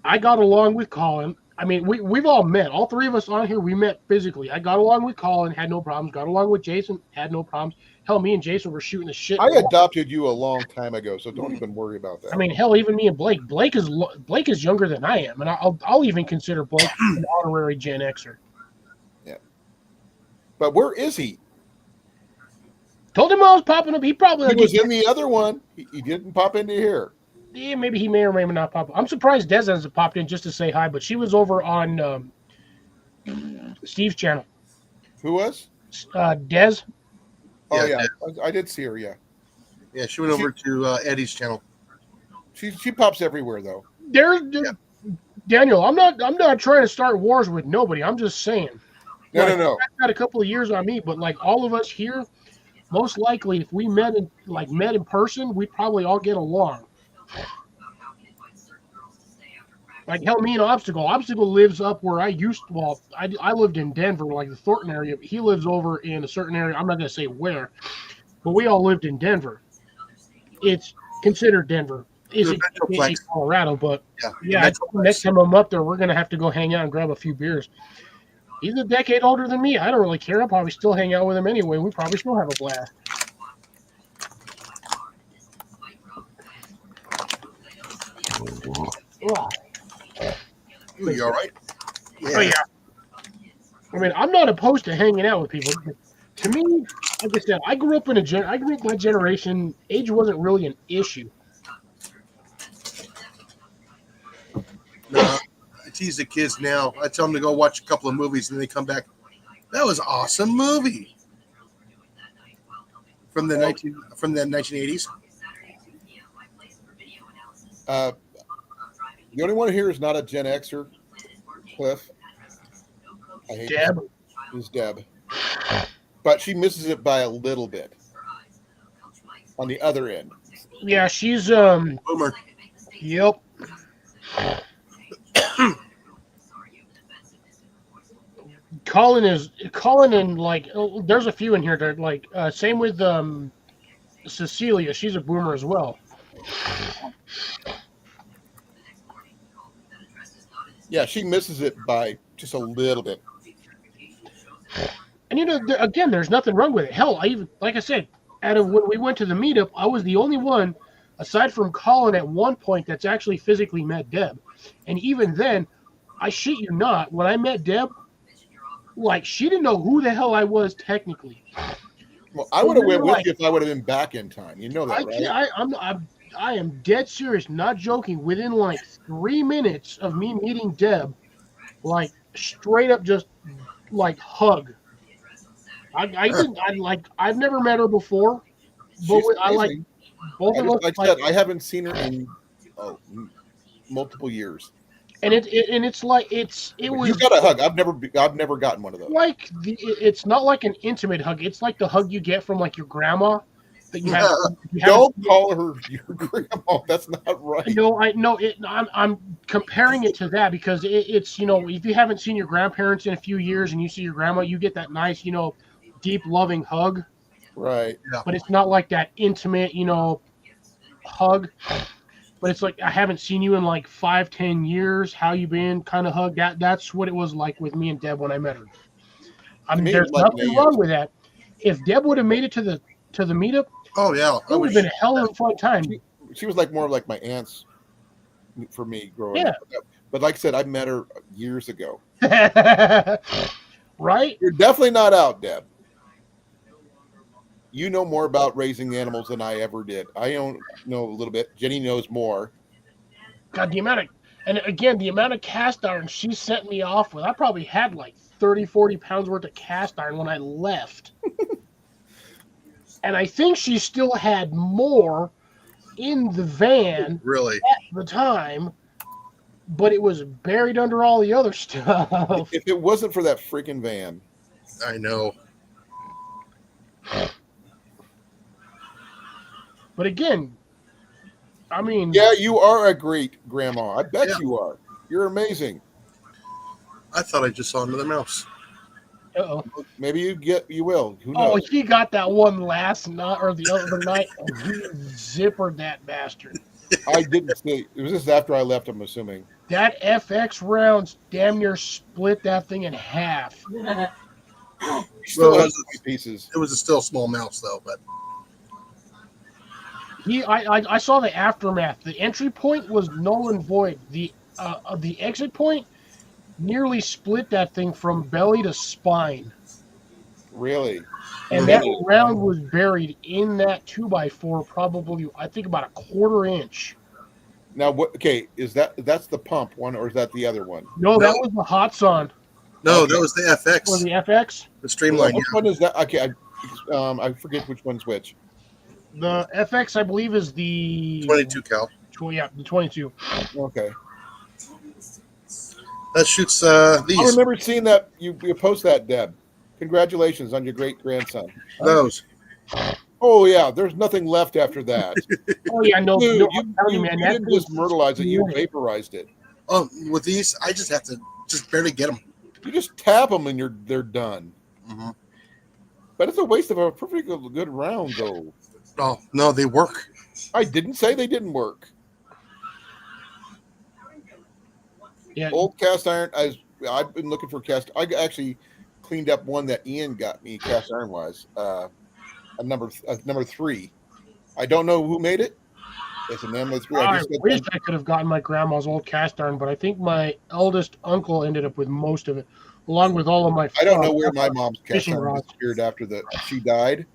[SPEAKER 1] I got along with Colin. I mean, we've all met. All three of us on here, we met physically. I got along with Colin, had no problems. Got along with Jason, had no problems. Hell, me and Jason were shooting the shit.
[SPEAKER 2] I adopted you a long time ago, so don't even worry about that.
[SPEAKER 1] I mean, hell, even me and Blake. Blake is younger than I am, and I'll even consider Blake an honorary Gen Xer.
[SPEAKER 2] Yeah. But where is he?
[SPEAKER 1] Told him I was popping up. He probably
[SPEAKER 2] He was in the other one. He didn't pop into here.
[SPEAKER 1] Yeah, maybe he may or may not pop up. I'm surprised Des hasn't popped in just to say hi, but she was over on Steve's channel.
[SPEAKER 2] Who was?
[SPEAKER 1] Des.
[SPEAKER 2] Oh
[SPEAKER 3] Yeah,
[SPEAKER 2] yeah, I did see her. Yeah,
[SPEAKER 3] Yeah, she went over to Eddie's channel.
[SPEAKER 2] she pops everywhere though.
[SPEAKER 1] Daniel. I'm not trying to start wars with nobody. I'm just saying.
[SPEAKER 2] No,
[SPEAKER 1] Like,
[SPEAKER 2] no.
[SPEAKER 1] I've got a couple of years on me, but like all of us here, most likely, if we met in person, we'd probably all get along. Like hell, me and Obstacle. Obstacle lives up where I used. Well, I lived in Denver, like the Thornton area. But he lives over in a certain area. I'm not going to say where, but we all lived in Denver. It's considered Denver. Is it Colorado? But yeah. Next time I'm up there, we're going to have to go hang out and grab a few beers. He's a decade older than me. I don't really care. I'll probably still hang out with him anyway. We probably still have a blast. Oh.
[SPEAKER 3] You all right? Yeah.
[SPEAKER 1] Oh, yeah. I mean, I'm not opposed to hanging out with people. To me, like I said, I grew up my generation. Age wasn't really an issue.
[SPEAKER 3] No, I tease the kids now. I tell them to go watch a couple of movies, and they come back. That was an awesome movie from the 1980s.
[SPEAKER 2] The only one here is not a Gen Xer, Cliff. I hate
[SPEAKER 1] Deb
[SPEAKER 2] is Deb, but she misses it by a little bit on the other end.
[SPEAKER 1] Yeah, she's
[SPEAKER 3] Boomer.
[SPEAKER 1] Yep. Colin and like there's a few in here that like same with Cecilia. She's a boomer as well.
[SPEAKER 2] Yeah, she misses it by just a little bit.
[SPEAKER 1] And again, there's nothing wrong with it. Hell, I even like I said, out of when we went to the meetup, I was the only one, aside from Colin at one point, that's actually physically met Deb. And even then, I shit you not, when I met Deb, like she didn't know who the hell I was technically.
[SPEAKER 2] Well, I would have went with you if I would have been back in time. You know that, right?
[SPEAKER 1] I am dead serious, not joking. Within like 3 minutes of me meeting Deb, like straight up just like hug. I've never met her before, but I like both of us.
[SPEAKER 2] Like I said, I haven't seen her in multiple years.
[SPEAKER 1] And it's like it was.
[SPEAKER 2] You got a hug. I've never gotten one of those.
[SPEAKER 1] Like it's not like an intimate hug. It's like the hug you get from like your grandma. That you have,
[SPEAKER 2] Don't call her your grandma. That's not right.
[SPEAKER 1] No, I'm comparing it to that because it's if you haven't seen your grandparents in a few years and you see your grandma, you get that nice deep loving hug.
[SPEAKER 2] Right.
[SPEAKER 3] Yeah.
[SPEAKER 1] But it's not like that intimate hug. But it's like I haven't seen you in like 5-10 years. How you been? Kind of hug. That's what it was like with me and Deb when I met her. I mean, there's nothing wrong with that. If Deb would have made it to the meetup,
[SPEAKER 3] oh yeah,
[SPEAKER 1] it would have been a hell of a fun time.
[SPEAKER 2] She was like more like my aunts for me growing up. But like I said, I met her years ago.
[SPEAKER 1] Right?
[SPEAKER 2] You're definitely not out, Deb. You know more about raising animals than I ever did. I don't know a little bit. Jenny knows more.
[SPEAKER 1] God, the amount of cast iron she sent me off with, I probably had like 30-40 pounds worth of cast iron when I left. And I think she still had more in the van
[SPEAKER 3] really
[SPEAKER 1] at the time, but it was buried under all the other stuff.
[SPEAKER 2] If it wasn't for that freaking van.
[SPEAKER 3] I know.
[SPEAKER 1] But again, I mean...
[SPEAKER 2] Yeah, you are a great grandma. I bet you are. You're amazing.
[SPEAKER 3] I thought I just saw another mouse.
[SPEAKER 1] Uh-oh.
[SPEAKER 2] Maybe you will. Who
[SPEAKER 1] Oh,
[SPEAKER 2] knows?
[SPEAKER 1] he got that one last night or the other night, and he zippered that bastard.
[SPEAKER 2] I didn't see. It was just after I left. I'm assuming.
[SPEAKER 1] That FX rounds damn near split that thing in half.
[SPEAKER 2] He still
[SPEAKER 3] Well,
[SPEAKER 2] has a few pieces.
[SPEAKER 3] It was a still small mouse though, but
[SPEAKER 1] I saw the aftermath. The entry point was null and void. The exit point nearly split that thing from belly to spine,
[SPEAKER 2] Really?
[SPEAKER 1] and that round was buried in that 2x4, probably I think about a quarter inch.
[SPEAKER 2] Now, what? Okay, that's the pump one, or is that the other one?
[SPEAKER 1] No, that was the Hotson
[SPEAKER 3] no,
[SPEAKER 2] Okay.
[SPEAKER 3] that was the
[SPEAKER 1] or
[SPEAKER 3] FX,
[SPEAKER 1] the FX.
[SPEAKER 3] the Streamline.
[SPEAKER 2] Which one is that? Okay, I forget which one's which.
[SPEAKER 1] The FX, I believe, is the
[SPEAKER 3] 22 cal.
[SPEAKER 1] the 22.
[SPEAKER 2] Okay,
[SPEAKER 3] That shoots
[SPEAKER 2] I
[SPEAKER 3] these.
[SPEAKER 2] remember seeing that you post that, Deb. Congratulations on your great grandson.
[SPEAKER 3] Those.
[SPEAKER 2] Oh yeah, there's nothing left after that.
[SPEAKER 1] Oh yeah, no,
[SPEAKER 2] Dude,
[SPEAKER 1] no
[SPEAKER 2] you,
[SPEAKER 1] I'm telling you, man,
[SPEAKER 2] you
[SPEAKER 1] that
[SPEAKER 2] didn't
[SPEAKER 1] thing
[SPEAKER 2] just myrtleize it; you
[SPEAKER 1] split.
[SPEAKER 2] vaporized it.
[SPEAKER 3] Oh, with these, I just have to just barely get them.
[SPEAKER 2] You just tap them and they're done.
[SPEAKER 3] Mm-hmm.
[SPEAKER 2] But it's a waste of a perfectly good round, though.
[SPEAKER 3] Oh no, they work.
[SPEAKER 2] I didn't say they didn't work.
[SPEAKER 1] Yeah,
[SPEAKER 2] Old cast iron. I've been looking for cast. I actually cleaned up one that Ian got me cast iron wise. A number 3. I don't know who made it. It's an number 3.
[SPEAKER 1] I
[SPEAKER 2] just got
[SPEAKER 1] wish
[SPEAKER 2] done-
[SPEAKER 1] I could have gotten my grandma's old cast iron, but I think my eldest uncle ended up with most of it, along with all of my.
[SPEAKER 2] I don't know where my mom's cast
[SPEAKER 1] fishing
[SPEAKER 2] iron
[SPEAKER 1] rods.
[SPEAKER 2] disappeared after she died,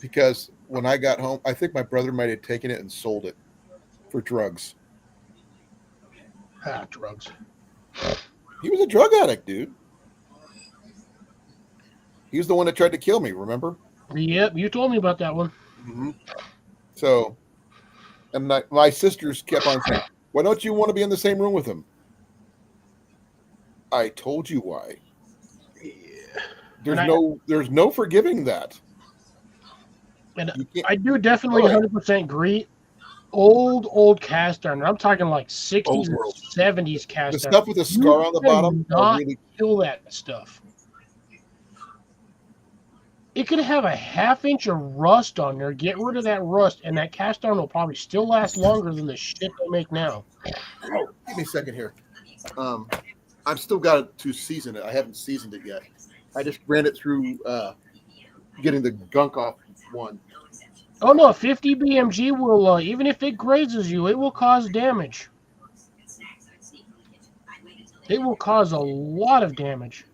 [SPEAKER 2] because when I got home, I think my brother might have taken it and sold it for drugs.
[SPEAKER 1] Drugs.
[SPEAKER 2] He was a drug addict, dude. He was the one that tried to kill me. Remember?
[SPEAKER 1] Yep, you told me about that one.
[SPEAKER 3] Mm-hmm.
[SPEAKER 2] So, and my sisters kept on saying, "Why don't you want to be in the same room with him?" I told you why. There's no forgiving that.
[SPEAKER 1] And
[SPEAKER 2] You can't-
[SPEAKER 1] I do definitely
[SPEAKER 2] Right.
[SPEAKER 1] 100% agree. Old cast iron. I'm talking like 60s
[SPEAKER 3] Old
[SPEAKER 1] and
[SPEAKER 3] world.
[SPEAKER 1] 70s
[SPEAKER 2] the
[SPEAKER 1] cast iron.
[SPEAKER 2] stuff with the scar on the bottom
[SPEAKER 1] cannot
[SPEAKER 2] are really
[SPEAKER 1] kill that stuff. It could have a half-inch of rust on there. Get rid of that rust, and that cast iron will probably still last longer than the shit they make now.
[SPEAKER 2] Oh, give me a second here. I've still got to season it. I haven't seasoned it yet. I just ran it through getting the gunk off one.
[SPEAKER 1] Oh no, 50 BMG will, even if it grazes you, it will cause damage. It will cause a lot of damage.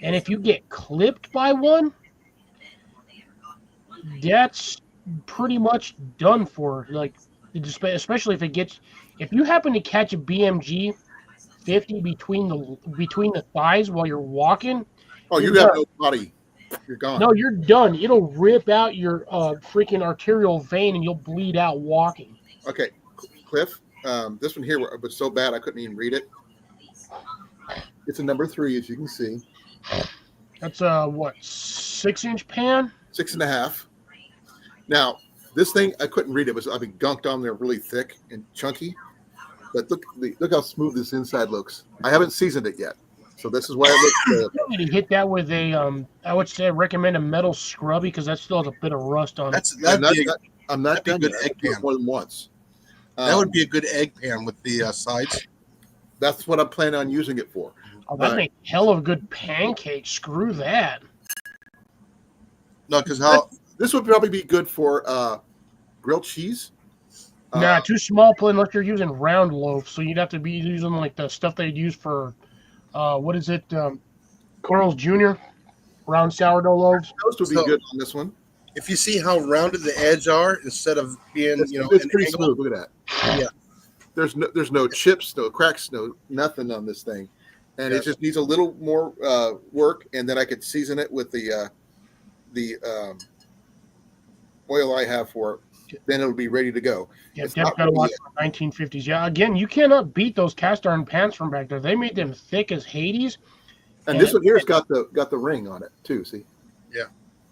[SPEAKER 1] And if you get clipped by one, that's pretty much done for. Like, especially if you happen to catch a BMG 50 between the thighs while you're walking,
[SPEAKER 2] Oh, you
[SPEAKER 1] You're
[SPEAKER 2] have
[SPEAKER 1] done.
[SPEAKER 2] no body. You're gone.
[SPEAKER 1] no, you're done. It'll rip out your freaking arterial vein and you'll bleed out walking.
[SPEAKER 2] Okay, Cliff. This one here was so bad I couldn't even read it. It's a number 3, as you can see.
[SPEAKER 1] That's a 6-inch pan?
[SPEAKER 2] 6.5. Now, this thing I couldn't read it. I've been gunked on there really thick and chunky. But look how smooth this inside looks. I haven't seasoned it yet, so this is why it looks good.
[SPEAKER 1] You need to hit that with a I would say recommend a metal scrubby because that still has a bit of rust on it.
[SPEAKER 2] I'm not
[SPEAKER 3] that'd
[SPEAKER 2] done
[SPEAKER 3] be a good
[SPEAKER 2] yet.
[SPEAKER 3] egg
[SPEAKER 2] I do it
[SPEAKER 3] pan.
[SPEAKER 2] more than once.
[SPEAKER 3] That would be a good egg pan with the sides.
[SPEAKER 2] That's what I'm planning on using it for.
[SPEAKER 1] Oh, that makes hell of a good pancake. Screw that.
[SPEAKER 3] No, because how
[SPEAKER 2] This would probably be good for grilled cheese.
[SPEAKER 1] Nah, too small unless you're using round loaf. So you'd have to be using like the stuff they'd use for what is it? Carl's Jr. round sourdough loaves.
[SPEAKER 2] Toast would be
[SPEAKER 3] So-
[SPEAKER 2] good on this one.
[SPEAKER 3] if you see how rounded the edge are instead of being
[SPEAKER 2] It's,
[SPEAKER 3] an
[SPEAKER 2] it's pretty
[SPEAKER 3] angle,
[SPEAKER 2] smooth. Look at that.
[SPEAKER 3] Yeah.
[SPEAKER 2] There's no chips, no cracks, no nothing on this thing, and
[SPEAKER 3] Yeah.
[SPEAKER 2] it just needs a little more work, and then I could season it with the oil I have for it. Then it'll be ready to go.
[SPEAKER 1] Yeah,
[SPEAKER 2] It's
[SPEAKER 1] Deb's
[SPEAKER 2] not
[SPEAKER 1] got a
[SPEAKER 2] ready
[SPEAKER 1] lot
[SPEAKER 2] yet.
[SPEAKER 1] from 1950s. Yeah, again, you cannot beat those cast iron pans from back there. They made them thick as Hades.
[SPEAKER 2] And this one here's got the ring on it too. See?
[SPEAKER 3] Yeah.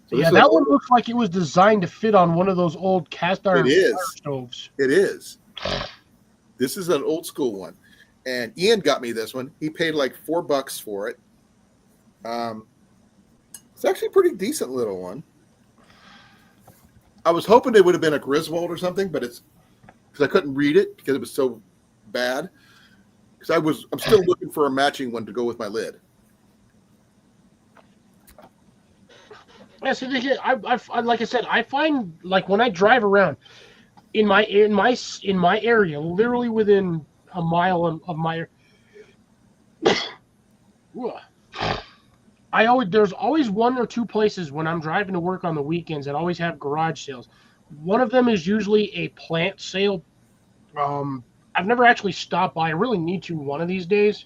[SPEAKER 2] So
[SPEAKER 1] Yeah,
[SPEAKER 2] this is
[SPEAKER 1] that one looks like it was designed to fit on one of those old cast iron
[SPEAKER 2] It is.
[SPEAKER 1] fire stoves.
[SPEAKER 2] It is. This is an old school one, and Ian got me this one. He paid like $4 for it, It's actually a pretty decent little one. I was hoping it would have been a Griswold or something, but it's because I couldn't read it because it was so bad. Because I'm still looking for a matching one to go with my lid.
[SPEAKER 1] Yeah, so I like I said, I find like when I drive around in my area, literally within a mile of my, there's always one or two places when I'm driving to work on the weekends that always have garage sales. One of them is usually a plant sale. I've never actually stopped by. I really need to one of these days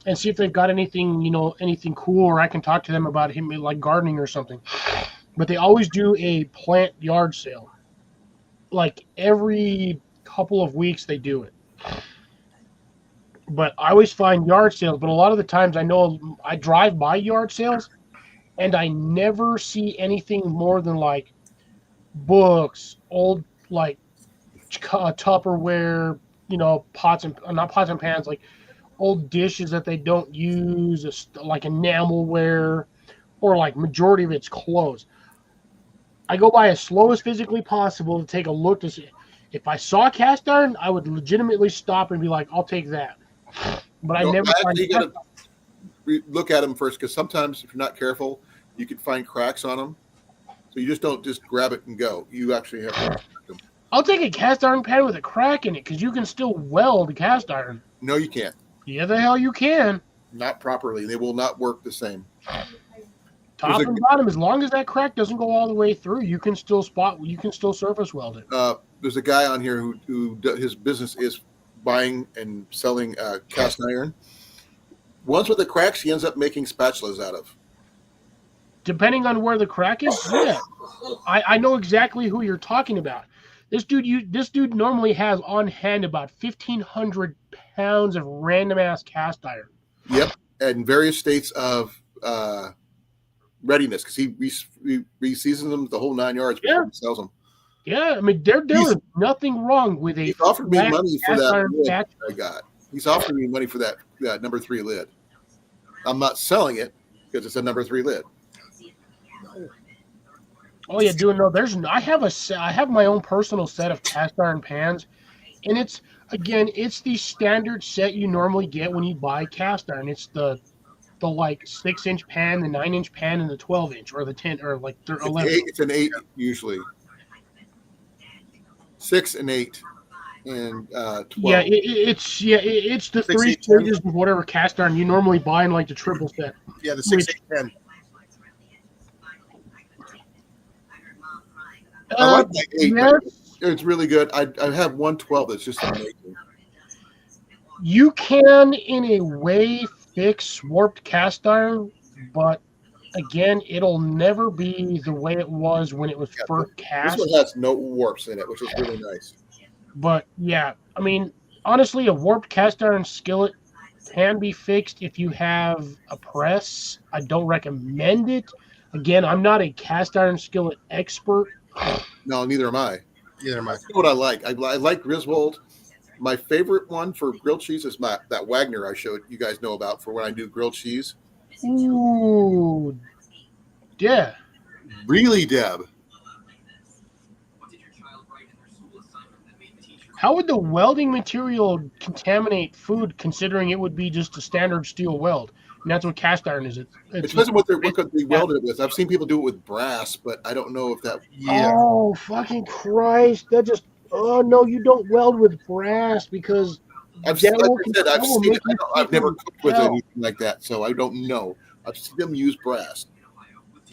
[SPEAKER 1] and see if they've got anything, anything cool, or I can talk to them about him like gardening or something. But they always do a plant yard sale. Like every couple of weeks they do it. But I always find yard sales, but a lot of the times I know I drive by yard sales and I never see anything more than like books, old like Tupperware, pots and not pots and pans, like old dishes that they don't use, like enamelware, or like majority of it's clothes. I go by as slow as physically possible to take a look to see. If I saw cast iron, I would legitimately stop and be like, "I'll take that." But I never.
[SPEAKER 2] You got to look at them first, because sometimes if you're not careful, you can find cracks on them. So you just don't just grab it and go. You actually have to check them.
[SPEAKER 1] I'll take a cast iron pan with a crack in it because you can still weld cast iron.
[SPEAKER 2] No, you can't.
[SPEAKER 1] Yeah, the hell you can.
[SPEAKER 2] Not properly. They will not work the same.
[SPEAKER 1] Top and bottom, as long as that crack doesn't go all the way through, you can still surface weld it.
[SPEAKER 2] There's a guy on here who his business is buying and selling cast iron. Ones with the cracks, he ends up making spatulas out of.
[SPEAKER 1] Depending on where the crack is, yeah. I know exactly who you're talking about. This dude normally has on hand about 1,500 pounds of random ass cast iron.
[SPEAKER 2] Yep, and various states of readiness, because he reseasons them the whole 9 yards before he sells them.
[SPEAKER 1] Yeah, I mean there is nothing wrong with a.
[SPEAKER 2] He's offered me money for that lid I got. He's offered me money for that number 3 lid. I'm not selling it because it's a number 3 lid.
[SPEAKER 1] Oh yeah, I have my own personal set of cast iron pans, and it's the standard set you normally get when you buy cast iron. It's the like 6-inch pan, the 9-inch pan, and the 12-inch, or the 10, or like 11.
[SPEAKER 2] It's an 8 usually. 6 and 8 and 12.
[SPEAKER 1] Yeah, it's the 3 stages of whatever cast iron you normally buy in like the triple set.
[SPEAKER 3] Yeah, the 6, 8, 10.
[SPEAKER 2] I like that 8. Yes. It's really good. I have 112 that's just amazing.
[SPEAKER 1] You can, in a way, fix warped cast iron, but again, it'll never be the way it was when it was first cast.
[SPEAKER 2] This one has no warps in it, which is really nice.
[SPEAKER 1] But yeah, I mean, honestly, a warped cast iron skillet can be fixed if you have a press. I don't recommend it. Again, I'm not a cast iron skillet expert.
[SPEAKER 2] No, neither am I.
[SPEAKER 3] Neither am I.
[SPEAKER 2] You know what I like? I like Griswold. My favorite one for grilled cheese is that Wagner I showed you guys know about for when I do grilled cheese.
[SPEAKER 1] Ooh, yeah.
[SPEAKER 2] Really, Deb?
[SPEAKER 1] How would the welding material contaminate food, considering it would be just a standard steel weld? And that's what cast iron is. It
[SPEAKER 2] depends on what they welded it with. I've seen people do it with brass, but I don't know if that.
[SPEAKER 3] Yeah.
[SPEAKER 1] Oh, fucking Christ! Oh no, you don't weld with brass because
[SPEAKER 2] I've never cooked with anything like that, so I don't know. I've seen them use brass.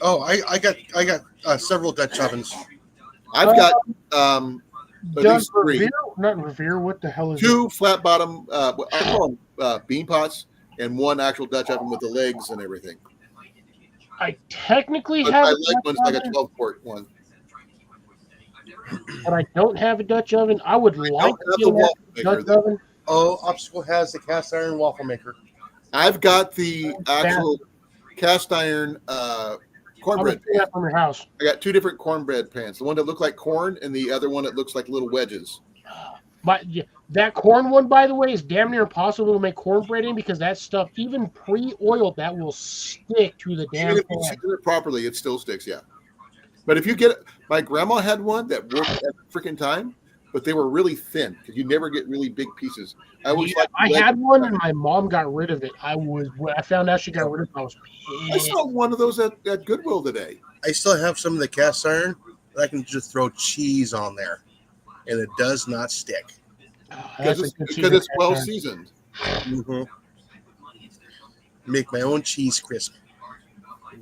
[SPEAKER 3] Oh, I got several Dutch ovens.
[SPEAKER 2] I've got
[SPEAKER 1] Does Revere, not Revere, what the hell is
[SPEAKER 2] 2 flat bottom I call them bean pots, and 1 actual Dutch oven with the legs and everything.
[SPEAKER 1] I technically have.
[SPEAKER 2] I like one's like a 12-quart one.
[SPEAKER 1] But I don't have a Dutch oven. I would like to get a Dutch oven.
[SPEAKER 3] Oh, Obstacle has the cast iron waffle maker.
[SPEAKER 2] I've got the actual cast iron cornbread pan
[SPEAKER 1] from your house.
[SPEAKER 2] I got 2 different cornbread pans. The one that look like corn and the other one that looks like little wedges.
[SPEAKER 1] That corn one, by the way, is damn near impossible to make cornbread in because that stuff, even pre-oiled, that will stick to the
[SPEAKER 2] Even
[SPEAKER 1] damn
[SPEAKER 2] if you
[SPEAKER 1] pan.
[SPEAKER 2] season it properly, it still sticks. Yeah. But if you get my grandma had one that worked at the freaking time, but they were really thin because you never get really big pieces. I always
[SPEAKER 1] Yeah,
[SPEAKER 2] like.
[SPEAKER 1] I had one and my mom got rid of it. When I found out she got rid of it, I was
[SPEAKER 2] I
[SPEAKER 1] pissed.
[SPEAKER 2] saw one of those at Goodwill today.
[SPEAKER 3] I still have some of the cast iron that I can just throw cheese on there, and it does not stick.
[SPEAKER 1] Oh,
[SPEAKER 2] Because
[SPEAKER 1] that's a good
[SPEAKER 2] it's
[SPEAKER 1] season
[SPEAKER 2] well
[SPEAKER 1] cast iron.
[SPEAKER 2] seasoned.
[SPEAKER 3] Mm-hmm. Make my own cheese crisp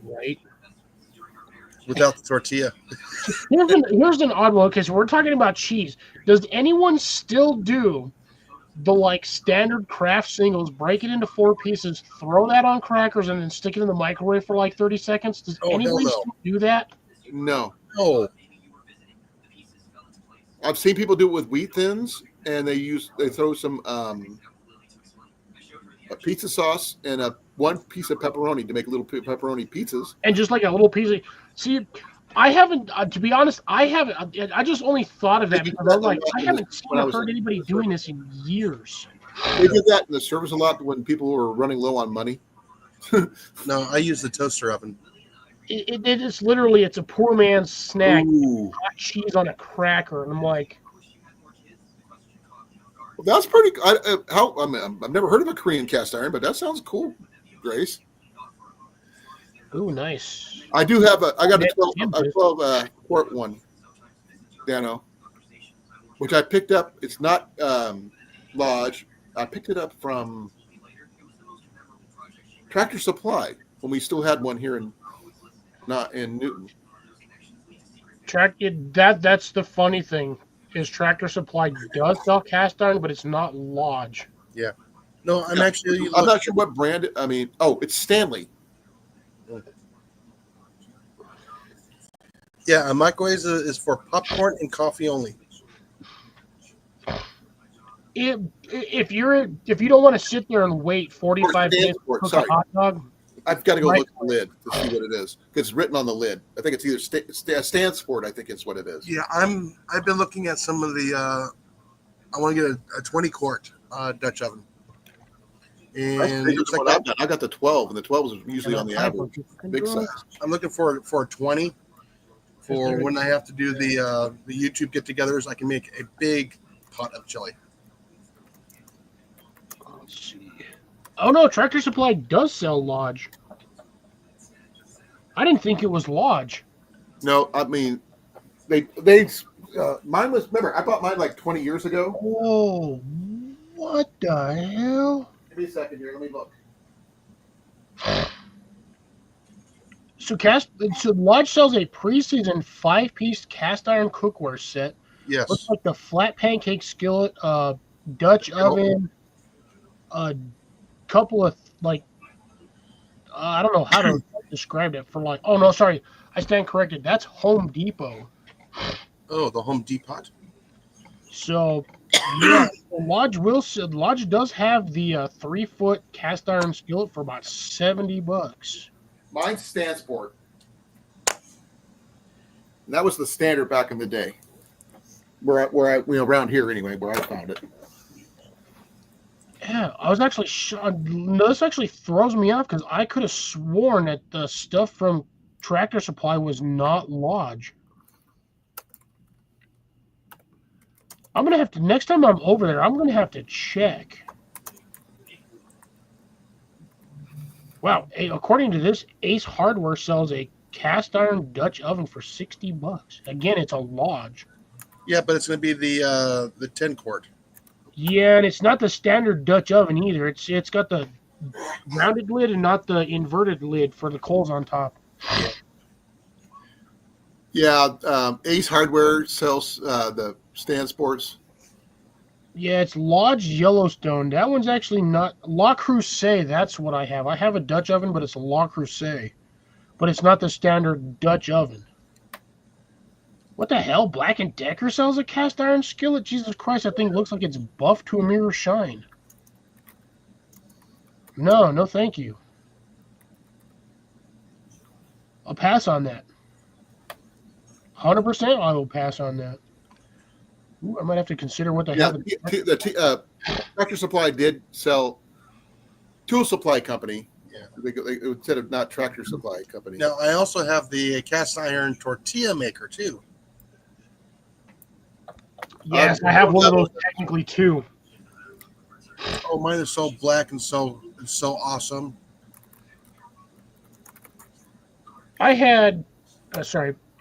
[SPEAKER 1] Right.
[SPEAKER 3] without the tortilla.
[SPEAKER 1] Here's an odd one. Okay, so we're talking about cheese. Does anyone still do the like standard Kraft singles? Break it into 4 pieces, throw that on crackers, and then stick it in the microwave for like 30 seconds. Does
[SPEAKER 3] Oh, hell
[SPEAKER 1] anybody
[SPEAKER 3] no.
[SPEAKER 1] still do that?
[SPEAKER 2] No,
[SPEAKER 3] Oh,
[SPEAKER 2] I've seen people do it with wheat thins, and they throw some a pizza sauce and one piece of pepperoni to make little pepperoni pizzas.
[SPEAKER 1] And just like a little piece of see, I haven't. To be honest, I haven't. I just only thought of that because I was like, I haven't seen or heard anybody doing this in years.
[SPEAKER 2] They did that in the service a lot when people were running low on money.
[SPEAKER 3] no, I use the toaster oven.
[SPEAKER 1] It's literally it's a poor man's snack.
[SPEAKER 2] Ooh.
[SPEAKER 1] Hot cheese on a cracker, and I'm like,
[SPEAKER 2] Well, that's pretty. I've never heard of a Korean cast iron, but that sounds cool, Grace.
[SPEAKER 1] ooh, nice.
[SPEAKER 2] I do have I got a
[SPEAKER 1] Yeah,
[SPEAKER 2] 12 quart one, Dano, which I picked up. It's not Lodge. I picked it up from Tractor Supply when we still had one here in Newton.
[SPEAKER 1] That's the funny thing is Tractor Supply does sell cast iron, but it's not Lodge.
[SPEAKER 3] No, I'm actually.
[SPEAKER 2] I'm not sure what brand. It's Stanley.
[SPEAKER 3] Yeah, a microwave is for popcorn and coffee only.
[SPEAKER 1] If you don't want to sit there and wait 45 minutes to cook
[SPEAKER 2] Sorry.
[SPEAKER 1] a hot dog,
[SPEAKER 2] I've got to go look at the lid to see what it is. It's written on the lid. I think it's either stands for it. I think it's what it is.
[SPEAKER 3] Yeah, I've been looking at some of the. I want to get a 20 quart Dutch oven. And
[SPEAKER 2] That's
[SPEAKER 3] looks
[SPEAKER 2] what
[SPEAKER 3] like
[SPEAKER 2] I've got. I got the 12, and the 12 is usually on the average big size.
[SPEAKER 3] I'm looking for a 20 for when I have to do the YouTube get-togethers. I can make a big pot of chili.
[SPEAKER 1] let's see. Oh no, Tractor Supply does sell Lodge. I didn't think it was Lodge.
[SPEAKER 2] No, I mean, mine was. Remember, I bought mine like 20 years ago.
[SPEAKER 1] Oh, what the hell?
[SPEAKER 2] Give me a second here. Let me look.
[SPEAKER 1] So Lodge sells a pre-seasoned 5-piece cast iron cookware set.
[SPEAKER 3] Yes.
[SPEAKER 1] Looks like the flat pancake skillet, Dutch oven, a couple of like I don't know how to describe it for like. Oh no, sorry, I stand corrected. That's Home Depot.
[SPEAKER 3] Oh, the Home Depot.
[SPEAKER 1] So yeah, Lodge does have the 3-foot cast iron skillet for about $70.
[SPEAKER 2] Mine's Stansport. And that was the standard back in the day. Where I around here anyway, where I found it.
[SPEAKER 1] Yeah, I was actually shocked. No, this actually throws me off because I could have sworn that the stuff from Tractor Supply was not Lodge. I'm gonna have to next time I'm over there. I'm gonna have to check. Wow, according to this, Ace Hardware sells a cast iron Dutch oven for $60. Again, it's a Lodge.
[SPEAKER 3] Yeah, but it's going to be the 10 quart.
[SPEAKER 1] Yeah, and it's not the standard Dutch oven either. It's got the rounded lid and not the inverted lid for the coals on top.
[SPEAKER 2] Yeah, Ace Hardware sells the Stansports.
[SPEAKER 1] Yeah, it's Lodge Yellowstone. That one's actually not La Crusade. That's what I have. I have a Dutch oven, but it's a La Crusade. But it's not the standard Dutch oven. What the hell? Black & Decker sells a cast iron skillet? Jesus Christ, that thing looks like it's buffed to a mirror shine. No, thank you. I'll pass on that. 100% I will pass on that. Ooh, I might have to consider what the
[SPEAKER 2] Yeah,
[SPEAKER 1] hell.
[SPEAKER 2] Tractor Supply did sell Tool Supply Company.
[SPEAKER 3] Yeah.
[SPEAKER 2] They instead of not Tractor Supply Company.
[SPEAKER 3] Now, I also have the cast iron tortilla maker too.
[SPEAKER 1] Yes, I have one of those technically too.
[SPEAKER 3] Oh, mine is so black and so awesome.
[SPEAKER 1] I had,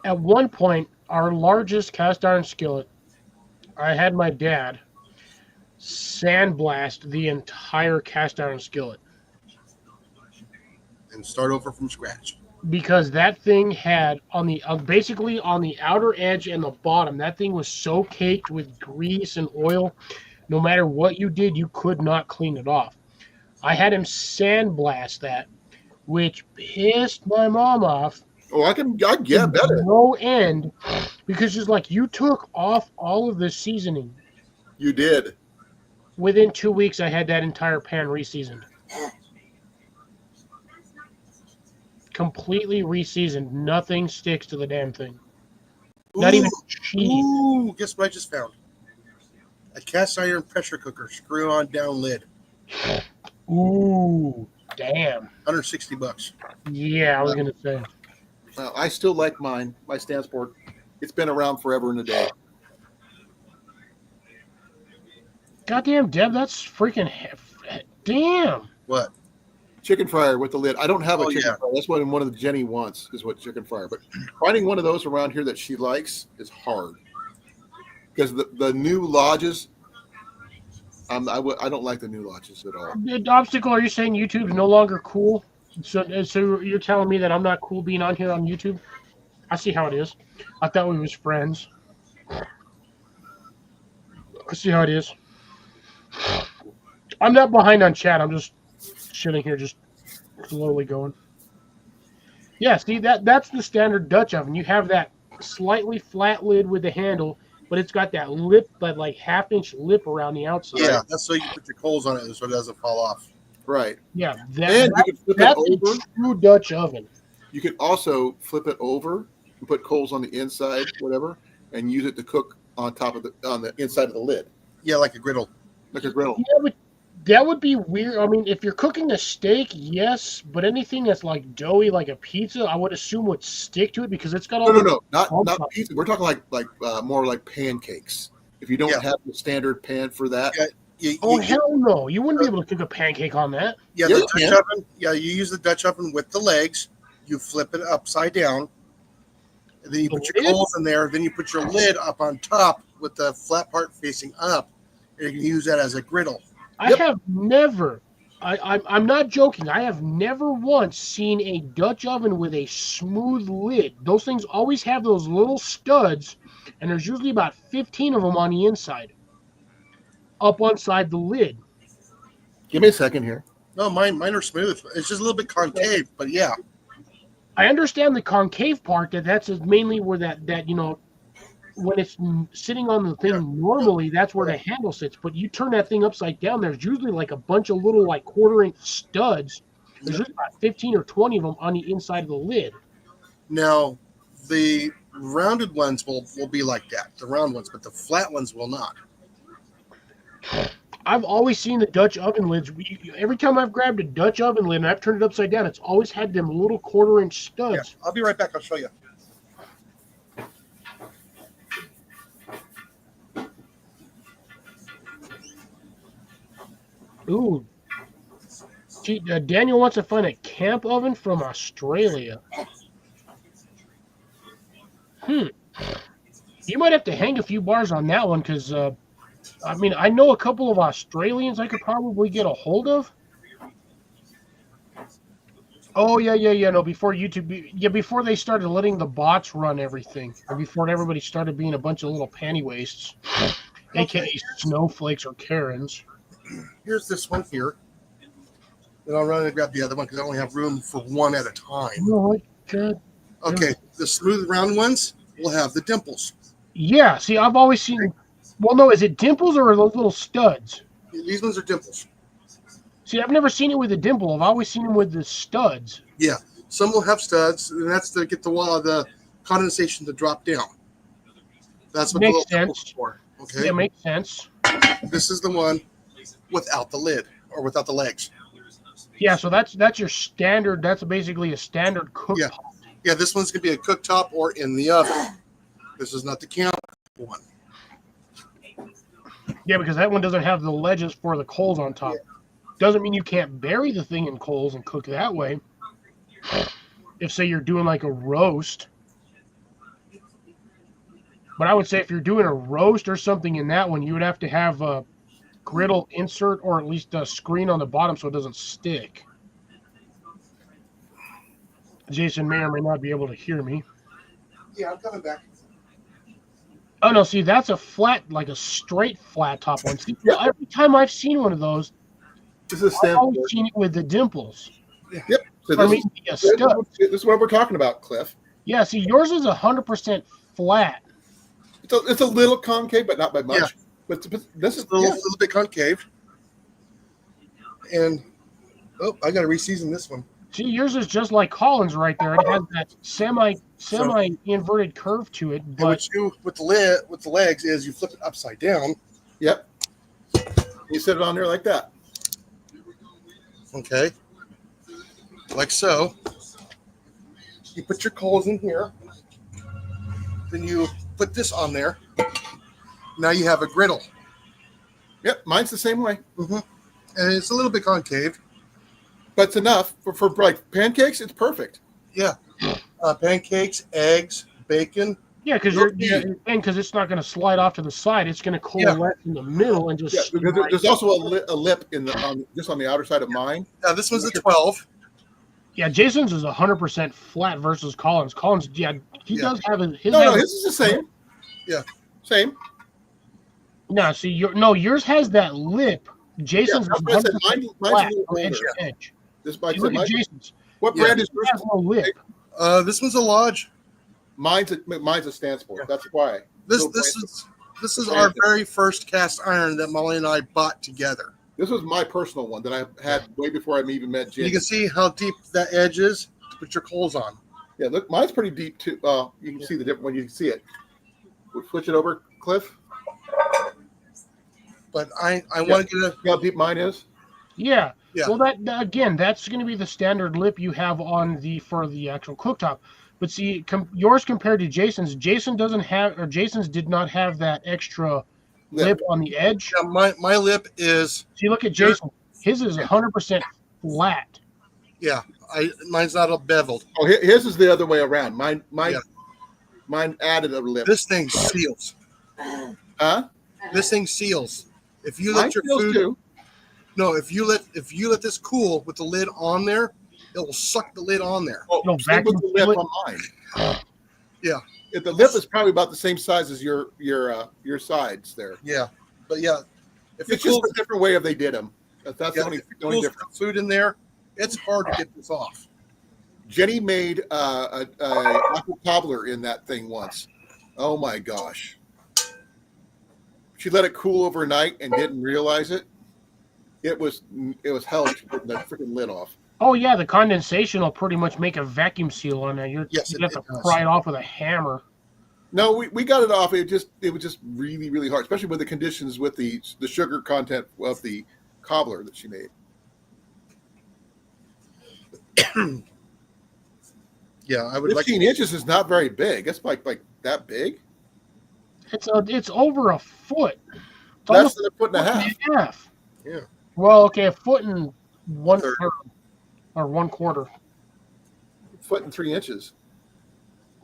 [SPEAKER 1] at one point, our largest cast iron skillet, I had my dad sandblast the entire cast iron skillet
[SPEAKER 3] And start over from scratch.
[SPEAKER 1] because that thing had on the basically on the outer edge and the bottom, that thing was so caked with grease and oil. No matter what you did, you could not clean it off. I had him sandblast that, which pissed my mom off.
[SPEAKER 2] Oh, I get better.
[SPEAKER 1] No end, because just like you took off all of the seasoning.
[SPEAKER 2] You did.
[SPEAKER 1] Within 2 weeks, I had that entire pan reseasoned. Completely reseasoned. Nothing sticks to the damn thing. Not even cheese.
[SPEAKER 3] Ooh, guess what I just found? A cast iron pressure cooker, screw on down lid.
[SPEAKER 1] Ooh, damn.
[SPEAKER 3] $160.
[SPEAKER 1] Yeah, I was gonna say.
[SPEAKER 2] I still like mine. My Stansport. It's been around forever and a day.
[SPEAKER 1] Goddamn, Deb, that's freaking damn.
[SPEAKER 3] What?
[SPEAKER 2] Chicken fryer with the lid. I don't have a
[SPEAKER 3] Oh,
[SPEAKER 2] chicken
[SPEAKER 3] yeah.
[SPEAKER 2] fryer. That's what one of the Jenny wants is what chicken fryer. But finding one of those around here that she likes is hard because the new lodges. I don't like the new lodges at all.
[SPEAKER 1] Obstacle, are you saying YouTube's no longer cool? So you're telling me that I'm not cool being on here on YouTube? I see how it is. I thought we was friends. I see how it is. I'm not behind on chat. I'm just sitting here, just slowly going. Yeah, see that's the standard Dutch oven. You have that slightly flat lid with the handle, but it's got that lip, that like half-inch lip around the outside.
[SPEAKER 3] Yeah, that's so you can put your coals on it so it doesn't fall off.
[SPEAKER 2] Right.
[SPEAKER 1] Yeah,
[SPEAKER 2] And you can flip it
[SPEAKER 1] that's
[SPEAKER 2] over.
[SPEAKER 1] a true Dutch oven.
[SPEAKER 2] You can also flip it over and put coals on the inside, whatever, and use it to cook on the inside of the lid,
[SPEAKER 3] Yeah, like a griddle.
[SPEAKER 2] like a griddle.
[SPEAKER 1] Yeah, but that would be weird. I mean, if you're cooking a steak, yes, but anything that's like doughy, like a pizza, I would assume would stick to it because it's got all.
[SPEAKER 2] No, not
[SPEAKER 1] the-
[SPEAKER 2] pizza. We're talking like more like pancakes. If you don't
[SPEAKER 3] Yeah.
[SPEAKER 2] have the standard pan for that,
[SPEAKER 3] Yeah.
[SPEAKER 1] Oh hell no! You wouldn't be able to cook a pancake on that.
[SPEAKER 3] Yeah,
[SPEAKER 2] Yeah,
[SPEAKER 3] the
[SPEAKER 2] you
[SPEAKER 3] Dutch
[SPEAKER 2] can.
[SPEAKER 3] oven. Yeah, you use the Dutch oven with the legs. You flip it upside down. And then you put your
[SPEAKER 1] lid?
[SPEAKER 3] coals in there. Then you put your lid up on top with the flat part facing up. And you can use that as a griddle.
[SPEAKER 1] I
[SPEAKER 2] Yep.
[SPEAKER 1] have never. I'm not joking. I have never once seen a Dutch oven with a smooth lid. Those things always have those little studs, and there's usually about 15 of them on the inside, up on side the lid.
[SPEAKER 2] give me a second here.
[SPEAKER 3] No, mine are smooth. It's just a little bit concave, but yeah.
[SPEAKER 1] I understand the concave part. That's mainly where that when it's sitting on the thing normally, that's where the handle sits. But you turn that thing upside down, there's usually like a bunch of little like quarter-inch studs. There's just about 15 or 20 of them on the inside of the lid.
[SPEAKER 3] Now, the rounded ones will be like that, the round ones, but the flat ones will not.
[SPEAKER 1] I've always seen the Dutch oven lids. Every time I've grabbed a Dutch oven lid and I've turned it upside down, it's always had them little quarter-inch
[SPEAKER 3] Yeah,
[SPEAKER 1] studs.
[SPEAKER 3] I'll be right back. I'll show you.
[SPEAKER 1] Ooh. Gee, Daniel wants to find a camp oven from Australia. You might have to hang a few bars on that one because, I mean, I know a couple of Australians I could probably get a hold of. Oh, yeah. No, before YouTube, before they started letting the bots run everything, or before everybody started being a bunch of little panty wastes, aka snowflakes or Karens.
[SPEAKER 3] Here's this one here. Then I'll run and grab the other one because I only have room for one at a time.
[SPEAKER 1] Oh, God.
[SPEAKER 3] Okay, the smooth round ones will have the dimples.
[SPEAKER 1] Yeah, see, I've always seen. Well, no, is it dimples or are those little studs?
[SPEAKER 3] These ones are dimples.
[SPEAKER 1] See, I've never seen it with a dimple. I've always seen them with the studs.
[SPEAKER 3] Yeah, some will have studs, and that's to get the condensation to drop down. That's what
[SPEAKER 1] Makes
[SPEAKER 3] the little dimples
[SPEAKER 1] sense.
[SPEAKER 3] are for. Okay.
[SPEAKER 1] It makes sense.
[SPEAKER 3] This is the one without the lid or without the legs.
[SPEAKER 1] Yeah, so that's your standard. That's basically a standard cook
[SPEAKER 3] Yeah.
[SPEAKER 1] pot.
[SPEAKER 3] Yeah, this one's gonna be a cooktop or in the oven. This is not the camp one.
[SPEAKER 1] Yeah, because that one doesn't have the ledges for the coals on top. Doesn't mean you can't bury the thing in coals and cook that way. If, say, you're doing like a roast. But I would say if you're doing a roast or something in that one, you would have to have a griddle insert or at least a screen on the bottom so it doesn't stick. Jason may or may not be able to hear me.
[SPEAKER 3] Yeah, I'm coming back.
[SPEAKER 1] Oh, no, see, that's a flat, like a straight flat top one. See, every time I've seen one of those,
[SPEAKER 2] This is
[SPEAKER 1] I've always seen it with the dimples.
[SPEAKER 2] Yep. So
[SPEAKER 1] Or
[SPEAKER 2] this,
[SPEAKER 1] maybe a stud.
[SPEAKER 2] this is what we're talking about, Cliff.
[SPEAKER 1] Yeah, see, yours is 100% flat.
[SPEAKER 2] It's a little concave, but not by much.
[SPEAKER 3] Yeah.
[SPEAKER 2] But this is
[SPEAKER 3] It's a little bit concave. And I got to reseason this one.
[SPEAKER 1] See, yours is just like Collins right there. It has that semi inverted curve to it,
[SPEAKER 3] And
[SPEAKER 1] but
[SPEAKER 3] what you with the legs is you flip it upside down.
[SPEAKER 2] Yep. You set it on there like that.
[SPEAKER 3] Okay. Like so. You put your coals in here. Then you put this on there. Now you have a griddle.
[SPEAKER 2] Yep. Mine's the same way.
[SPEAKER 3] And it's a little bit concave.
[SPEAKER 2] But it's enough for like pancakes. It's perfect.
[SPEAKER 3] Yeah. Pancakes, eggs, bacon.
[SPEAKER 1] yeah, because because it's not going to slide off to the side. It's going to coalesce in the middle and just.
[SPEAKER 2] Yeah. Because there's also a lip in just on the outer side of mine.
[SPEAKER 3] Now this one's a 12.
[SPEAKER 1] Yeah, Jason's is 100% flat versus Collins. Collins, he does have his.
[SPEAKER 2] No, his is the same.
[SPEAKER 3] Yeah.
[SPEAKER 2] Same.
[SPEAKER 1] No, see, yours has that lip. Jason's
[SPEAKER 2] Yeah,
[SPEAKER 1] is
[SPEAKER 2] that's what I
[SPEAKER 1] 100%
[SPEAKER 2] said. Mine's a
[SPEAKER 1] flat
[SPEAKER 2] little
[SPEAKER 1] from edge
[SPEAKER 2] older.
[SPEAKER 1] to edge.
[SPEAKER 2] This
[SPEAKER 1] You look at Jason's.
[SPEAKER 2] what
[SPEAKER 3] Yeah.
[SPEAKER 2] brand is
[SPEAKER 1] It
[SPEAKER 2] yours?
[SPEAKER 1] has no lip.
[SPEAKER 3] This one's a Lodge.
[SPEAKER 2] Mine's a stand sport. That's why.
[SPEAKER 3] This
[SPEAKER 2] Little brand.
[SPEAKER 3] this is our very first cast iron that Molly and I bought together.
[SPEAKER 2] This was my personal one that I had way before I even met Jim.
[SPEAKER 3] You can see how deep that edge is to put your coals on.
[SPEAKER 2] Yeah, look, mine's pretty deep too. You can see the different when you see it. We'll switch it over, Cliff.
[SPEAKER 3] But I want to get a
[SPEAKER 2] See how deep mine is?
[SPEAKER 1] Yeah.
[SPEAKER 3] Yeah.
[SPEAKER 1] Well, that again, that's going to be the standard lip you have for the actual cooktop. But see, yours compared to Jason's, Jason's did not have that extra lip on the edge.
[SPEAKER 3] yeah, my lip is
[SPEAKER 1] See, look at Jason. His is 100% flat.
[SPEAKER 3] mine's not all beveled.
[SPEAKER 2] Oh, his is the other way around. Mine
[SPEAKER 3] Yeah.
[SPEAKER 2] added a lip.
[SPEAKER 3] This thing seals.
[SPEAKER 2] Huh?
[SPEAKER 3] This thing seals. If you
[SPEAKER 2] Mine
[SPEAKER 3] let your
[SPEAKER 2] feels
[SPEAKER 3] food
[SPEAKER 2] too.
[SPEAKER 3] no, if you let this cool with the lid on there, it will suck the lid on there.
[SPEAKER 2] Oh,
[SPEAKER 1] No,
[SPEAKER 2] same with
[SPEAKER 1] vacuum
[SPEAKER 2] the lip
[SPEAKER 1] seal
[SPEAKER 2] on mine.
[SPEAKER 3] Yeah.
[SPEAKER 2] If the lip is probably about the same size as your sides there.
[SPEAKER 3] Yeah, but yeah, if
[SPEAKER 2] It's
[SPEAKER 3] it
[SPEAKER 2] just
[SPEAKER 3] cools,
[SPEAKER 2] a different way of they did them. That's
[SPEAKER 3] yeah,
[SPEAKER 2] the only
[SPEAKER 3] if it
[SPEAKER 2] only
[SPEAKER 3] cools
[SPEAKER 2] difference.
[SPEAKER 3] food in there, it's hard to get this off.
[SPEAKER 2] Jenny made a apple cobbler in that thing once. Oh my gosh. She let it cool overnight and didn't realize it. It was hell to put the freaking lid off.
[SPEAKER 1] Oh yeah, the condensation will pretty much make a vacuum seal on there.
[SPEAKER 3] Yes,
[SPEAKER 1] You
[SPEAKER 3] it
[SPEAKER 1] have to
[SPEAKER 3] does.
[SPEAKER 1] pry it off with a hammer.
[SPEAKER 2] No, we got it off. It was just really, really hard, especially with the conditions with the sugar content of the cobbler that she made.
[SPEAKER 3] Yeah, I would like
[SPEAKER 2] 15 inches is not very big. It's like that big.
[SPEAKER 1] It's over a foot. It's
[SPEAKER 2] That's
[SPEAKER 1] almost
[SPEAKER 2] a foot and a half.
[SPEAKER 1] half.
[SPEAKER 3] Yeah.
[SPEAKER 1] Well, okay, a foot and one
[SPEAKER 3] Third.
[SPEAKER 1] third or 1/4.
[SPEAKER 2] Foot and 3 inches.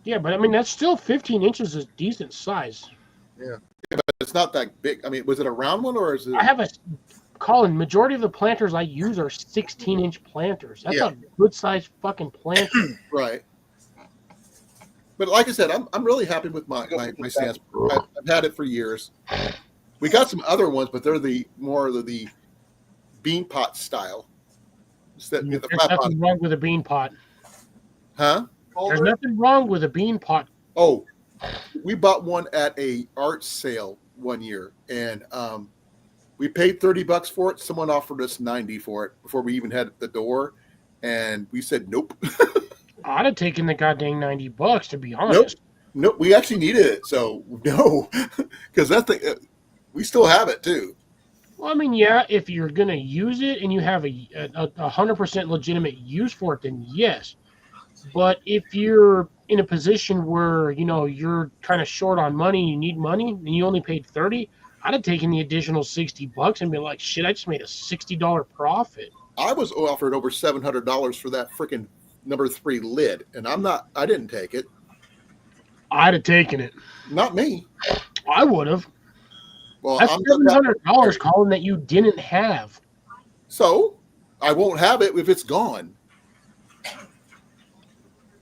[SPEAKER 1] Yeah, but I mean that's still 15 inches is decent size.
[SPEAKER 2] But it's not that big. I mean, was it a round one or is it?
[SPEAKER 1] I have Colin, majority of the planters I use are 16-inch planters. That's
[SPEAKER 3] Yeah.
[SPEAKER 1] a good sized fucking planter.
[SPEAKER 2] Right. But like I said, I'm really happy with my stance. I've had it for years. We got some other ones, but they're more of the bean pot style. Instead, the
[SPEAKER 1] There's
[SPEAKER 2] flat pot.
[SPEAKER 1] nothing wrong with a bean pot.
[SPEAKER 2] Huh?
[SPEAKER 1] There's nothing wrong with a bean pot.
[SPEAKER 2] Oh, we bought one at a art sale one year, and we paid $30 for it. Someone offered us $90 for it before we even had the door, and we said nope.
[SPEAKER 1] I'd have taken the goddamn $90 to be honest.
[SPEAKER 2] Nope. We actually needed it, so no, because that thing We still have it too.
[SPEAKER 1] Well, I mean, yeah, if you're gonna use it and you have a 100% legitimate use for it, then yes. But if you're in a position where you're kind of short on money, you need money, and you only paid 30, I'd have taken the additional $60 and been like, shit, I just made a $60 profit.
[SPEAKER 2] I was offered over $700 for that freaking number 3 lid, and I didn't take it.
[SPEAKER 1] I'd have taken it.
[SPEAKER 2] Not me.
[SPEAKER 1] I would have.
[SPEAKER 2] Well,
[SPEAKER 1] That's
[SPEAKER 2] I'm not that-
[SPEAKER 1] $700, Colin, that you didn't have.
[SPEAKER 2] So I won't have it if it's gone.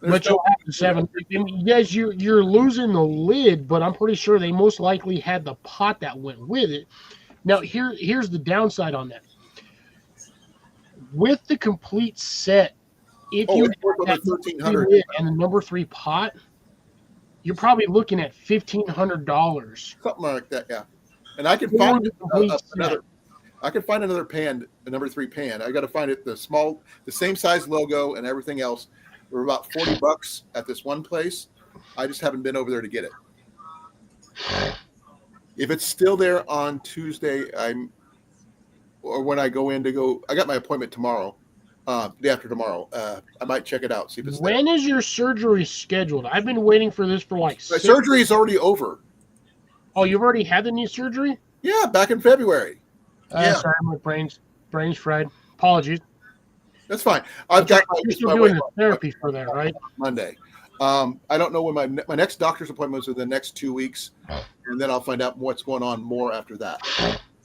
[SPEAKER 1] But you'll have the 7. I mean, yes, you're losing the lid, but I'm pretty sure they most likely had the pot that went with it. Now, here's the downside on that. With the complete set, if you
[SPEAKER 2] it's worth
[SPEAKER 1] have
[SPEAKER 2] over
[SPEAKER 1] that
[SPEAKER 2] $1,300.
[SPEAKER 1] lid and the number 3 pot, you're probably looking at $1,500.
[SPEAKER 2] Something like that, yeah. And I can
[SPEAKER 1] For
[SPEAKER 2] find
[SPEAKER 1] the complete set.
[SPEAKER 2] another. I can find another pan, a number 3 pan. I got to find it the same size logo and everything else. We're about $40 at this one place. I just haven't been over there to get it. If it's still there on Tuesday, or when I go in to go, I got my appointment tomorrow, day after tomorrow. I might check it out, see if it's there.
[SPEAKER 1] When is your surgery scheduled? I've been waiting for this for like
[SPEAKER 2] My surgery is already over.
[SPEAKER 1] Oh, you've already had the knee surgery?
[SPEAKER 2] Yeah, back in February.
[SPEAKER 3] Yeah.
[SPEAKER 1] Sorry, my brain's fried. Apologies.
[SPEAKER 2] That's fine. I've got
[SPEAKER 1] You're still doing the therapy for that, right?
[SPEAKER 2] Monday. I don't know when my next doctor's appointments are the next 2 weeks, and then I'll find out what's going on more after that.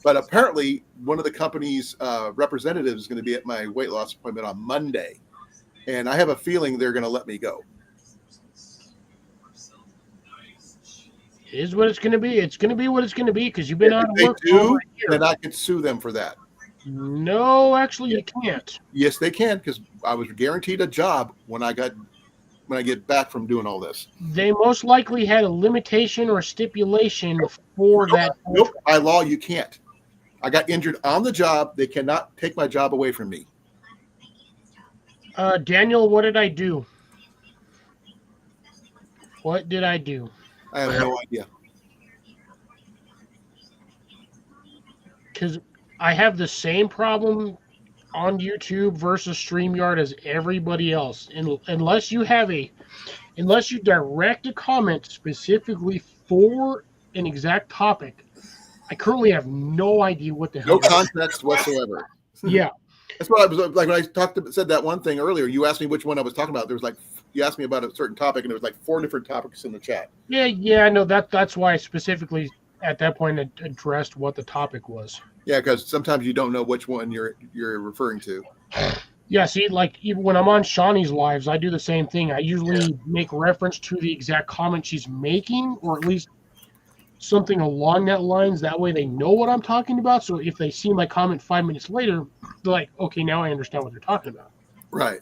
[SPEAKER 2] But apparently, one of the company's representatives is going to be at my weight loss appointment on Monday, and I have a feeling they're going to let me go.
[SPEAKER 1] It is what it's going to be. It's going to be what it's going to be because you've been out of
[SPEAKER 2] If
[SPEAKER 1] work
[SPEAKER 2] they
[SPEAKER 1] for
[SPEAKER 2] do,
[SPEAKER 1] over a year.
[SPEAKER 2] then I could sue them for that.
[SPEAKER 1] No, actually, you can't.
[SPEAKER 2] Yes, they can, because I was guaranteed a job when I get back from doing all this.
[SPEAKER 1] They most likely had a limitation or a stipulation for that.
[SPEAKER 2] Nope. By law, you can't. I got injured on the job. They cannot take my job away from me.
[SPEAKER 1] Daniel, what did I do? What did I do?
[SPEAKER 2] I have no idea.
[SPEAKER 1] Because I have the same problem on YouTube versus StreamYard as everybody else. And unless you direct a comment specifically for an exact topic, I currently have no idea what the hell.
[SPEAKER 2] No context whatsoever.
[SPEAKER 1] Yeah.
[SPEAKER 2] That's what I was like when I said that one thing earlier. You asked me which one I was talking about. There was like you asked me about a certain topic, and there was like 4 different topics in the chat.
[SPEAKER 1] Yeah. I know that's why I specifically at that point addressed what the topic was.
[SPEAKER 2] Yeah, because sometimes you don't know which one you're referring to.
[SPEAKER 1] Yeah, see, like even when I'm on Shawnee's lives, I do the same thing. I usually make reference to the exact comment she's making, or at least something along that lines. That way they know what I'm talking about. So if they see my comment 5 minutes later, they're like, okay, now I understand what they're talking about.
[SPEAKER 2] Right.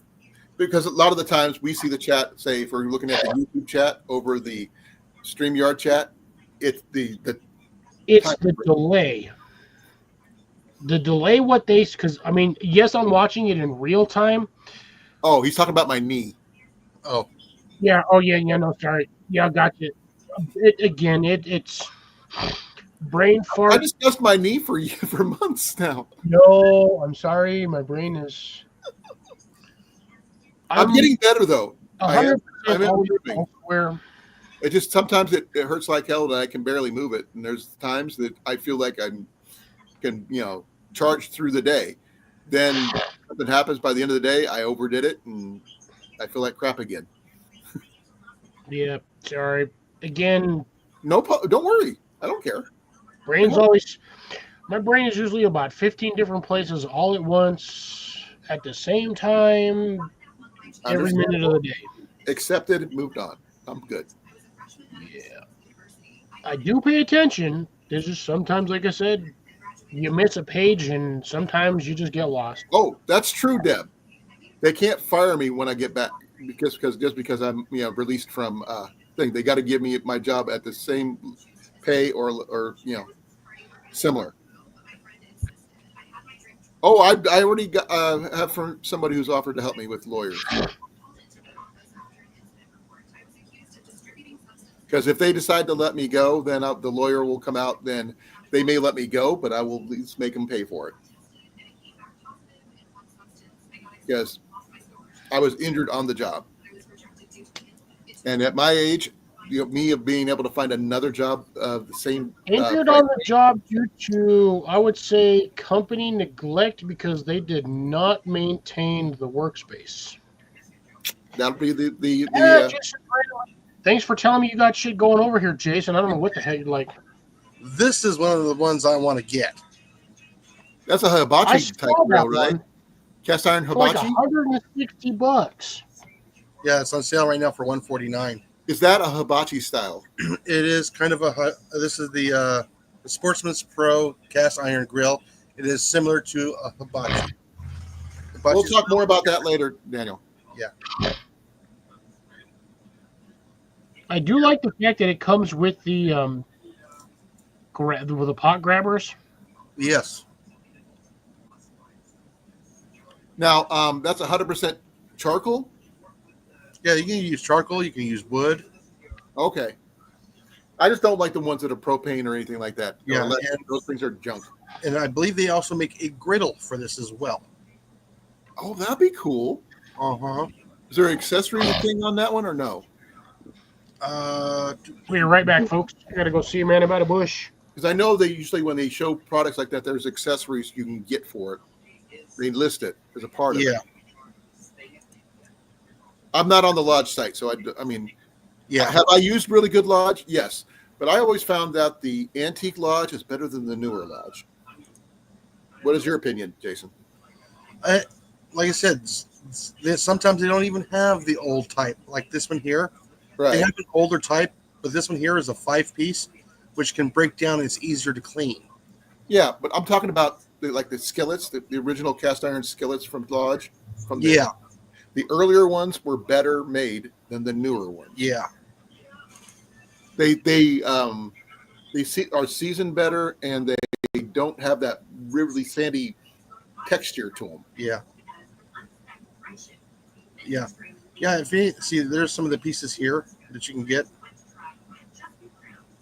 [SPEAKER 2] Because a lot of the times we see the chat, say if we're looking at the YouTube chat over the StreamYard chat, it's the
[SPEAKER 1] delay. The delay, because I mean, yes, I'm watching it in real time.
[SPEAKER 2] Oh, he's talking about my knee.
[SPEAKER 3] Oh,
[SPEAKER 1] yeah. Oh, yeah. No, sorry. Yeah, I got you. It's brain fart.
[SPEAKER 2] I discussed my knee for months now.
[SPEAKER 1] No, I'm sorry. My brain is.
[SPEAKER 2] I'm getting better though.
[SPEAKER 1] 100%
[SPEAKER 2] I'm
[SPEAKER 1] always
[SPEAKER 2] improving.
[SPEAKER 1] elsewhere.
[SPEAKER 2] It just sometimes it hurts like hell and I can barely move it. And there's times that I feel like I can charge through the day. Then something happens by the end of the day, I overdid it and I feel like crap again.
[SPEAKER 1] Yeah, sorry. Again,
[SPEAKER 2] Don't worry. I don't care.
[SPEAKER 1] My brain is usually about 15 different places all at once at the same time every minute of the day.
[SPEAKER 2] Accepted, moved on. I'm good.
[SPEAKER 1] Yeah. I do pay attention. There's just sometimes, like I said, you miss a page and sometimes you just get lost.
[SPEAKER 2] Oh, that's true, Deb. They can't fire me when I get back because I'm released from thing. They got to give me my job at the same pay or similar. Oh, I already got have from somebody who's offered to help me with lawyers. Because if they decide to let me go, then the lawyer will come out. Then They may let me go, but I will at least make them pay for it. Because I was injured on the job. And at my age, me of being able to find another job of the same
[SPEAKER 1] Injured on the job due to, I would say, company neglect because they did not maintain the workspace.
[SPEAKER 2] that'll be
[SPEAKER 1] Jason, thanks for telling me you got shit going over here, Jason. I don't know what the hell you're like.
[SPEAKER 3] This is one of the ones I want to get.
[SPEAKER 2] that's a
[SPEAKER 1] I
[SPEAKER 2] hibachi
[SPEAKER 1] saw
[SPEAKER 2] type
[SPEAKER 1] that
[SPEAKER 2] grill, right?
[SPEAKER 1] one
[SPEAKER 2] Cast iron
[SPEAKER 1] for like
[SPEAKER 2] hibachi.
[SPEAKER 1] $160.
[SPEAKER 3] Yeah, it's on sale right now for $149.
[SPEAKER 2] Is that a hibachi style?
[SPEAKER 3] It is kind of this is the Sportsman's Pro cast iron grill. It is similar to a hibachi.
[SPEAKER 2] We'll talk more about that later, Daniel.
[SPEAKER 1] I do like the fact that it comes with the with the pot grabbers.
[SPEAKER 3] Yes.
[SPEAKER 2] Now, that's 100% charcoal.
[SPEAKER 3] Yeah, you can use charcoal. You can use wood.
[SPEAKER 2] Okay. I just don't like the ones that are propane or anything like that.
[SPEAKER 3] Yeah,
[SPEAKER 2] Those things are junk.
[SPEAKER 3] And I believe they also make a griddle for this as well.
[SPEAKER 2] Oh, that'd be cool.
[SPEAKER 3] Uh-huh.
[SPEAKER 2] Is there an accessory thing on that one or no?
[SPEAKER 1] We'll be right back, folks. I gotta go see a man about a bush.
[SPEAKER 2] Because I know they usually, when they show products like that, there's accessories you can get for it. They list it as a part of it. I'm not on the Lodge site, so I mean,
[SPEAKER 3] Yeah.
[SPEAKER 2] have I used really good Lodge? Yes. But I always found that the antique Lodge is better than the newer Lodge. What is your opinion, Jason?
[SPEAKER 3] Like I said, sometimes they don't even have the old type. Like this one here. They
[SPEAKER 2] Right.
[SPEAKER 3] have an older type, but this one here is a 5-piece, which can break down and it's easier to clean.
[SPEAKER 2] Yeah, but I'm talking about the skillets, the original cast iron skillets from Lodge. The earlier ones were better made than the newer ones.
[SPEAKER 3] Yeah.
[SPEAKER 2] They are seasoned better, and they don't have that really sandy texture to them.
[SPEAKER 3] Yeah. Yeah. Yeah. If you see, there's some of the pieces here that you can get.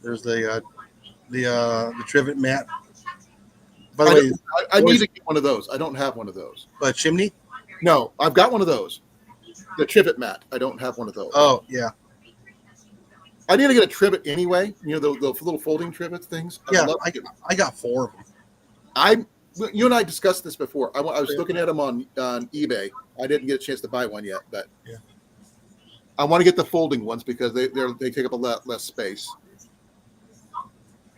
[SPEAKER 3] There's the trivet mat. By the way,
[SPEAKER 2] I need to get one of those. I don't have one of those.
[SPEAKER 3] chimney.
[SPEAKER 2] No, I've got one of those. The trivet mat. I don't have one of those.
[SPEAKER 3] Oh yeah.
[SPEAKER 2] I need to get a trivet anyway. You know, the little folding trivet things.
[SPEAKER 3] I got 4 of them.
[SPEAKER 2] You and I discussed this before. I was looking at them on eBay. I didn't get a chance to buy one yet, but
[SPEAKER 3] Yeah.
[SPEAKER 2] I want to get the folding ones because they take up a lot less space.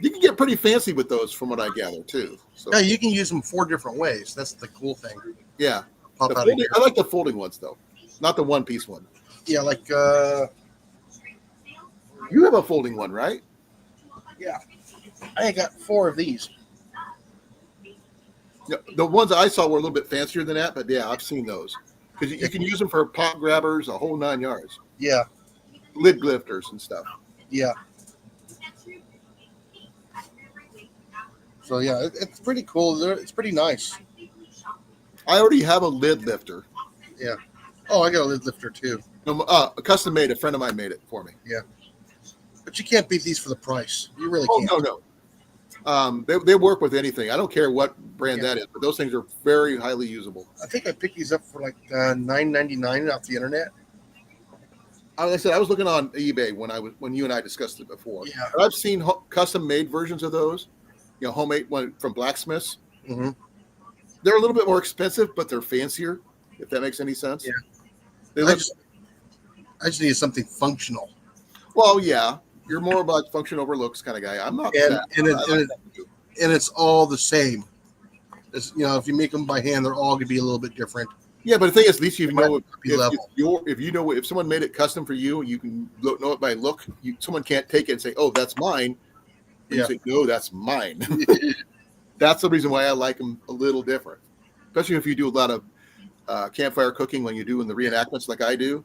[SPEAKER 2] You can get pretty fancy with those, from what I gather, too. So,
[SPEAKER 3] Yeah, you can use them 4 different ways. That's the cool thing.
[SPEAKER 2] yeah.
[SPEAKER 3] Pop out of
[SPEAKER 2] Folding,
[SPEAKER 3] here.
[SPEAKER 2] I like the folding ones though, not the one-piece one.
[SPEAKER 3] Yeah, like
[SPEAKER 2] You have a folding one, right?
[SPEAKER 3] I got 4 of these.
[SPEAKER 2] Yeah, the ones I saw were a little bit fancier than that, but yeah, I've seen those because you can use them for pot grabbers, a whole 9 yards,
[SPEAKER 3] Yeah,
[SPEAKER 2] lid lifters and stuff.
[SPEAKER 3] yeah. So yeah, it's pretty cool. It's pretty nice.
[SPEAKER 2] I already have a lid lifter.
[SPEAKER 3] Oh, I got a lid lifter too.
[SPEAKER 2] Custom made. A friend of mine made it for me.
[SPEAKER 3] But you can't beat these for the price. You really
[SPEAKER 2] Oh
[SPEAKER 3] can't.
[SPEAKER 2] no. They work with anything. I don't care what brand that is, but those things are very highly usable.
[SPEAKER 3] I think I picked these up for like $9.99 off the internet.
[SPEAKER 2] Like I said, I was looking on eBay when you and I discussed it before.
[SPEAKER 3] Yeah.
[SPEAKER 2] And I've seen custom made versions of those. You know, homemade one from blacksmiths.
[SPEAKER 3] Mm-hmm.
[SPEAKER 2] They're a little bit more expensive, but they're fancier. If that makes any sense.
[SPEAKER 3] Yeah.
[SPEAKER 2] They
[SPEAKER 3] I
[SPEAKER 2] look,
[SPEAKER 3] just need something functional.
[SPEAKER 2] well, yeah. You're more about function over looks kind of guy. I'm not.
[SPEAKER 3] And-
[SPEAKER 2] that.
[SPEAKER 3] and it-
[SPEAKER 2] I like
[SPEAKER 3] and it-
[SPEAKER 2] that too.
[SPEAKER 3] And it's all the same. It's, if you make them by hand, they're all going to be a little bit different.
[SPEAKER 2] Yeah, but the thing is, at least you know
[SPEAKER 3] Be level.
[SPEAKER 2] if someone made it custom for you, you can know it by look. Someone can't take it and say, "Oh, that's mine." You say, "No, that's mine." That's the reason why I like them a little different, especially if you do a lot of campfire cooking when you do in the reenactments, like I do.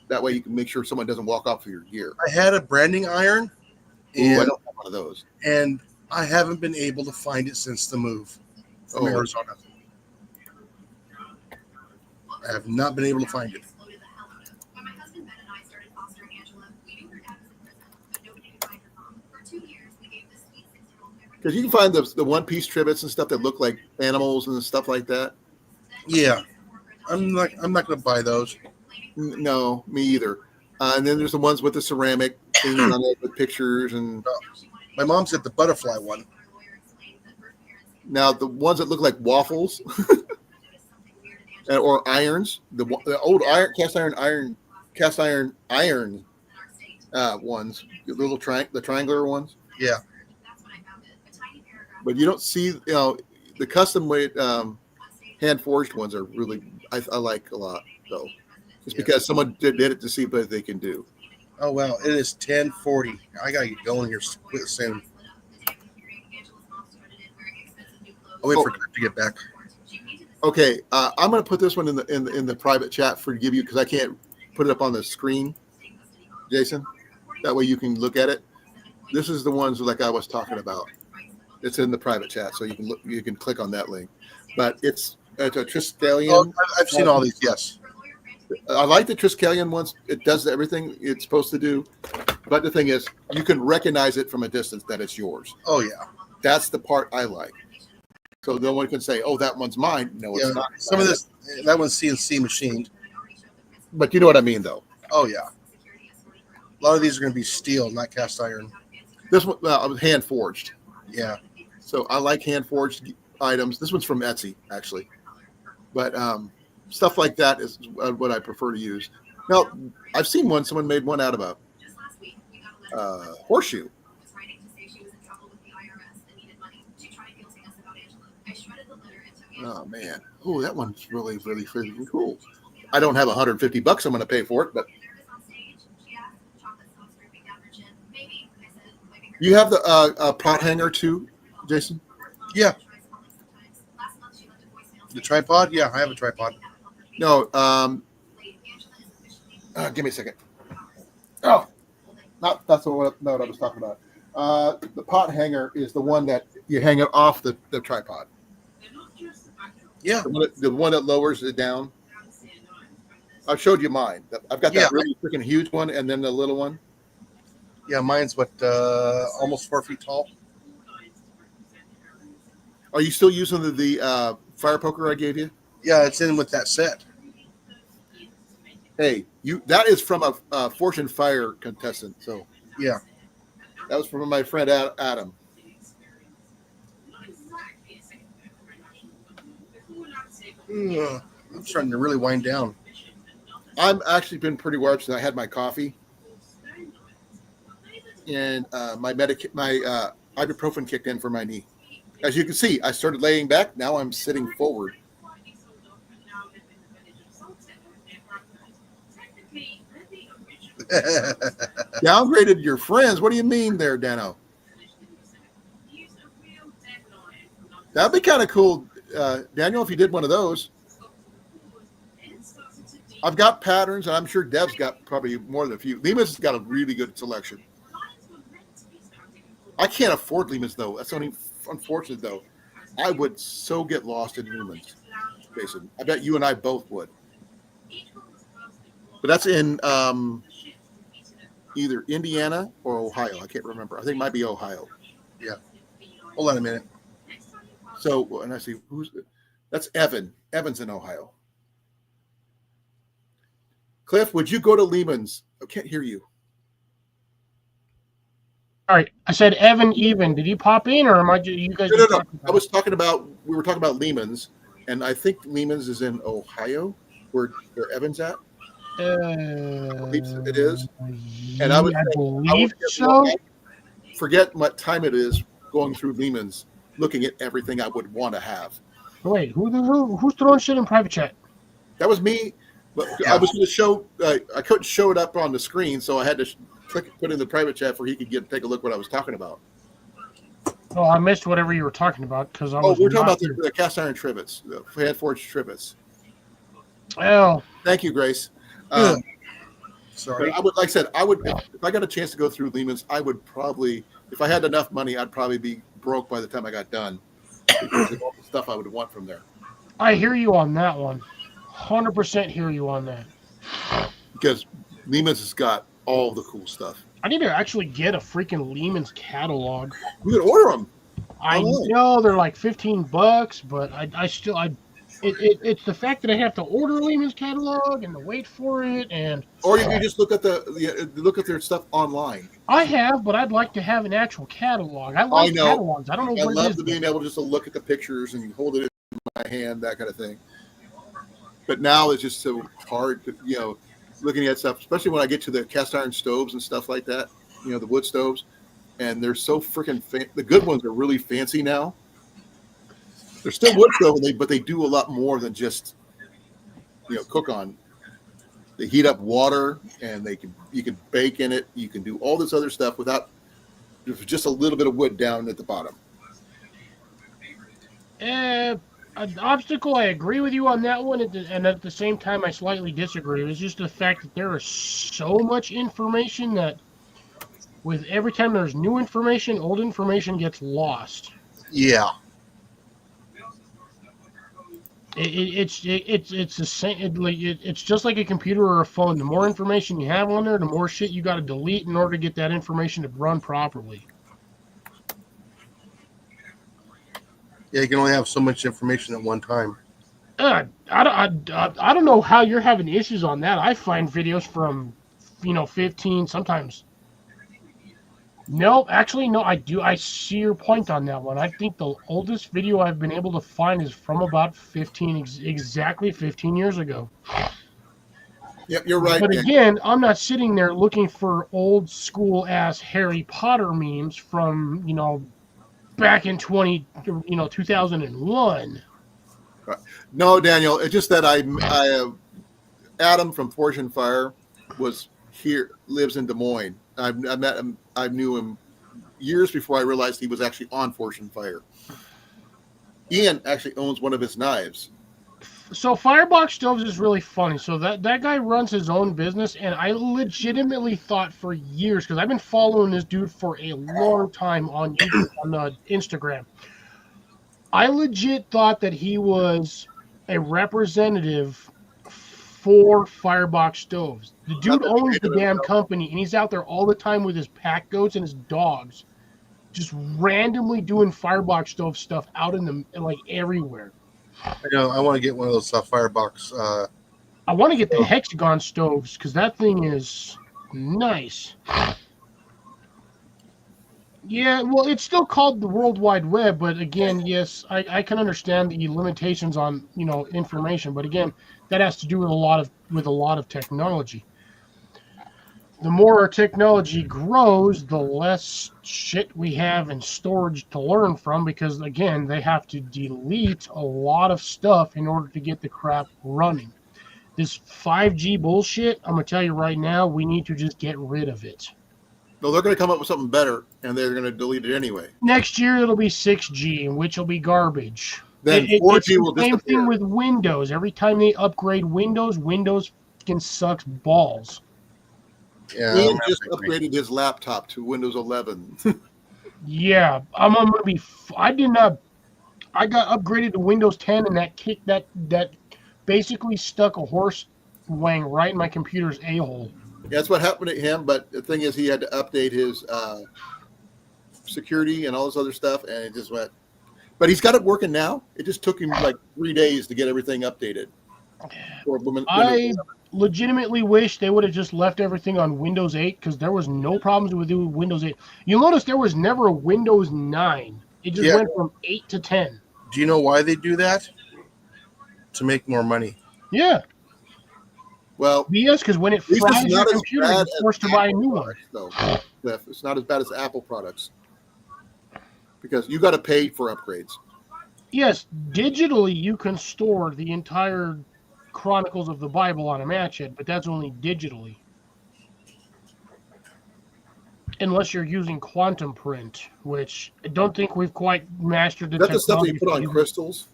[SPEAKER 2] That way, you can make sure someone doesn't walk off of your gear.
[SPEAKER 3] I had a branding iron,
[SPEAKER 2] Ooh, I
[SPEAKER 3] and,
[SPEAKER 2] don't have one of those.
[SPEAKER 3] and I haven't been able to find it since the move from
[SPEAKER 2] Oh.
[SPEAKER 3] Arizona. I have not been able to find it.
[SPEAKER 5] When my husband Ben and I started fostering Angela, we knew her dad was in prison, but nobody could find her mom. For 2 years, we gave this sweet 6-year-old every
[SPEAKER 2] Because you can find the one-piece trivets and stuff that look like animals and stuff like that.
[SPEAKER 3] Yeah, I'm not going to buy those.
[SPEAKER 2] No, me either. And then there's the ones with the ceramic things on it with pictures and.
[SPEAKER 3] My mom said the butterfly one.
[SPEAKER 2] Now the ones that look like waffles or irons, the old cast iron ones, the little the triangular ones.
[SPEAKER 3] Yeah.
[SPEAKER 2] But you don't see, the custom made hand forged ones are really I like a lot though, just because someone did it to see what they can do.
[SPEAKER 3] Oh well, it is 10:40. I gotta get going here soon. I'll wait for Cliff to get back.
[SPEAKER 2] Okay, I'm going to put this one in the private chat for give you because I can't put it up on the screen, Jason. That way you can look at it. This is the ones like I was talking about. It's in the private chat, so you can click on that link. But it's a Triskelion.
[SPEAKER 3] Oh, I've seen all these. Yes.
[SPEAKER 2] I like the Triskelion ones. It does everything it's supposed to do. But the thing is, you can recognize it from a distance that it's yours.
[SPEAKER 3] Oh yeah.
[SPEAKER 2] That's the part I like. So no one can say, "Oh, that one's mine." No, it's not.
[SPEAKER 3] Some of that one's CNC machined.
[SPEAKER 2] But you know what I mean, though.
[SPEAKER 3] Oh yeah. A lot of these are going to be steel, not cast iron.
[SPEAKER 2] This one was hand forged.
[SPEAKER 3] Yeah.
[SPEAKER 2] So I like hand forged items. This one's from Etsy, actually. But stuff like that is what I prefer to use. Now, I've seen someone made one out of a horseshoe. Oh man! Oh, that one's really, really freaking cool. I don't have $150 I'm going to pay for it, but you have the pot hanger too, Jason?
[SPEAKER 3] Yeah. The tripod? Yeah, I have a tripod.
[SPEAKER 2] No. Give me a second. Oh, that's what I was talking about. The pot hanger is the one that you hang it off the tripod.
[SPEAKER 3] Yeah.
[SPEAKER 2] The one that lowers it down. I showed you mine. I've got that really freaking huge one and then the little one.
[SPEAKER 3] Yeah, mine's almost 4 feet tall.
[SPEAKER 2] Are you still using the fire poker I gave you?
[SPEAKER 3] Yeah, it's in with that set.
[SPEAKER 2] Hey, that is from a Fortune Fire contestant. So
[SPEAKER 3] yeah,
[SPEAKER 2] that was from my friend Adam.
[SPEAKER 3] I'm starting to really wind down.
[SPEAKER 2] I've actually been pretty wired since I had my coffee, and my ibuprofen kicked in for my knee. As you can see, I started laying back. Now I'm sitting forward. Downgraded your friends? What do you mean there, Dano? That'd be kind of cool, Daniel, if you did one of those. I've got patterns, and I'm sure Dev's got probably more than a few. Lima's has got a really good selection. I can't afford Lima's, though. That's only unfortunate, though. I would so get lost in Lima's, Jason. I bet you and I both would. But that's in either Indiana or Ohio. I can't remember. I think it might be Ohio.
[SPEAKER 3] Yeah. Hold on a minute.
[SPEAKER 2] So, and I see that's Evan. Evan's in Ohio. Cliff, would you go to Lehman's? I can't hear you.
[SPEAKER 1] All right, I said Evan. Did you pop in, or am I? You guys?
[SPEAKER 2] No. I was talking about. We were talking about Lehman's, and I think Lehman's is in Ohio, where Evan's at. I believe it is. And I would
[SPEAKER 1] so.
[SPEAKER 2] Forget what time it is going through Lehman's, looking at everything I would want to have.
[SPEAKER 1] Wait, who's throwing shit in private chat?
[SPEAKER 2] That was me. But I was going to show. I couldn't show it up on the screen, so I had to put in the private chat for he could take a look what I was talking about.
[SPEAKER 1] Oh, I missed whatever you were talking about because I was.
[SPEAKER 2] We're talking about the cast iron trivets, the hand forged trivets.
[SPEAKER 1] Oh,
[SPEAKER 2] thank you, Grace.
[SPEAKER 3] Sorry.
[SPEAKER 2] I would, like I said, if I got a chance to go through Lehman's, I would probably, if I had enough money, I'd probably be broke by the time I got done because of all the stuff I would want from there.
[SPEAKER 1] I hear you on that one. 100% hear you on that.
[SPEAKER 2] Because Lehman's has got all the cool stuff.
[SPEAKER 1] I need to actually get a freaking Lehman's catalog.
[SPEAKER 2] You can order them.
[SPEAKER 1] I
[SPEAKER 2] Online.
[SPEAKER 1] know they're like $15, but it's the fact that I have to order Lehman's catalog and to wait for it, and
[SPEAKER 2] Or you can just look at look at their stuff online.
[SPEAKER 1] I have, but I'd like to have an actual catalog. I
[SPEAKER 2] I
[SPEAKER 1] like
[SPEAKER 2] know.
[SPEAKER 1] catalogs. I don't know
[SPEAKER 2] I
[SPEAKER 1] what it
[SPEAKER 2] love
[SPEAKER 1] is.
[SPEAKER 2] being able just to look at the pictures and hold it in my hand, that kind of thing. But now it's just so hard to, looking at stuff, especially when I get to the cast iron stoves and stuff like that, the wood stoves, and they're so freaking the good ones are really fancy now. They're still wood stove, but they do a lot more than just, cook on. They heat up water, and you can bake in it. You can do all this other stuff without just a little bit of wood down at the bottom.
[SPEAKER 1] An obstacle, I agree with you on that one, and at the same time, I slightly disagree. It's just the fact that there is so much information that with every time there's new information, old information gets lost.
[SPEAKER 3] Yeah.
[SPEAKER 1] It's the same. It's just like a computer or a phone. The more information you have on there, the more shit you got to delete in order to get that information to run properly.
[SPEAKER 3] Yeah, you can only have so much information at one time.
[SPEAKER 1] I don't know how you're having issues on that. I find videos from 15 sometimes. No, actually, no, I do. I see your point on that one. I think the oldest video I've been able to find is from about exactly 15 years ago.
[SPEAKER 2] Yep, you're right.
[SPEAKER 1] But
[SPEAKER 2] Dan.
[SPEAKER 1] again, I'm not sitting there looking for old school ass Harry Potter memes from, back in 2001.
[SPEAKER 2] No, Daniel, it's just that Adam from Forge and Fire lives in Des Moines. I met him. I knew him years before I realized he was actually on Forge and Fire. Ian actually owns one of his knives.
[SPEAKER 1] So Firebox Stoves is really funny. So that guy runs his own business, and I legitimately thought for years, because I've been following this dude for a long time on Instagram. I legit thought that he was a representative for Firebox Stoves. The dude owns the damn company, and he's out there all the time with his pack goats and his dogs, just randomly doing Firebox Stove stuff out in everywhere.
[SPEAKER 3] I want to get one of those Firebox.
[SPEAKER 1] I want to get the hexagon stoves because that thing is nice. Yeah, well, it's still called the World Wide Web, but again, yes, I can understand the limitations on information, but again, that has to do with a lot of technology. The more our technology grows, the less shit we have in storage to learn from, because again, they have to delete a lot of stuff in order to get the crap running. This 5G bullshit, I'm gonna tell you right now, we need to just get rid of it.
[SPEAKER 2] No, they're going to come up with something better, and they're going to delete it anyway.
[SPEAKER 1] Next year it'll be 6G, which will be garbage.
[SPEAKER 2] Then 4G will
[SPEAKER 1] disappear. Same thing with Windows. Every time they upgrade Windows fucking sucks balls.
[SPEAKER 3] Yeah,
[SPEAKER 2] Ian just upgraded his laptop to Windows 11.
[SPEAKER 1] Yeah, I'm gonna be. I got upgraded to Windows 10, and that basically stuck a horse wang right in my computer's a-hole.
[SPEAKER 2] That's what happened to him, but the thing is, he had to update his security and all this other stuff, and it just went. But he's got it working now. It just took him like 3 days to get everything updated.
[SPEAKER 1] I legitimately wish they would have just left everything on Windows 8, because there was no problems with Windows 8. You'll notice there was never a Windows 9. It just went from 8 to 10.
[SPEAKER 3] Do you know why they do that? To make more money.
[SPEAKER 1] Yeah.
[SPEAKER 2] Well,
[SPEAKER 1] yes, because when it fries your computer, you're forced to buy a new one.
[SPEAKER 2] Though, Cliff, it's not as bad as Apple products, because you got to pay for upgrades.
[SPEAKER 1] Yes, digitally you can store the entire Chronicles of the Bible on a match head, but that's only digitally. Unless you're using Quantum Print, which I don't think we've quite mastered the technology.
[SPEAKER 2] That's the stuff that you put on crystals?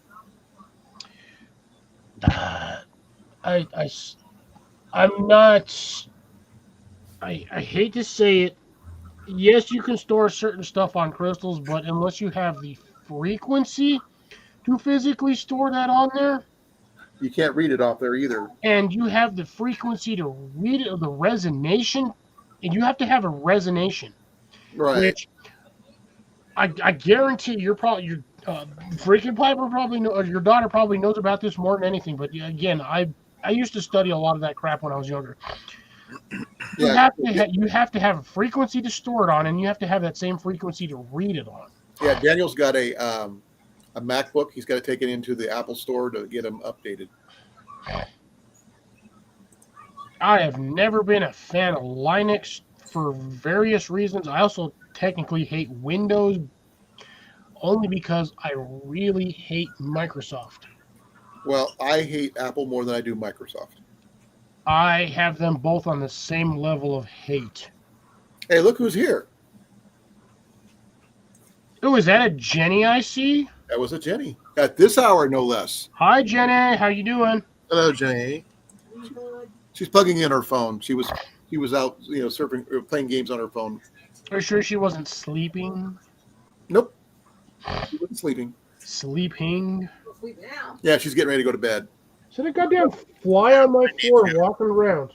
[SPEAKER 1] I'm not. I hate to say it. Yes, you can store certain stuff on crystals, but unless you have the frequency to physically store that on there,
[SPEAKER 2] you can't read it off there either.
[SPEAKER 1] And you have the frequency to read it, or the resonation, and you have to have a resonation.
[SPEAKER 2] Right.
[SPEAKER 1] Which I guarantee your freaking Piper probably know, or your daughter probably knows about this more than anything. But yeah, again, I used to study a lot of that crap when I was younger. You
[SPEAKER 2] Yeah,
[SPEAKER 1] have to have a frequency to store it on, and you have to have that same frequency to read it on.
[SPEAKER 2] yeah. Daniel's got a MacBook. He's got to take it into the Apple Store to get them updated.
[SPEAKER 1] I have never been a fan of Linux for various reasons. I also technically hate Windows only because I really hate Microsoft.
[SPEAKER 2] Well, I hate Apple more than I do Microsoft.
[SPEAKER 1] I have them both on the same level of hate.
[SPEAKER 2] Hey, look who's here.
[SPEAKER 1] Oh, is that a Jenny I see?
[SPEAKER 2] That was a Jenny at this hour, no less.
[SPEAKER 1] Hi, Jenny. How you doing?
[SPEAKER 3] Hello, Jenny.
[SPEAKER 2] She's plugging in her phone. She was out, surfing, or playing games on her phone.
[SPEAKER 1] Are you sure she wasn't sleeping?
[SPEAKER 2] Nope, she wasn't sleeping.
[SPEAKER 1] Sleeping?
[SPEAKER 4] Sleep now.
[SPEAKER 2] Yeah, she's getting ready to go to bed.
[SPEAKER 1] So the goddamn fly on my floor walking around.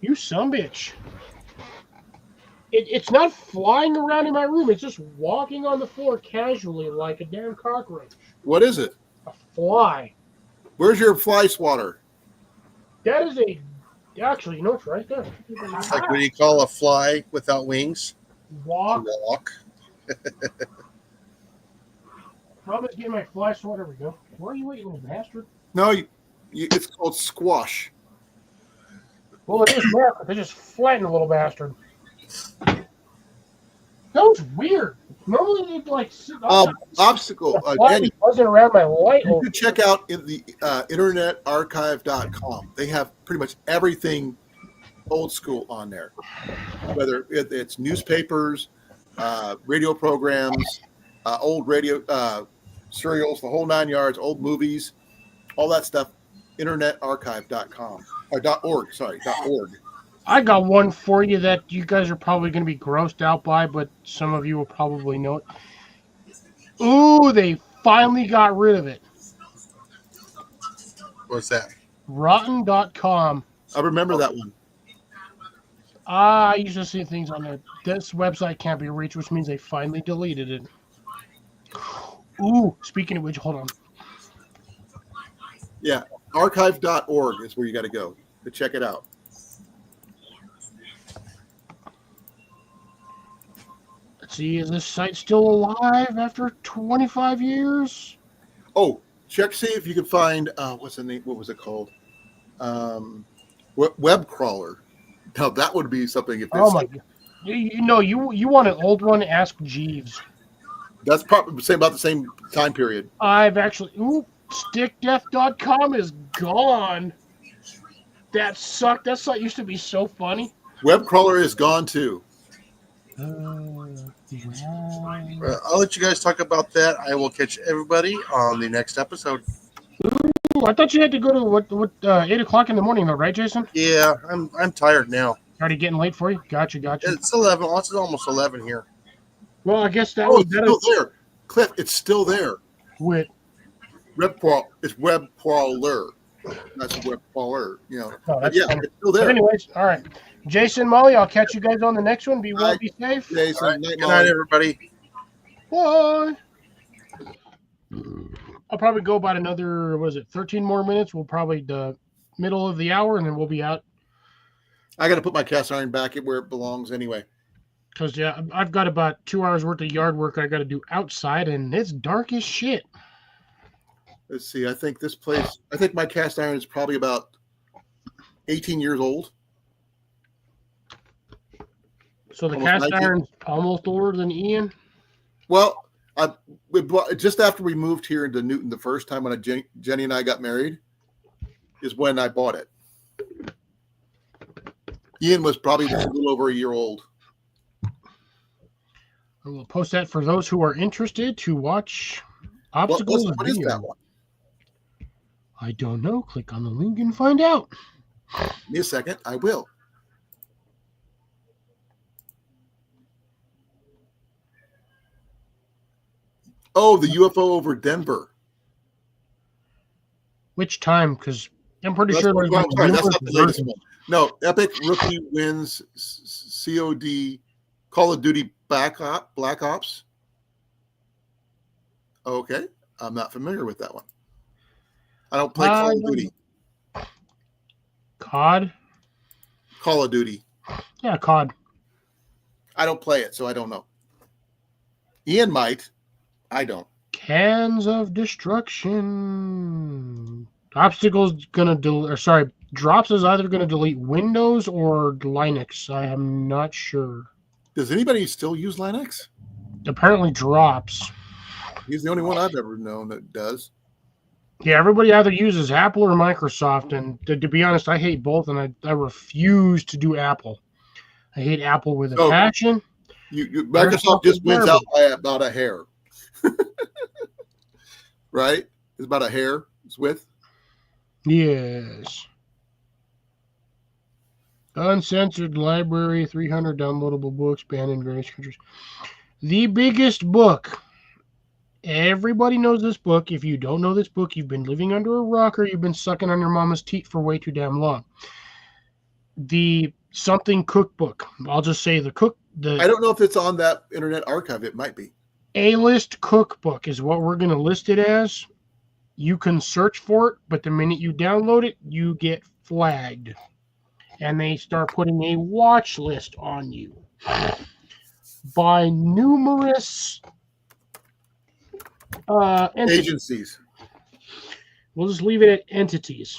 [SPEAKER 1] You sumbitch. It's not flying around in my room. It's just walking on the floor casually like a damn cockroach.
[SPEAKER 2] What is it?
[SPEAKER 1] A fly.
[SPEAKER 2] Where's your fly swatter?
[SPEAKER 1] That is a... Actually, it's right there.
[SPEAKER 3] Like what do you call a fly without wings?
[SPEAKER 1] Walk.
[SPEAKER 3] Walk.
[SPEAKER 1] Probably getting my fly swatter. There we go. Where are you waiting, little bastard?
[SPEAKER 2] No, it's called squash.
[SPEAKER 1] Well, it is now, but they just flatten the little bastard. That was weird. Normally they'd like sit
[SPEAKER 2] Obstacle. Danny,
[SPEAKER 1] buzzing around my light.
[SPEAKER 2] you can check out in the internetarchive.com. They have pretty much everything old school on there, whether it's newspapers, radio programs, old radio serials, the whole 9 yards, old movies, all that stuff. internetarchive.com or .org. Sorry, .org.
[SPEAKER 1] I got one for you that you guys are probably going to be grossed out by, but some of you will probably know it. Ooh, they finally got rid of it.
[SPEAKER 3] What's that?
[SPEAKER 1] Rotten.com.
[SPEAKER 2] I remember that one.
[SPEAKER 1] I used to see things on there. This website can't be reached, which means they finally deleted it. Ooh, speaking of which, hold on.
[SPEAKER 2] Yeah, archive.org is where you got to go to check it out.
[SPEAKER 1] Let's see, is this site still alive after 25 years?
[SPEAKER 2] Oh, check, see if you can find, what's the name? What was it called? Web crawler. Now, that would be something if
[SPEAKER 1] Oh, my God. You want an old one? Ask Jeeves.
[SPEAKER 2] That's probably about the same time period.
[SPEAKER 1] I've actually... Ooh, stickdeath.com is gone. That sucked. That site used to be so funny.
[SPEAKER 2] Web crawler is gone, too.
[SPEAKER 3] I'll let you guys talk about that. I will catch everybody on the next episode.
[SPEAKER 1] Ooh, I thought you had to go to what 8 o'clock in the morning, though, right, Jason?
[SPEAKER 3] Yeah, I'm tired now.
[SPEAKER 1] Already getting late for you? Gotcha.
[SPEAKER 3] It's 11. It's almost 11 here.
[SPEAKER 1] Well, I guess that
[SPEAKER 2] Oh,
[SPEAKER 1] was
[SPEAKER 2] it's still there. Cliff, it's still there.
[SPEAKER 1] with.
[SPEAKER 2] It's web crawler. That's web crawler.
[SPEAKER 1] Oh,
[SPEAKER 2] But
[SPEAKER 1] that's
[SPEAKER 2] yeah,
[SPEAKER 1] funny.
[SPEAKER 2] it's still
[SPEAKER 1] But
[SPEAKER 2] there.
[SPEAKER 1] anyways, all right. Jason, Molly, I'll catch you guys on the next one. Be well,
[SPEAKER 2] Bye.
[SPEAKER 1] be safe.
[SPEAKER 2] Jason,
[SPEAKER 3] All right.
[SPEAKER 2] night,
[SPEAKER 3] Good night,
[SPEAKER 2] Molly.
[SPEAKER 3] everybody.
[SPEAKER 1] Bye. I'll probably go about another, 13 more minutes. We'll probably the middle of the hour, and then we'll be out.
[SPEAKER 2] I got to put my cast iron back where it belongs anyway.
[SPEAKER 1] Because, yeah, I've got about 2 hours worth of yard work I got to do outside, and it's dark as shit.
[SPEAKER 2] Let's see. I think my cast iron is probably about 18 years old.
[SPEAKER 1] So the
[SPEAKER 2] Almost
[SPEAKER 1] cast
[SPEAKER 2] 19.
[SPEAKER 1] iron's almost older than Ian.
[SPEAKER 2] Well, just after we moved here into Newton the first time when Jenny and I got married is when I bought it. Ian was probably just a little over a year old.
[SPEAKER 1] I will post that for those who are interested to watch Obstacles.
[SPEAKER 2] What is
[SPEAKER 1] video.
[SPEAKER 2] that one?
[SPEAKER 1] I don't know. Click on the link and find out.
[SPEAKER 2] Give me a second. I will. Oh, the UFO over Denver.
[SPEAKER 1] Which time? Because I'm pretty
[SPEAKER 2] That's
[SPEAKER 1] sure
[SPEAKER 2] not-
[SPEAKER 1] there's
[SPEAKER 2] sorry, that's
[SPEAKER 1] numerous
[SPEAKER 2] not the latest
[SPEAKER 1] versions.
[SPEAKER 2] one. No, Epic rookie wins COD Call of Duty Black Ops. Okay, I'm not familiar with that one. I don't play Call of Duty.
[SPEAKER 1] COD?
[SPEAKER 2] Call of Duty.
[SPEAKER 1] Yeah, COD.
[SPEAKER 2] I don't play it, so I don't know. Ian might. I don't.
[SPEAKER 1] Cans of Destruction. Obstacles gonna Drops is either gonna delete Windows or Linux. I am not sure.
[SPEAKER 2] Does anybody still use Linux?
[SPEAKER 1] Apparently Drops.
[SPEAKER 2] He's the only one I've ever known that does.
[SPEAKER 1] Yeah, everybody either uses Apple or Microsoft, and to be honest, I hate both, and I refuse to do Apple. I hate Apple with a passion.
[SPEAKER 2] Microsoft just wins out by about a hair. Right? It's about a hair. It's width.
[SPEAKER 1] Yes. Uncensored library, 300 downloadable books banned in various countries. The biggest book. Everybody knows this book. If you don't know this book, you've been living under a rock or you've been sucking on your mama's teat for way too damn long. The something cookbook. I'll just say I
[SPEAKER 2] don't know if it's on that Internet Archive. It might be.
[SPEAKER 1] A-list cookbook is what we're going to list it as. You can search for it, but the minute you download it, you get flagged. And they start putting a watch list on you by numerous
[SPEAKER 2] agencies.
[SPEAKER 1] We'll just leave it at entities.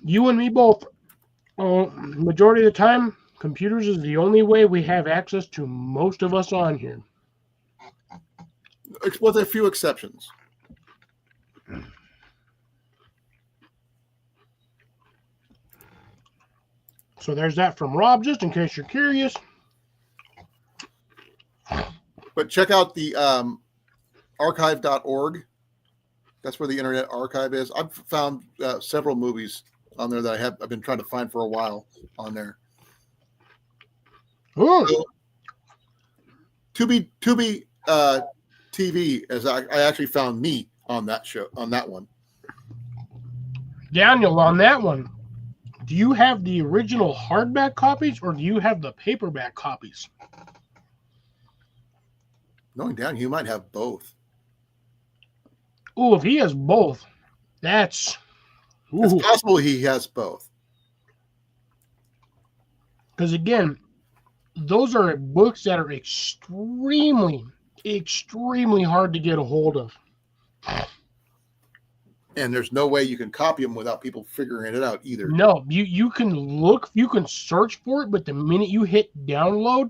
[SPEAKER 1] You and me both. Majority of the time, computers is the only way we have access to most of us on here.
[SPEAKER 2] With a few exceptions.
[SPEAKER 1] So there's that from Rob, just in case you're curious.
[SPEAKER 2] But check out the archive.org. That's where the Internet Archive is. I've found several movies on there that I've been trying to find for a while on there. So, Tubi TV, as I actually found me on that show, on that one.
[SPEAKER 1] Daniel, on that one, do you have the original hardback copies or do you have the paperback copies?
[SPEAKER 2] Knowing Dan, you might have both.
[SPEAKER 1] Oh, if he has both, that's...
[SPEAKER 2] It's possible he has both.
[SPEAKER 1] Because again, those are books that are extremely, extremely hard to get a hold of.
[SPEAKER 2] And there's no way you can copy them without people figuring it out either.
[SPEAKER 1] No, you can look, you can search for it, but the minute you hit download,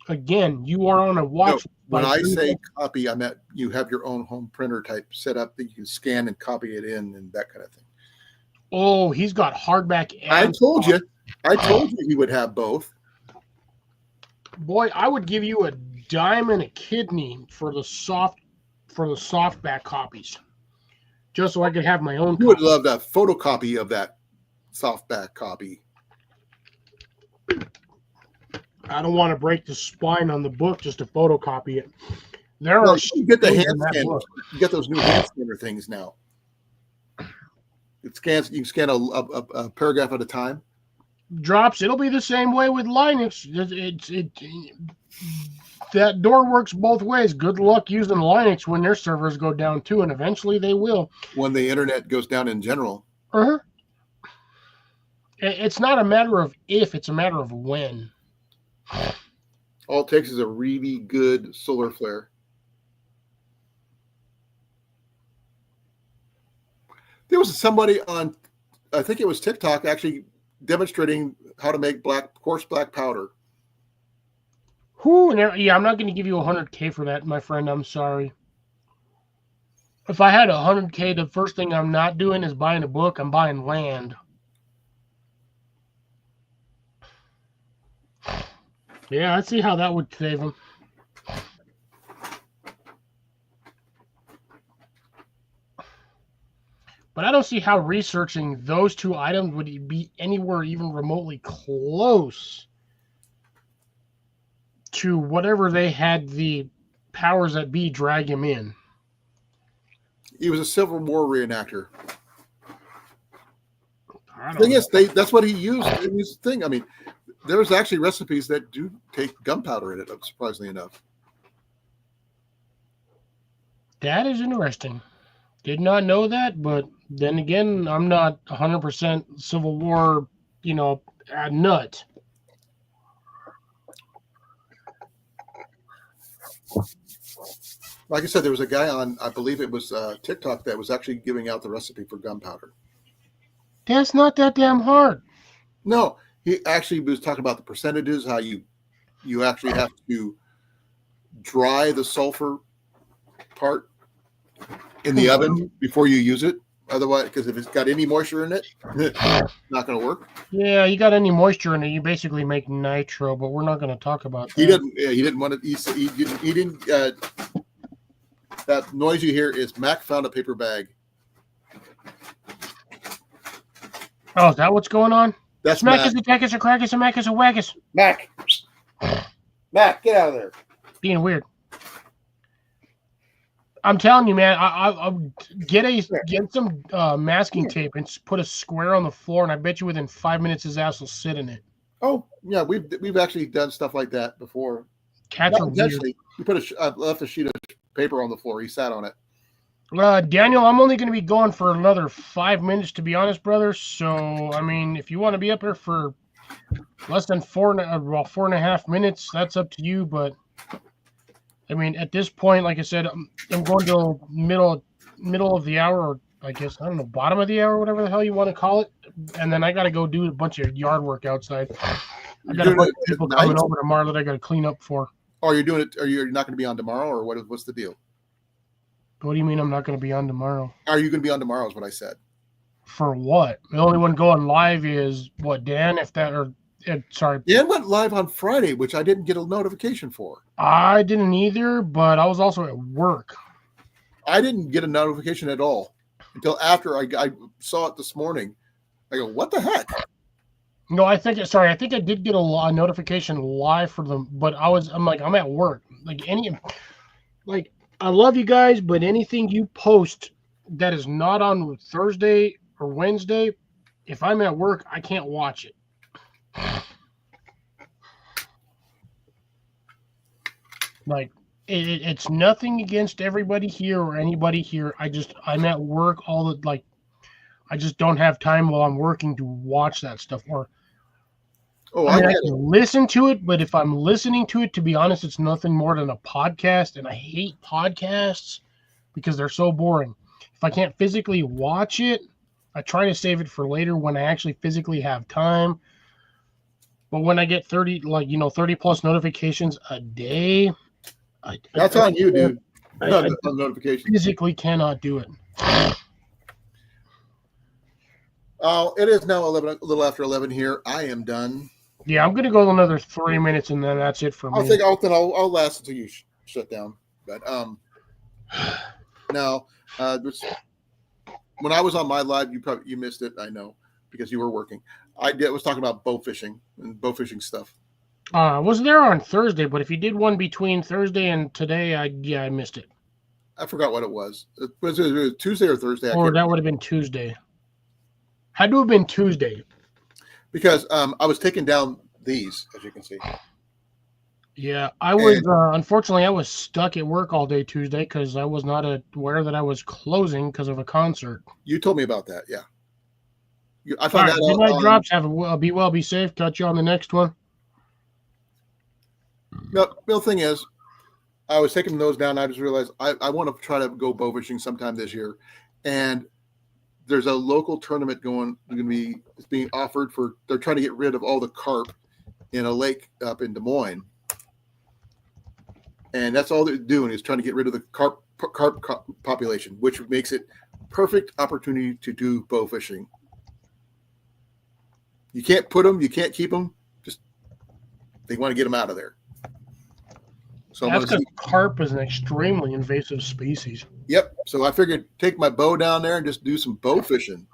[SPEAKER 1] again, you are on a watch.
[SPEAKER 2] No, when I say copy, I meant you have your own home printer type set up that you can scan and copy it in and that kind of thing.
[SPEAKER 1] Oh, he's got hardback.
[SPEAKER 2] I told you he would have both.
[SPEAKER 1] Boy, I would give you a dime and a kidney for the softback copies, just so I could have my own.
[SPEAKER 2] You would love that photocopy of that softback copy.
[SPEAKER 1] I don't want to break the spine on the book just to photocopy it.
[SPEAKER 2] You get the hand scanner. You get those new hand scanner things now. It scans. You can scan a paragraph at a time.
[SPEAKER 1] Drops. It'll be the same way with Linux. That door works both ways. Good luck using Linux when their servers go down too, and eventually they will.
[SPEAKER 2] When the internet goes down in general.
[SPEAKER 1] Uh-huh. It's not a matter of if; it's a matter of when.
[SPEAKER 2] All it takes is a really good solar flare. There was somebody on, I think it was TikTok, actually demonstrating how to make coarse black powder.
[SPEAKER 1] Yeah, I'm not going to give you $100K for that, my friend. I'm sorry. If I had $100K, the first thing I'm not doing is buying a book. I'm buying land. Yeah, let's see how that would save him. But I don't see how researching those two items would be anywhere even remotely close to whatever they had the powers that be drag him in.
[SPEAKER 2] He was a Civil War reenactor.
[SPEAKER 1] I
[SPEAKER 2] The
[SPEAKER 1] don't
[SPEAKER 2] thing
[SPEAKER 1] know.
[SPEAKER 2] is, that's what he used in his thing. I mean, there's actually recipes that do take gunpowder in it, surprisingly enough.
[SPEAKER 1] That is interesting. Did not know that, but then again, I'm not 100% Civil War, a nut.
[SPEAKER 2] Like I said, there was a guy on, I believe it was TikTok, that was actually giving out the recipe for gunpowder.
[SPEAKER 1] That's not that damn hard.
[SPEAKER 2] No, he actually was talking about the percentages, how you actually have to dry the sulfur part in the oven before you use it. Otherwise, because if it's got any moisture in it, it's not going to work.
[SPEAKER 1] Yeah, you got any moisture in it, you basically make nitro, but we're not going to talk about that.
[SPEAKER 2] He didn't. Yeah, he didn't want to. He didn't. That noise you hear is Mac found a paper bag.
[SPEAKER 1] Oh, is that what's going on?
[SPEAKER 2] That's
[SPEAKER 1] Smack
[SPEAKER 2] Mac.
[SPEAKER 1] us, attack us, a crack us, a mac us, a whack us.
[SPEAKER 2] Mac. Mac, get out of there.
[SPEAKER 1] Being weird. I'm telling you, man. I'll get some masking tape and put a square on the floor, and I bet you within 5 minutes his ass will sit in it.
[SPEAKER 2] Oh yeah, we've actually done stuff like that before.
[SPEAKER 1] Cats are
[SPEAKER 2] Not
[SPEAKER 1] weird.
[SPEAKER 2] intentionally. We put left a sheet of paper on the floor. He sat on it.
[SPEAKER 1] Daniel, I'm only going to be going for another 5 minutes, to be honest, brother. So, I mean, if you want to be up here for less than 4.5 minutes, that's up to you. But I mean, at this point, like I said, I'm going to middle of the hour, or I guess, I don't know, bottom of the hour, whatever the hell you want to call it. And then I got to go do a bunch of yard work outside. I got a bunch of people coming over tomorrow that I got to clean up for.
[SPEAKER 2] Oh, you're doing it? Are you not going to be on tomorrow, or what's the deal?
[SPEAKER 1] What do you mean I'm not going to be on tomorrow?
[SPEAKER 2] Are you going to be on tomorrow? Is what I said.
[SPEAKER 1] For what? The only one going live is what, Dan? Sorry.
[SPEAKER 2] Dan went live on Friday, which I didn't get a notification for.
[SPEAKER 1] I didn't either, but I was also at work.
[SPEAKER 2] I didn't get a notification at all until after I saw it this morning. I go, what the heck?
[SPEAKER 1] No, I think I did get a notification live for them, but I'm at work. I love you guys, but anything you post that is not on Thursday or Wednesday, if I'm at work, I can't watch it. It's nothing against everybody here or anybody here. I'm at work I just don't have time while I'm working to watch that stuff. Or I can listen to it, but if I'm listening to it, to be honest, it's nothing more than a podcast, and I hate podcasts because they're so boring. If I can't physically watch it, I try to save it for later when I actually physically have time. But when I get 30 plus notifications a day,
[SPEAKER 2] that's on you, dude.
[SPEAKER 1] I
[SPEAKER 2] Notifications.
[SPEAKER 1] physically cannot do it.
[SPEAKER 2] Oh, it is now 11, a little after 11 here. I am done.
[SPEAKER 1] Yeah, I'm gonna go another 3 minutes, and then that's it for me.
[SPEAKER 2] I'll last until you shut down. But now, when I was on my live, you missed it. I know because you were working. I was talking about bow fishing and bow fishing stuff.
[SPEAKER 1] I was there on Thursday, but if you did one between Thursday and today, I missed it.
[SPEAKER 2] I forgot what it was. Was it Tuesday or Thursday?
[SPEAKER 1] Or that would have been Tuesday. Had to have been Tuesday.
[SPEAKER 2] Because I was taking down these, as you can see.
[SPEAKER 1] Yeah, I was unfortunately I was stuck at work all day Tuesday because I was not aware that I was closing because of a concert.
[SPEAKER 2] You told me about that, yeah. I found out.
[SPEAKER 1] Good night, drops. Be well, be safe. Catch you on the next one.
[SPEAKER 2] No, the thing is, I was taking those down. I just realized I want to try to go bow fishing sometime this year, and there's a local tournament it's being offered for. They're trying to get rid of all the carp in a lake up in Des Moines, and that's all they're doing is trying to get rid of the carp population, which makes it perfect opportunity to do bow fishing. You can't put them, you can't keep them. Just they want to get them out of there. So
[SPEAKER 1] that's because carp is an extremely invasive species.
[SPEAKER 2] Yep. So I figured take my bow down there and just do some bow fishing.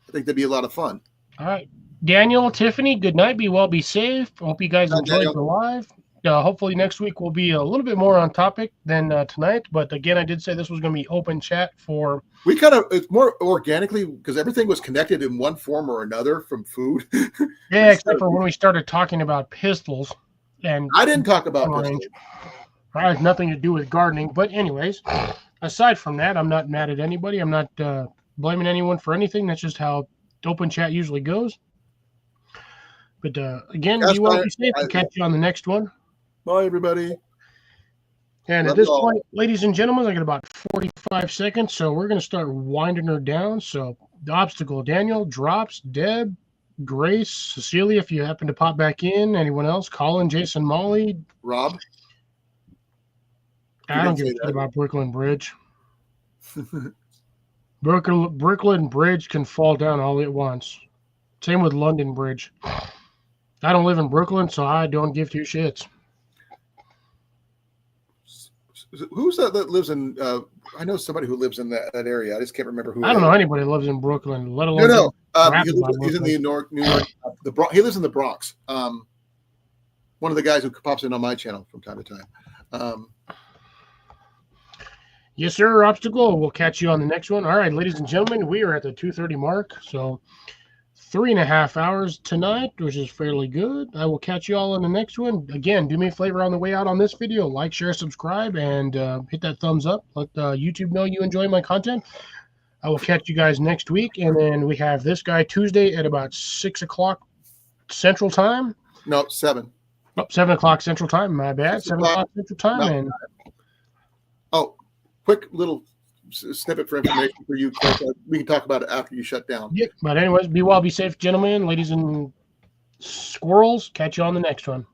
[SPEAKER 2] I think that'd be a lot of fun.
[SPEAKER 1] All right. Daniel, Tiffany, good night. Be well, be safe. Hope you guys enjoyed the live. hopefully next week will be a little bit more on topic than tonight. But again, I did say this was going to be open chat for.
[SPEAKER 2] We it's more organically because everything was connected in one form or another from food.
[SPEAKER 1] Yeah, except for when we started talking about pistols. And
[SPEAKER 2] I didn't talk about
[SPEAKER 1] range.
[SPEAKER 2] this.
[SPEAKER 1] It has nothing to do with gardening. But anyways, aside from that, I'm not mad at anybody. I'm not blaming anyone for anything. That's just how open chat usually goes. But again, be well, be safe. We'll catch you on the next one.
[SPEAKER 2] Bye, everybody.
[SPEAKER 1] And at this point, ladies and gentlemen, I got about 45 seconds, so we're going to start winding her down. So the obstacle, Daniel, Drops, Deb, Grace, Cecilia, if you happen to pop back in, anyone else, Colin, Jason, Molly,
[SPEAKER 2] Rob.
[SPEAKER 1] I don't give a shit about Brooklyn Bridge. Brooklyn Bridge can fall down all at once. Same with London Bridge. I don't live in Brooklyn, so I don't give two shits.
[SPEAKER 2] Who's that lives in? I know somebody who lives in that area. I just can't remember who.
[SPEAKER 1] I don't know anybody who lives in Brooklyn, let alone.
[SPEAKER 2] No.
[SPEAKER 1] He's
[SPEAKER 2] in the New York. The Bronx. He lives in the Bronx. One of the guys who pops in on my channel from time to time.
[SPEAKER 1] Yes, sir. Obstacle. We'll catch you on the next one. All right, ladies and gentlemen, we are at the 2:30 mark, so 3.5 hours tonight, which is fairly good. I will catch you all in the next one. Again, do me a favor on the way out on this video. Like, share, subscribe, and hit that thumbs up. Let YouTube know you enjoy my content. I will catch you guys next week. And then we have this guy Tuesday at about 6 o'clock Central Time.
[SPEAKER 2] No, 7.
[SPEAKER 1] Oh, 7 o'clock Central Time. My bad. 7 o'clock Central Time.
[SPEAKER 2] No.
[SPEAKER 1] And
[SPEAKER 2] Quick little snippet for information for you, Cliff. We can talk about it after you shut down.
[SPEAKER 1] yeah, but anyways, be well, be safe, gentlemen, ladies and squirrels. Catch you on the next one.